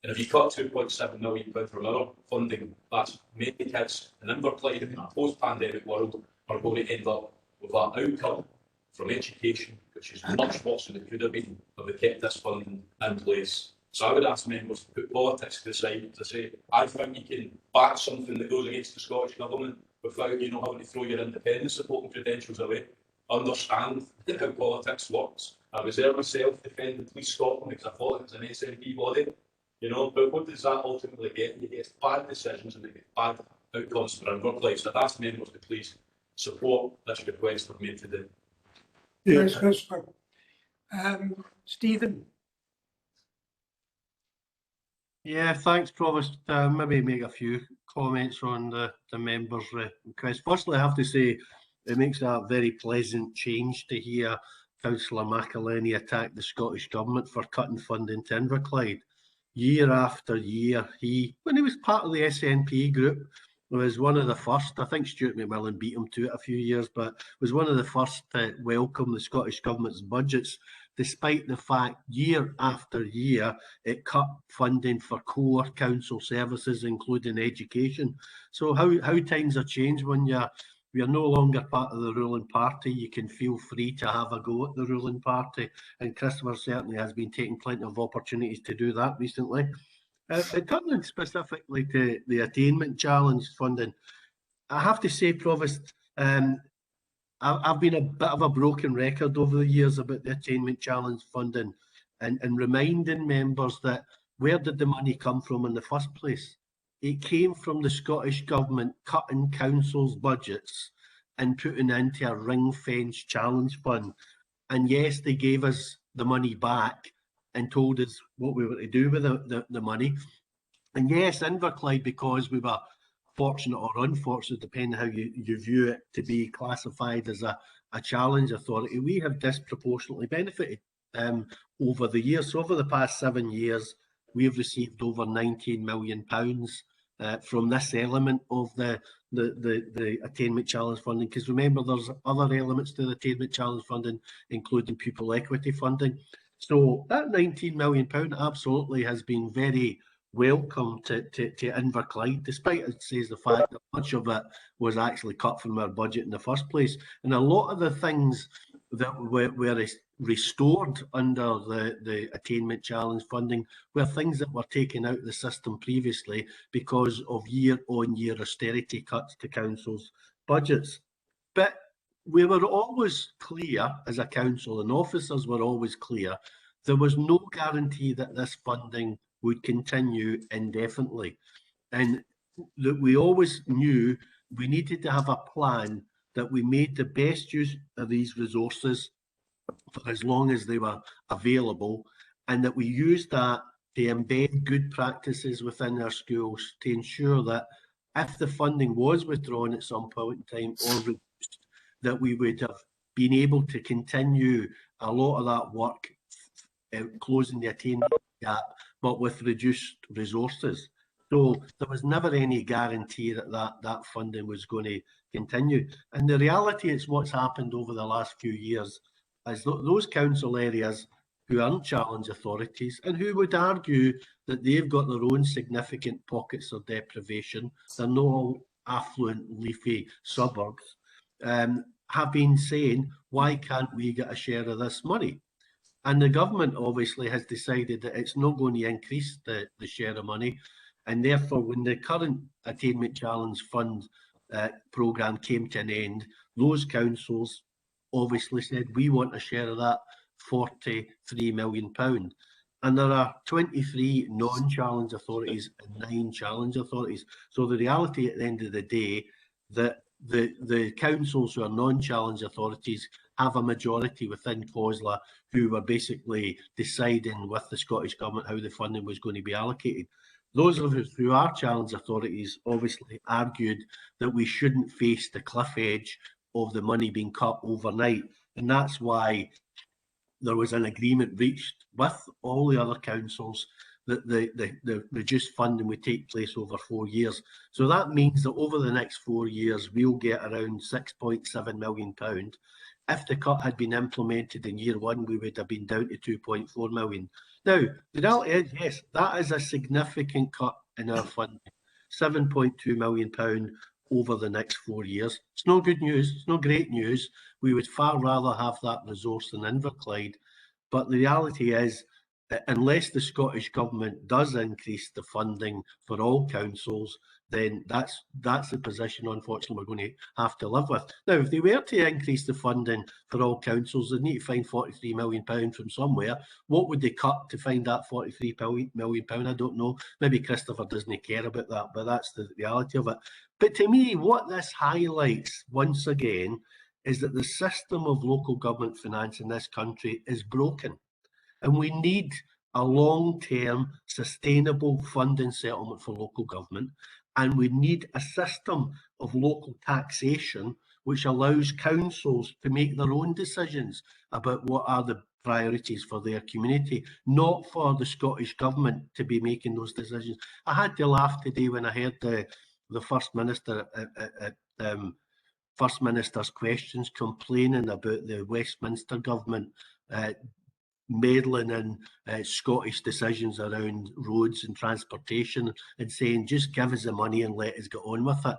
And if you cut £2.7 million from our funding, that's many kids in Inverclyde in a post-pandemic world are going to end up with that outcome from education, which is much worse than it could have been if they kept this funding in place. So I would ask members to put politics to the side to say, I think you can back something that goes against the Scottish Government without, you know, having to throw your independence supporting credentials away. Understand how politics works. I reserve myself to defend Police Scotland because I thought it was an SNP body, you know, but what does that ultimately get? You get bad decisions and you get bad outcomes for Inverclyde. So I'd ask members to please support this request for me today. Thanks, Christopher. Stephen. Yeah, thanks, Provost. Maybe make a few comments on the members' request. Firstly, I have to say it makes a very pleasant change to hear Councillor McElhenney attack the Scottish Government for cutting funding to Inverclyde. Year after year, when he was part of the SNP group, was one of the first, I think Stuart McMillan beat him to it a few years, but was one of the first to welcome the Scottish Government's budgets, despite the fact year after year it cut funding for core council services, including education. So how times have changed when you're no longer part of the ruling party. You can feel free to have a go at the ruling party, and Christopher certainly has been taking plenty of opportunities to do that recently. Turning specifically to the attainment challenge funding, I have to say, Provost, I've been a bit of a broken record over the years about the attainment challenge funding and reminding members that where did the money come from in the first place? It came from the Scottish Government cutting councils' budgets and putting into a ring-fenced challenge fund. And yes, they gave us the money back and told us what we were to do with the money. And yes, Inverclyde, because we were fortunate or unfortunate, depending how you view it, to be classified as a challenge authority, we have disproportionately benefited over the years. So over the past 7 years, we have received over £19 million from this element of the attainment challenge funding. Because remember, there's other elements to the attainment challenge funding, including pupil equity funding. So that £19 million absolutely has been very welcome to Inverclyde, despite, it says, the fact that much of it was actually cut from our budget in the first place. And a lot of the things that were restored under the attainment challenge funding were things that were taken out of the system previously because of year-on-year austerity cuts to councils' budgets. But we were always clear as a council, and officers were always clear, there was no guarantee that this funding would continue indefinitely. And that we always knew we needed to have a plan that we made the best use of these resources for as long as they were available, and that we used that to embed good practices within our schools to ensure that if the funding was withdrawn at some point in time or reduced, that we would have been able to continue a lot of that work, closing the attainment gap but with reduced resources. So there was never any guarantee that funding was going to continue. And the reality is what's happened over the last few years is those council areas who aren't challenge authorities and who would argue that they've got their own significant pockets of deprivation, they're not all affluent, leafy suburbs, have been saying, why can't we get a share of this money? And the government obviously has decided that it's not going to increase the share of money. And therefore, when the current Attainment Challenge Fund programme came to an end, those councils obviously said, we want a share of that £43 million. And there are 23 non-challenge authorities and 9 challenge authorities. So the reality at the end of the day, that the councils who are non-challenge authorities have a majority within COSLA who were basically deciding with the Scottish Government how the funding was going to be allocated. Those of us who are challenge authorities obviously argued that we shouldn't face the cliff edge of the money being cut overnight. And that's why there was an agreement reached with all the other councils that the reduced funding would take place over 4 years. So that means that over the next 4 years, we'll get around £6.7 million. If the cut had been implemented in year 1, we would have been down to 2.4 million. Now, the reality is, yes, that is a significant cut in our funding, £7.2 million over the next 4 years. It's not good news, it's not great news. We would far rather have that resource than Inverclyde. But the reality is, unless the Scottish Government does increase the funding for all councils, then that's the position, unfortunately, we're going to have to live with. Now, if they were to increase the funding for all councils, they need to find £43 million from somewhere. What would they cut to find that £43 million? I don't know. Maybe Christopher doesn't care about that, but that's the reality of it. But to me, what this highlights, once again, is that the system of local government finance in this country is broken. And we need a long-term sustainable funding settlement for local government. And we need a system of local taxation which allows councils to make their own decisions about what are the priorities for their community, not for the Scottish Government to be making those decisions. I had to laugh today when I heard the First Minister First Minister's questions complaining about the Westminster Government meddling in Scottish decisions around roads and transportation and saying, just give us the money and let us get on with it.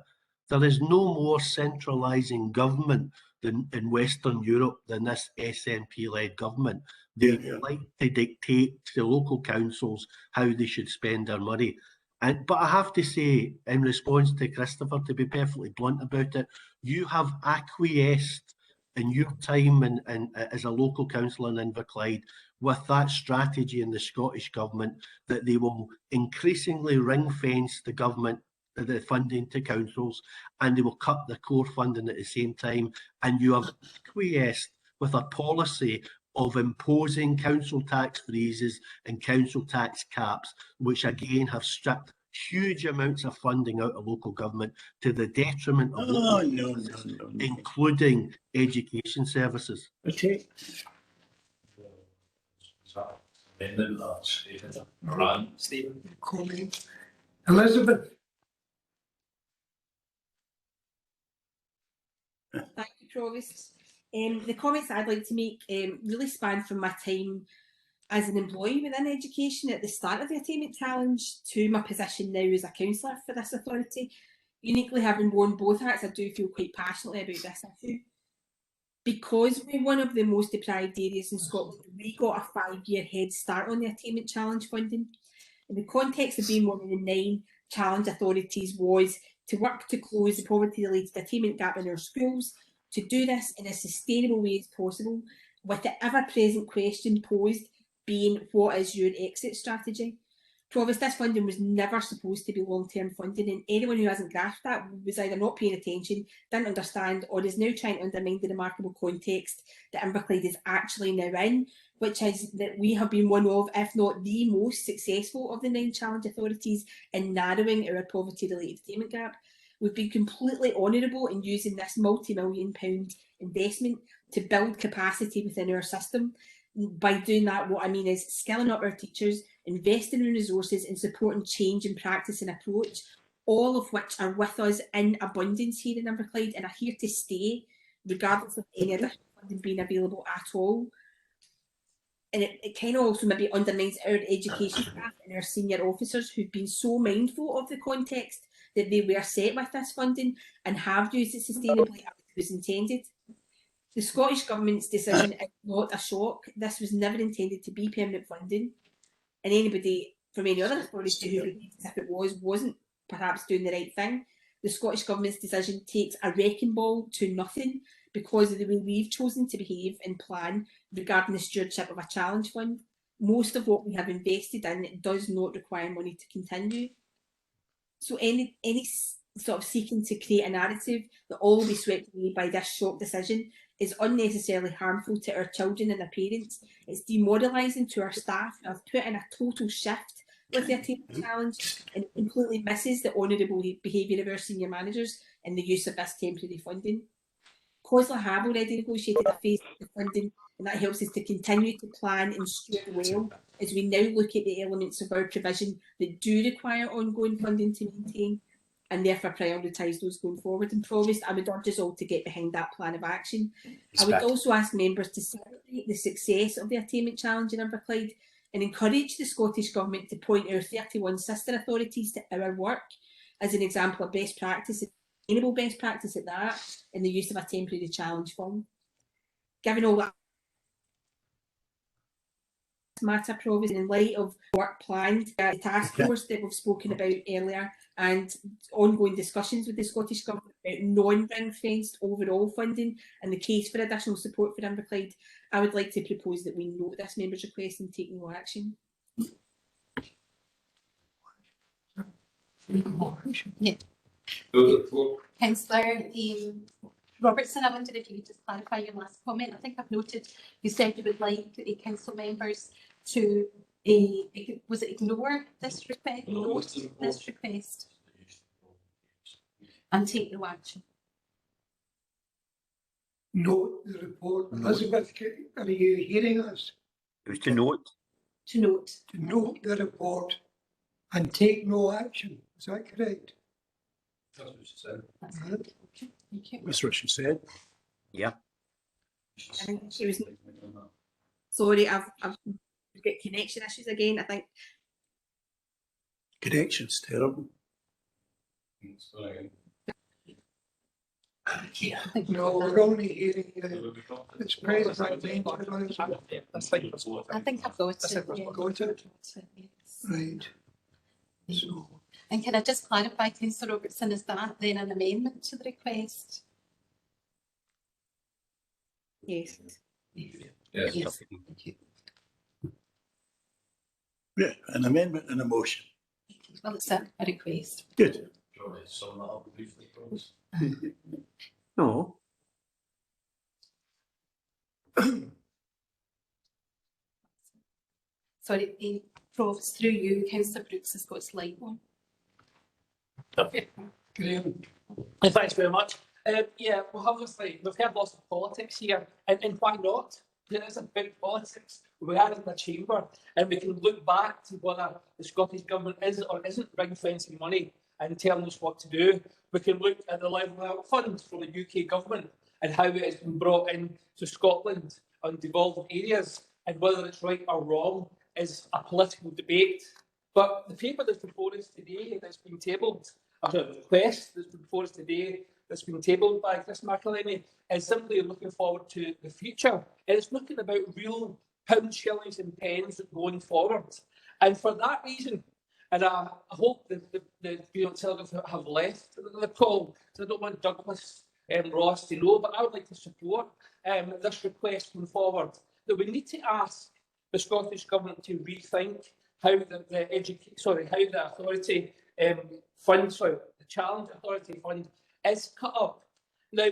There is no more centralising government in Western Europe than this SNP-led government. They like to dictate to local councils how they should spend their money. But I have to say, in response to Christopher, to be perfectly blunt about it, you have acquiesced in your time as a local councillor in Inverclyde with that strategy in the Scottish Government that they will increasingly ring-fence the funding to councils, and they will cut the core funding at the same time. And you have acquiesced with a policy of imposing council tax freezes and council tax caps, which again have stripped huge amounts of funding out of local government to the detriment of local including education services. Okay. Comment. Elizabeth. Thank you, Provost. The comments I'd like to make really span from my time as an employee within education at the start of the Attainment Challenge to my position now as a councillor for this authority. Uniquely having worn both hats, I do feel quite passionately about this issue. Because we're one of the most deprived areas in Scotland, we got a 5-year head start on the Attainment Challenge funding. In the context of being one of the 9 challenge authorities was to work to close the poverty-related attainment gap in our schools, to do this in a sustainable way as possible, with the ever-present question posed being, what is your exit strategy? Provost, this funding was never supposed to be long-term funding, and anyone who hasn't grasped that was either not paying attention, didn't understand, or is now trying to undermine the remarkable context that Inverclyde is actually now in, which is that we have been one of, if not the most successful of the 9 challenge authorities in narrowing our poverty-related attainment gap. We've been completely honourable in using this multi-million-pound investment to build capacity within our system. By doing that, what I mean is skilling up our teachers, investing in resources and supporting change in practice and approach, all of which are with us in abundance here in Inverclyde and are here to stay, regardless of any additional funding being available at all. And it kind of also maybe undermines our education staff and our senior officers who've been so mindful of the context that they were set with this funding and have used it sustainably as it was intended. The Scottish Government's decision is not a shock. This was never intended to be permanent funding, and anybody from any other authority who believes as if it wasn't perhaps doing the right thing. The Scottish Government's decision takes a wrecking ball to nothing because of the way we've chosen to behave and plan regarding the stewardship of a challenge fund. Most of what we have invested in does not require money to continue. So any sort of seeking to create a narrative that all will be swept away by this shock decision is unnecessarily harmful to our children and their parents. It's demoralising to our staff who have put in a total shift with the attainment challenge, and it completely misses the honourable behaviour of our senior managers in the use of this temporary funding. COSLA have already negotiated a phase of the funding, and that helps us to continue to plan and steward well as we now look at the elements of our provision that do require ongoing funding to maintain, and therefore prioritise those going forward. And Provost, I would urge us all to get behind that plan of action. I would also ask members to celebrate the success of the attainment challenge in Inverclyde and encourage the Scottish Government to point our 31 sister authorities to our work as an example of best practice, sustainable best practice at that, in the use of a temporary challenge fund. Given all that matter, Provost, in light of work planned, the task force that we've spoken about earlier, and ongoing discussions with the Scottish Government about non-ring-fenced overall funding and the case for additional support for Inverclyde, I would like to propose that we note this member's request and take no action. Yeah. Councillor Robertson, I wondered if you could just clarify your last comment. I think I've noted you said you would like the council members to was it ignore this request, this request, and take no action. Note the report. Elizabeth, are you hearing us? It was to note. To note. To note the report and take no action. Is that correct? That's what she said. That's what she said. Yeah. I think she was. Sorry, I've got connection issues again. I think. Connection's terrible. No, we're only hearing it's praise. I think I've got it. Got it? Right. So. And can I just clarify, Councillor Robertson, is that then an amendment to the request? Yes. Yes. Thank you. Yeah, an amendment and a motion. Well, it's a request. Good. Sum that up briefly, please. No. Sorry, Provost, through you, Councillor Brooks has got slide one. Graham. Thanks very much. Yeah, well, obviously, we've heard lots of politics here, and why not? There is a big politics. We are in the chamber, and we can look back to whether the Scottish Government is or isn't ring-fencing money and telling us what to do. We can look at the level of funds for the UK Government and how it has been brought in to Scotland on devolved areas, and whether it's right or wrong is a political debate. But the paper that's before us today, that's been tabled, or the request that's before us today, that's been tabled by Chris McElhenney, is simply looking forward to the future. And it's looking about real pounds, shillings and pence going forward. And for that reason, and I hope the Telegraph have left the call, so I don't want Douglas Ross to know, but I would like to support this request going forward, that we need to ask the Scottish Government to rethink how the authority the Challenge Authority Fund is cut up. Now,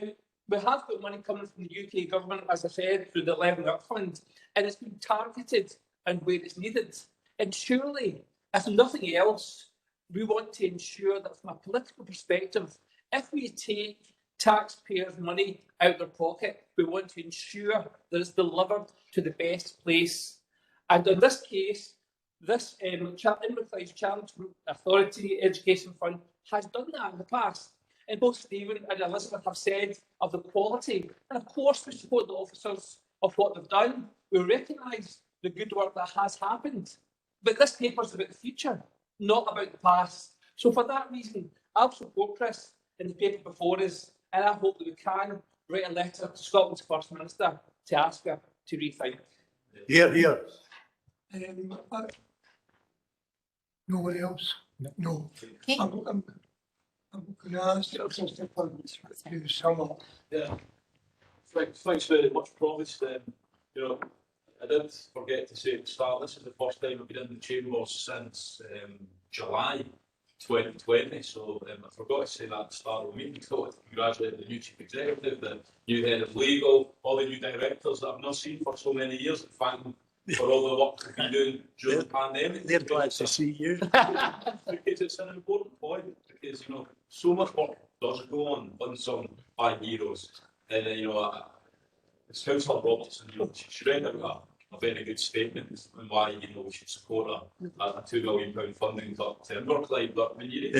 we have got money coming from the UK Government, as I said, through the Levelling Up Fund, and it's been targeted and where it's needed. And surely, if nothing else, we want to ensure that from a political perspective, if we take taxpayers' money out of their pocket, we want to ensure that it's delivered to the best place. And in this case, This Inverclyde Challenge Group Authority Education Fund has done that in the past. And both Stephen and Elizabeth have said of the quality. And of course, we support the officers of what they've done. We recognise the good work that has happened. But this paper is about the future, not about the past. So for that reason, I'll support Chris in the paper before us, and I hope that we can write a letter to Scotland's First Minister to ask her to rethink. Here. Nobody else? No. Okay. I'm going to ask to sum up. Yeah. Thanks very much, Provost. You know, I did forget to say at the start, this is the first time I've been in the Chambers since July 2020, so I forgot to say that at the start of the meeting. So congratulate the new Chief Executive, the new Head of Legal, all the new directors that I've not seen for so many years, and thank them for all the work they've been doing during the pandemic. They're glad to see you. Because it's an important point, because, you know, so much work does go on unsung by heroes. And, you know, as Councillor Robertson, you know, she read out a very good statement on why, you know, we should support a £2 million funding cut to Inverclyde. But when you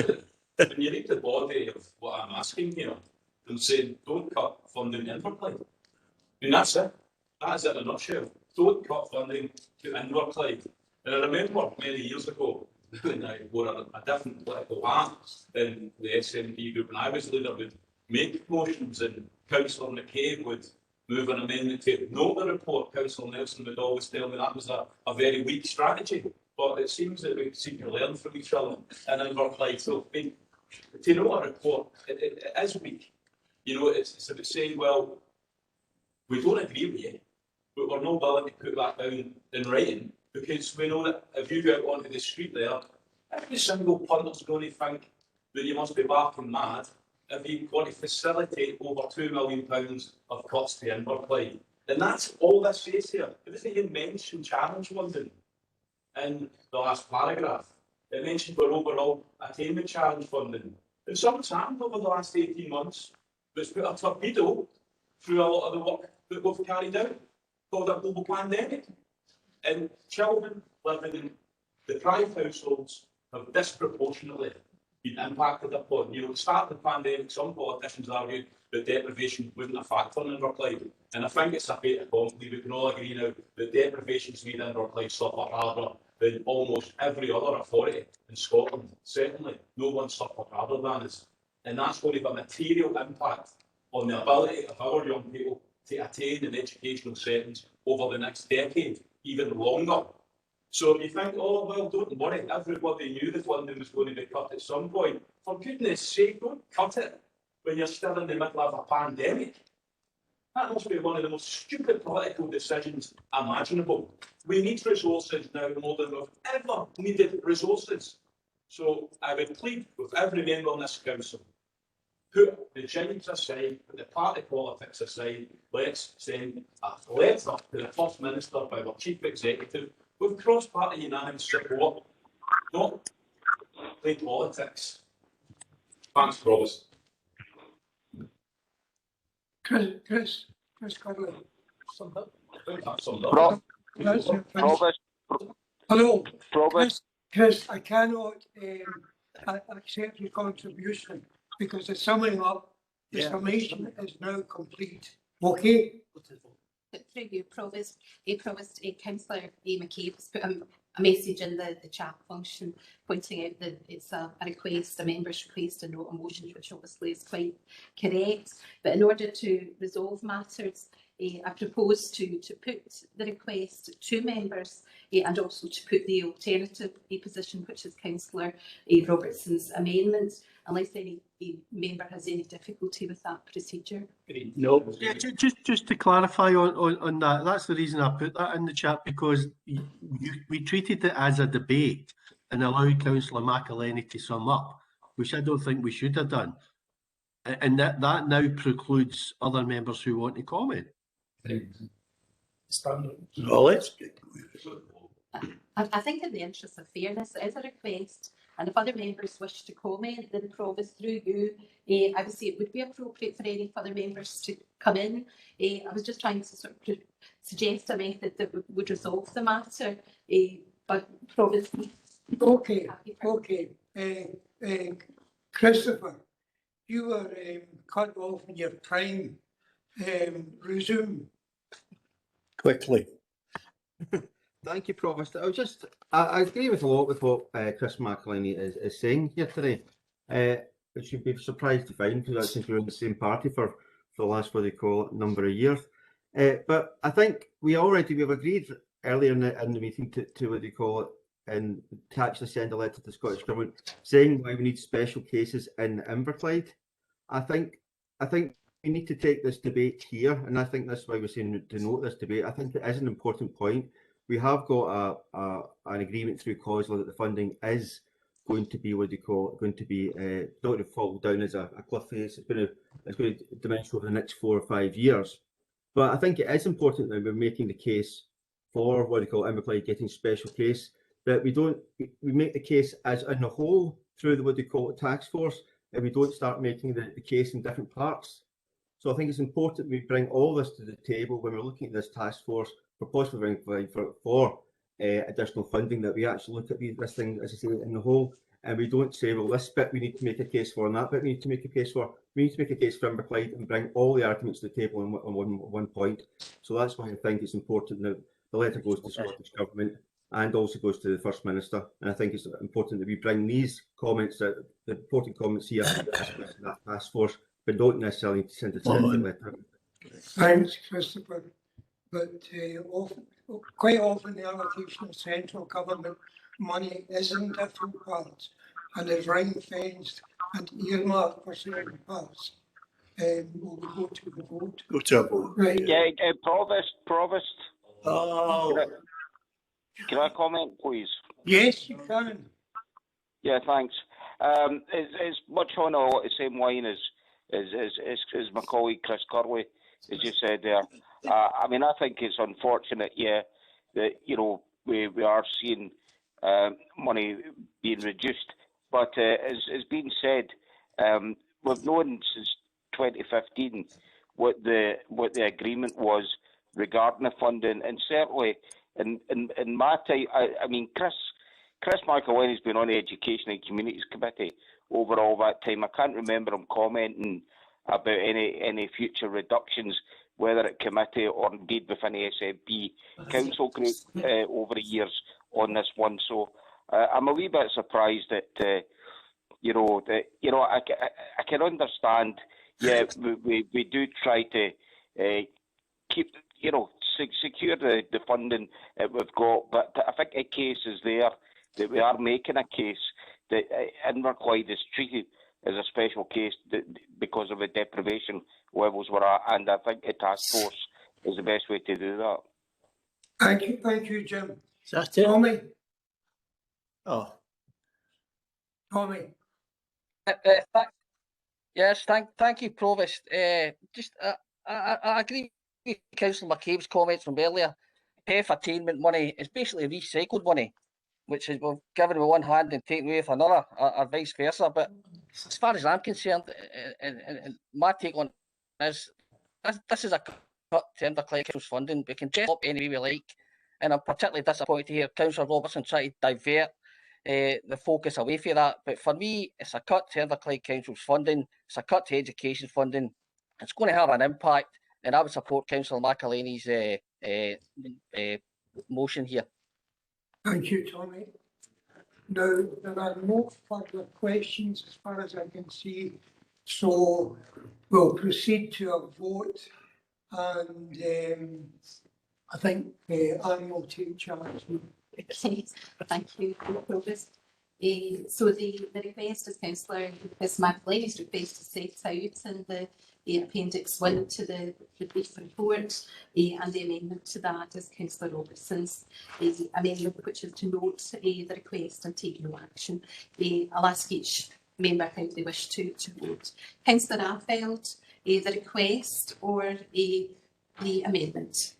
read the body of what I'm asking here, they're saying don't cut funding to Inverclyde. I mean, that's it. That is it in a nutshell. Don't cut funding to Inverclyde. And I remember many years ago, when I wore a different political hat in the SNP group, and I was leader, would make motions, and Councillor McCabe would move an amendment to note the report. Councillor Nelson would always tell me that was a very weak strategy. But it seems that we seem to learn from each other in Inverclyde. So, I mean, to note a report, it is weak. You know, it's about saying, well, we don't agree with you, but we're not willing to put that down in writing, because we know that if you go out onto the street there, every single punter's going to think that you must be barking mad if you want to facilitate over £2 million of cuts to Inverclyde. And that's all this says here. It doesn't even mention Challenge London in the last paragraph. It mentions our overall attainment challenge funding. And something's happened over the last 18 months that's put a torpedo through a lot of the work that we've carried out called a global pandemic. And children living in deprived households have disproportionately been impacted upon. You know, at the start of the pandemic, some politicians argued that deprivation wasn't a factor in Inverclyde. And I think it's a fait accompli. We can all agree now that deprivation's made Inverclyde suffer harder than almost every other authority in Scotland. Certainly, no one suffered harder than us. And that's going to have a material impact on the ability of our young people to attain in educational settings over the next decade, even longer. So if you think, oh, well, don't worry, everybody knew that London was going to be cut at some point. For goodness sake, don't cut it when you're still in the middle of a pandemic. That must be one of the most stupid political decisions imaginable. We need resources now more than we've ever needed resources. So I would plead with every member on this council, put the giants aside, put the party politics aside, let's send a letter to the First Minister by our Chief Executive with cross-party unanimous support, not play politics. Thanks, Provost. Chris Cudley. Provost. Hello. Provost. Chris, I cannot accept your contribution because the summing up, the summation is now complete. Okay? Through you, Provost, Councillor McCabe has put a message in the chat function pointing out that it's a request, a member's request, and not a motion, which obviously is quite correct. But in order to resolve matters, I propose to put the request to members and also to put the alternative position, which is Councillor Robertson's amendment, unless any member has any difficulty with that procedure. No. Yeah, just to clarify on that, that's the reason I put that in the chat, because we treated it as a debate and allowed Councillor McElhenney to sum up, which I don't think we should have done. And that now precludes other members who want to comment. I think in the interest of fairness, it is a request, and if other members wish to comment, then Provost, through you, I would say it would be appropriate for any other members to come in. I was just trying to sort of suggest a method that would resolve the matter. But Provost. Okay, Christopher, you were cut off in your prime. Resume. Quickly. Thank you, Provost. I agree with a lot with what Chris McElhinney is saying here today. Which you'd be surprised to find, because since we're in the same party for the last, what they call it, number of years. But I think we've agreed earlier in the meeting to what they call it, and to actually send a letter to the Scottish Government saying why we need special cases in Inverclyde. I think we need to take this debate here, and I think that's why we're saying to note this debate. I think it is an important point. We have got an agreement through COSLA that the funding is going to be not going to fall down as a cliff face. It's going to diminish over the next 4 or 5 years. But I think it is important that we're making the case for what they call Inverclyde getting special case, that we make the case as in the whole through what they call the task force, and we don't start making the case in different parts. So I think it's important we bring all this to the table when we're looking at this task force for possibly for additional funding, that we actually look at this thing, as I say, in the whole, and we don't say, well, this bit we need to make a case for, and that bit we need to make a case for. We need to make a case for Inverclyde and bring all the arguments to the table on one point. So that's why I think it's important that the letter goes to the Scottish Government and also goes to the First Minister. And I think it's important that we bring these comments, the important comments here, to that task force, but don't necessarily send a separate letter. Thanks, Christopher. But quite often the allocation of central government money is in different parts and is ring-fenced and earmarked for certain parts. Will we go to the vote? Go to a vote. Right. Yeah, Provost. Oh. Can I comment, please? Yes, you can. Yeah, thanks. It's much on the same line as my colleague Chris Curley has just said there. I mean, I think it's unfortunate, that we are seeing money being reduced, but as been said, we've known since 2015 what the agreement was regarding the funding, and certainly in my time, I mean, Chris McElhinney's been on the Education and Communities Committee over all that time. I can't remember him commenting about any future reductions, whether at committee or indeed within the SNP council group over the years on this one. So I'm a wee bit surprised that I can understand. Yeah, we do try to keep secure the funding that we've got, but I think a case is there that we are making a case that Inverclyde is treated as a special case because of the deprivation levels we're at, and I think a task force is the best way to do that. Thank you, Jim. Is that it? Tommy? Oh. Tommy? Yes, thank you, Provost. I agree with Councillor McCabe's comments from earlier. PEF attainment money is basically recycled money, which is we've given with one hand and taken away with another, or vice versa. But as far as I'm concerned, and my take on this is a cut to Inverclyde Council's funding. We can dress up any way we like, and I'm particularly disappointed to hear Councillor Robertson try to divert the focus away from that. But for me, it's a cut to Inverclyde Council's funding. It's a cut to education funding. It's going to have an impact, and I would support Councillor McElhinney's motion here. Thank you, Tommy. Now, there are no further questions as far as I can see, so we'll proceed to a vote, and I think Anne will take charge. Okay, thank you, Provost. So the request is Councillor McElhinney's request is set out in the Appendix 1 to the brief report, and the amendment to that is Councillor Robertson's amendment, which is to note the request and take no action. I'll ask each member how they wish to vote. Councillor Arfeld, the request or the amendment?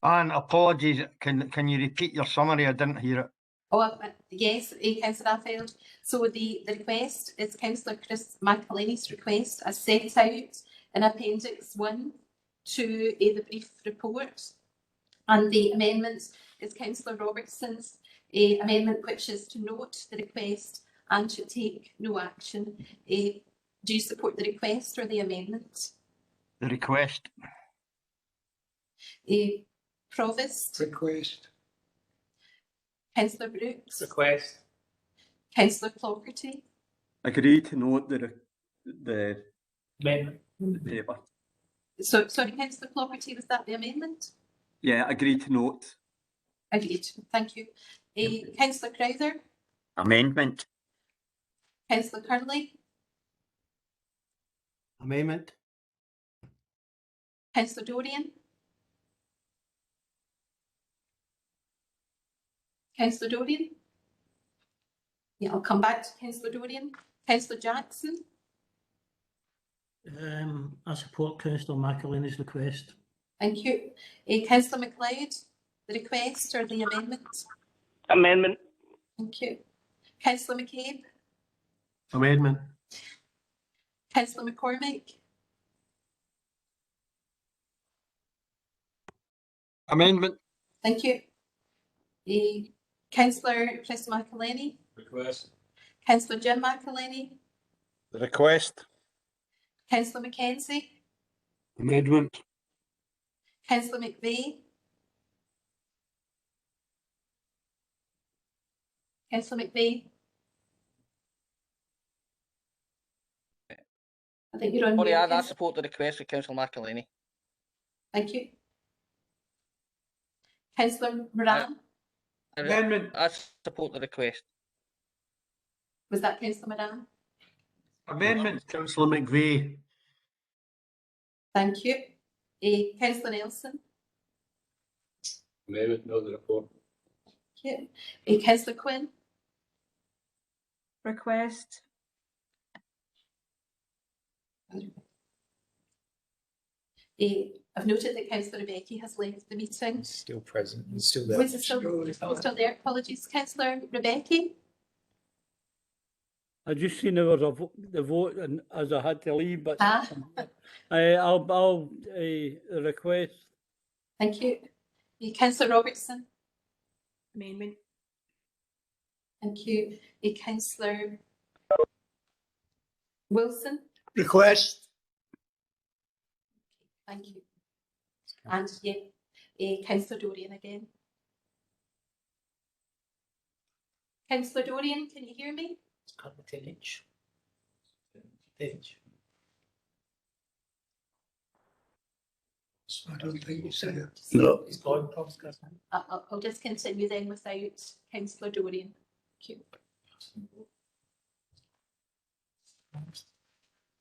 Anne, apologies. Can you repeat your summary? I didn't hear it. Oh, yes, Councillor Arfeld. So the request is Councillor Chris McElhinney's request as set out in Appendix 1 to the brief report. And the amendment is Councillor Robertson's amendment, which is to note the request and to take no action. Do you support the request or the amendment? The request. Provost? Request. Councillor Brooks? Request. Councillor Clougherty? Agree to note the Amendment. paper. So, sorry, Councillor Clougherty, was that the amendment? Yeah, agree to note. Agreed, thank you. Councillor Crowther? Amendment. Councillor Curley? Amendment. Councillor Dorian? Councillor Dorian? Yeah, I'll come back to Councillor Dorian. Councillor Jackson? I support Councillor McElhinney's request. Thank you. Councillor MacLeod, the request or the amendment? Amendment. Thank you. Councillor McCabe? Amendment. Councillor McCormick? Amendment. Thank you. Councillor Chris McElhinney? Request. Councillor Jim McElhinney? Request. Councillor Mackenzie? Amendment. Councillor McVeigh? Councillor McVeigh? I think you're on Sorry, mute. I Councillor- support the request of Councillor McElhinney. Thank you. Councillor Moran? Amendment. I support the request. Was that Councillor Moran? Amendment. Councillor McVeigh. Thank you. Councillor Nelson? Amendment, not the report. Thank you. Councillor Quinn? Request. I've noted that Councillor Rebecca has left the meeting. Still present. He's still there. Was it still there? Apologies. Councillor Rebecca? I just seen there was the vote and as I had to leave, but I'll request. Thank you. Councillor Robertson? Amendment. Thank you. Councillor Wilson? Request. Thank you. And Councillor Dorian again. Councillor Dorian, can you hear me? It's cut the 10-inch. 10-inch. I don't think you said it. No. It's gone. I'll just continue then without Councillor Dorian.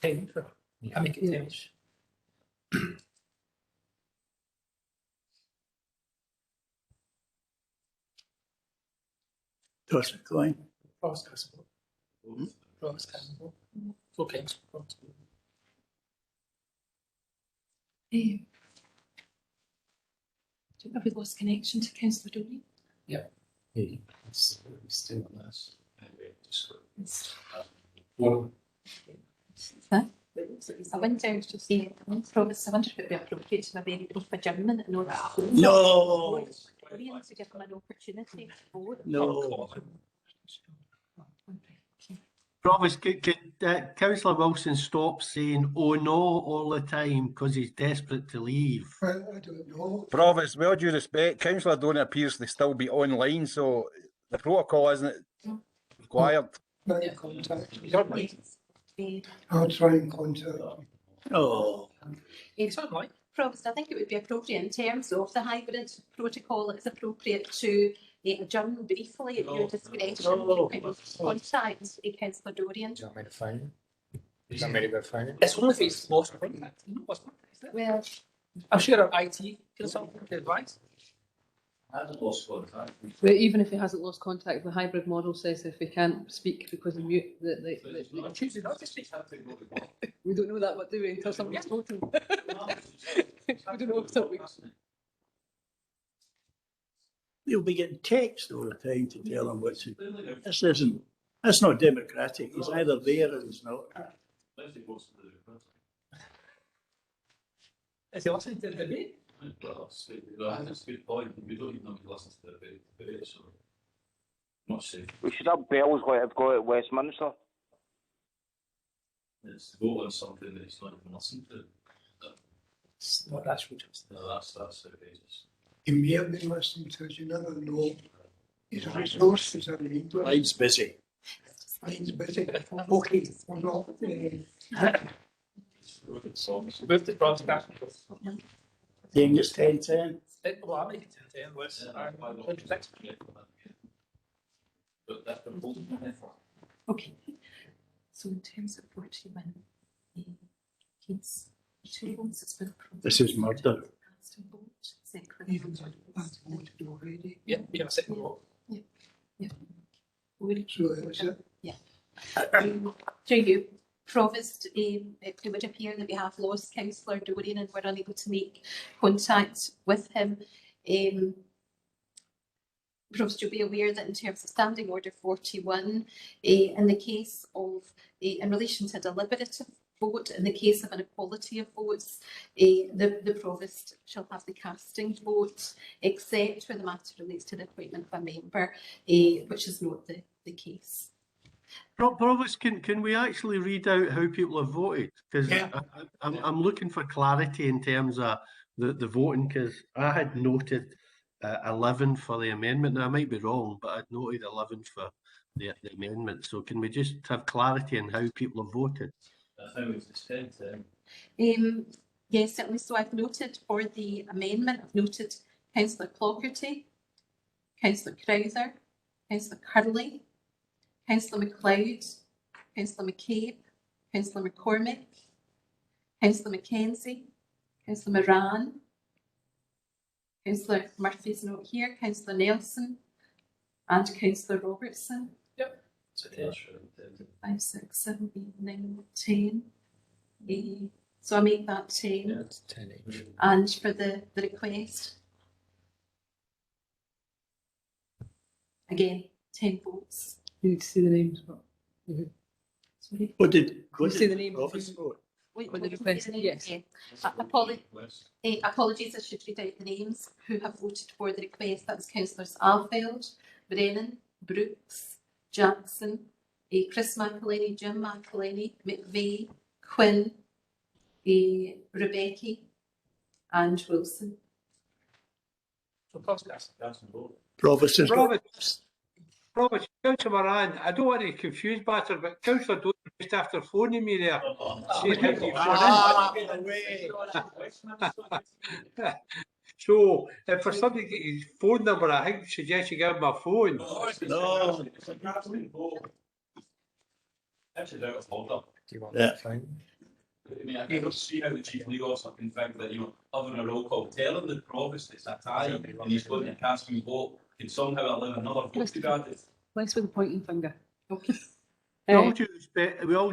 Thank you. 10. I make it 10-inch. Toss a coin. Promise Castle. Promise Castle. Okay. Have we lost connection to Councillor Dorian? Yeah. It's still on this. Huh? I went down to see Provost. I wonder if it would be appropriate to maybe brief adjournment in order No. to give them an opportunity to vote. No. Promise, could Councillor Wilson stop saying "oh no" all the time because he's desperate to leave? I don't know. Provost, with all due respect, Councillor Donny appears to still be online, so the protocol isn't required. Try and contact me. I'll try and contact me. Oh. Provost, I think it would be appropriate in terms of the hybrid protocol. It's appropriate to adjourn briefly at your discretion. Contact Councillor Dorian. Do you want me to phone him? Is that me to go phone him? It's only if he's lost contact. Well, I'm sure our IT consultant can advise. But even if he hasn't lost contact, the hybrid model says if he can't speak because of mute, I'm choosing not to speak. we don't know that, what do we, until somebody's spoken? We don't know if somebody's... You'll be getting text all the time to tell him what's it. That's not democratic. He's either there or he's not. Is he listening to the debate? That's a good point. We don't even know to listen to the debate, so not safe. We should have bells like I've got at Westminster. It's to vote on something that he's not even listened to. No, that's just. No, that's outrageous. You may have been listening to us, you never know. His resources are needed. Line's busy. Line's busy. Okay, we're not. Move the broadcast. Being it's 10:10. Well, I make it 10:10. What's But that's been voted on. Okay, so in terms of 41, case 2 votes, it's been approved. This is murder. Cast and vote, separate. That's voted already. Yeah, we have a second vote. Yeah. So is it? Yeah. Through you, Provost, it would appear that we have lost Councillor Dorian and we're unable to make contact with him. Provost, you'll be aware that in terms of Standing Order 41, in the case of, in relation to deliberative vote, in the case of an equality of votes, the Provost shall have the casting vote, except where the matter relates to the appointment of a member, which is not the case. Provost, can we actually read out how people have voted? Because I'm looking for clarity in terms of the voting, because I had noted 11 for the amendment. Now, I might be wrong, but I'd noted 11 for the amendment. So can we just have clarity on how people have voted? I think it's distinct. Yes, certainly. So I've noted for the amendment, I've noted Councillor Clogherty, Councillor Crowther, Councillor Curley, Councillor MacLeod, Councillor McCabe, Councillor McCormick, Councillor Mackenzie, Councillor Moran, Councillor Murphy's not here, Councillor Nelson, and Councillor Robertson. Yep. 5, 6, 7, 8, 9, 10. So I make that 10. Yeah, it's 10 each. And for the request, again, 10 votes. You need to see the names. Sorry. What did see the name? Provost vote? Wait, With the wait, request, the name? yes. Yeah. Apologies, I should read out the names who have voted for the request. That was Councillors Alfeld, Brennan, Brooks, Jackson, Chris McElhenney, Jim McElhenney, McVeigh, Quinn, Rebecca, and Wilson. So Provost. Provost is Provost, Councillor Moran, I don't want to confuse matters, but Councillor Dolan just after phoning me there. Saying how you've phoned in. So, if for somebody to get his phone number, I think suggest you give him a phone. No. Actually, out of order. Do you want Yeah. that fine? I mean, I can see how the chief legal officer can think that, having a roll call, telling the Provost it's a tie and he's going to cast and vote, can somehow allow another vote to be added. Less with the pointing finger. Okay. With all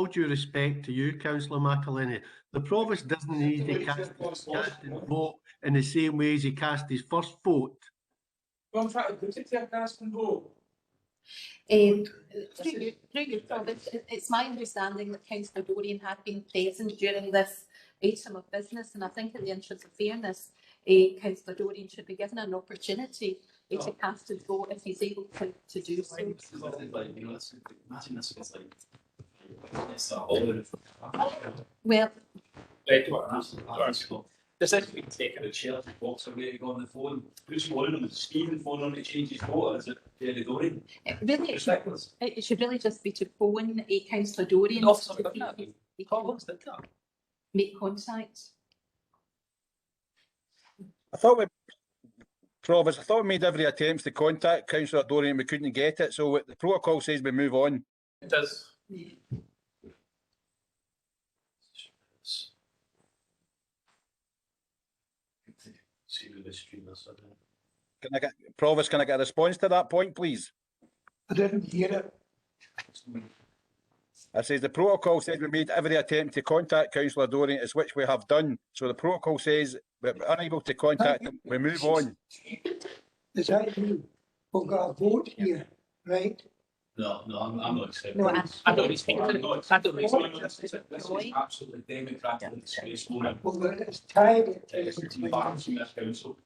due respect to you, Councillor McElhenney, the Provost doesn't need to cast his vote in the same way as he cast his first vote. Well, I'm trying to put it to a cast and vote. Through you, Provost, it's my understanding that Councillor Dorian had been present during this item of business, and I think in the interest of fairness, Councillor Dorian should be given an opportunity to cast his vote if he's able to do so. Well, This is being taken a chair to box away to go on the phone. Who's phoning him? Is Stephen phoning him to change his vote, or is it Jerry Dorian? it should really just be to phone Councillor Dorian No, to make contact. Provost, I thought we made every attempt to contact Councillor Dorian, we couldn't get it, so the protocol says we move on. It does. See who the streamers are. Provost, can I get a response to that point, please? I didn't hear it. I says the protocol says we made every attempt to contact Councillor Dorian, as which we have done. So the protocol says we're unable to contact him. We move on. Is that you? We've got a vote here, right? No, I'm not accepting No, this. I don't don't expect expect it. it. No, I don't this expect it. is absolutely democratically disgraceful. Well, it's tied. It's embarrassing this council.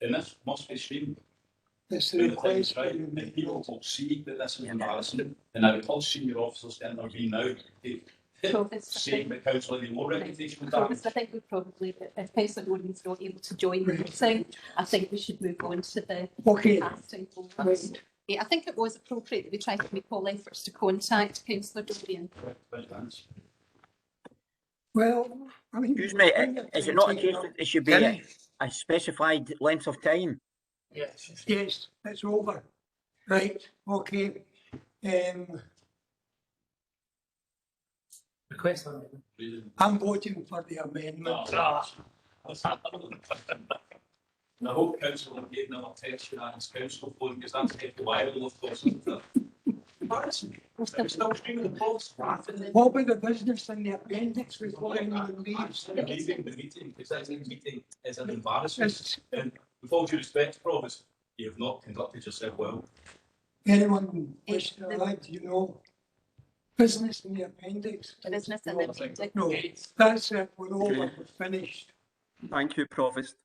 And this must be streamed. It's And the the thing is, request. right, and people will see that this is embarrassing, and I would call senior officers to intervene now to save the council any more reputational damage. I think we probably, if Councillor Gordon's not able to join the meeting, I think we should move on to the casting votes. Yeah, I think it was appropriate that we tried to make all efforts to contact Councillor Dorian. Well, I mean. Excuse me, is it not a case that it should be a specified length of time? Yes, it's over. Right, okay. Request. I'm voting for the amendment. I hope council are getting an attention on his council phone, because that's kept viral, of course, isn't it? Embarrassing. It's still streaming the post. What about the business in the appendix before anyone leaves? Leaving the meeting, because that meeting is an embarrassment. And with all due respect, Provost, you have not conducted yourself well. Anyone wish to add, business in the appendix? Business in the appendix. No, that's it, we're over, we're finished. Thank you, Provost.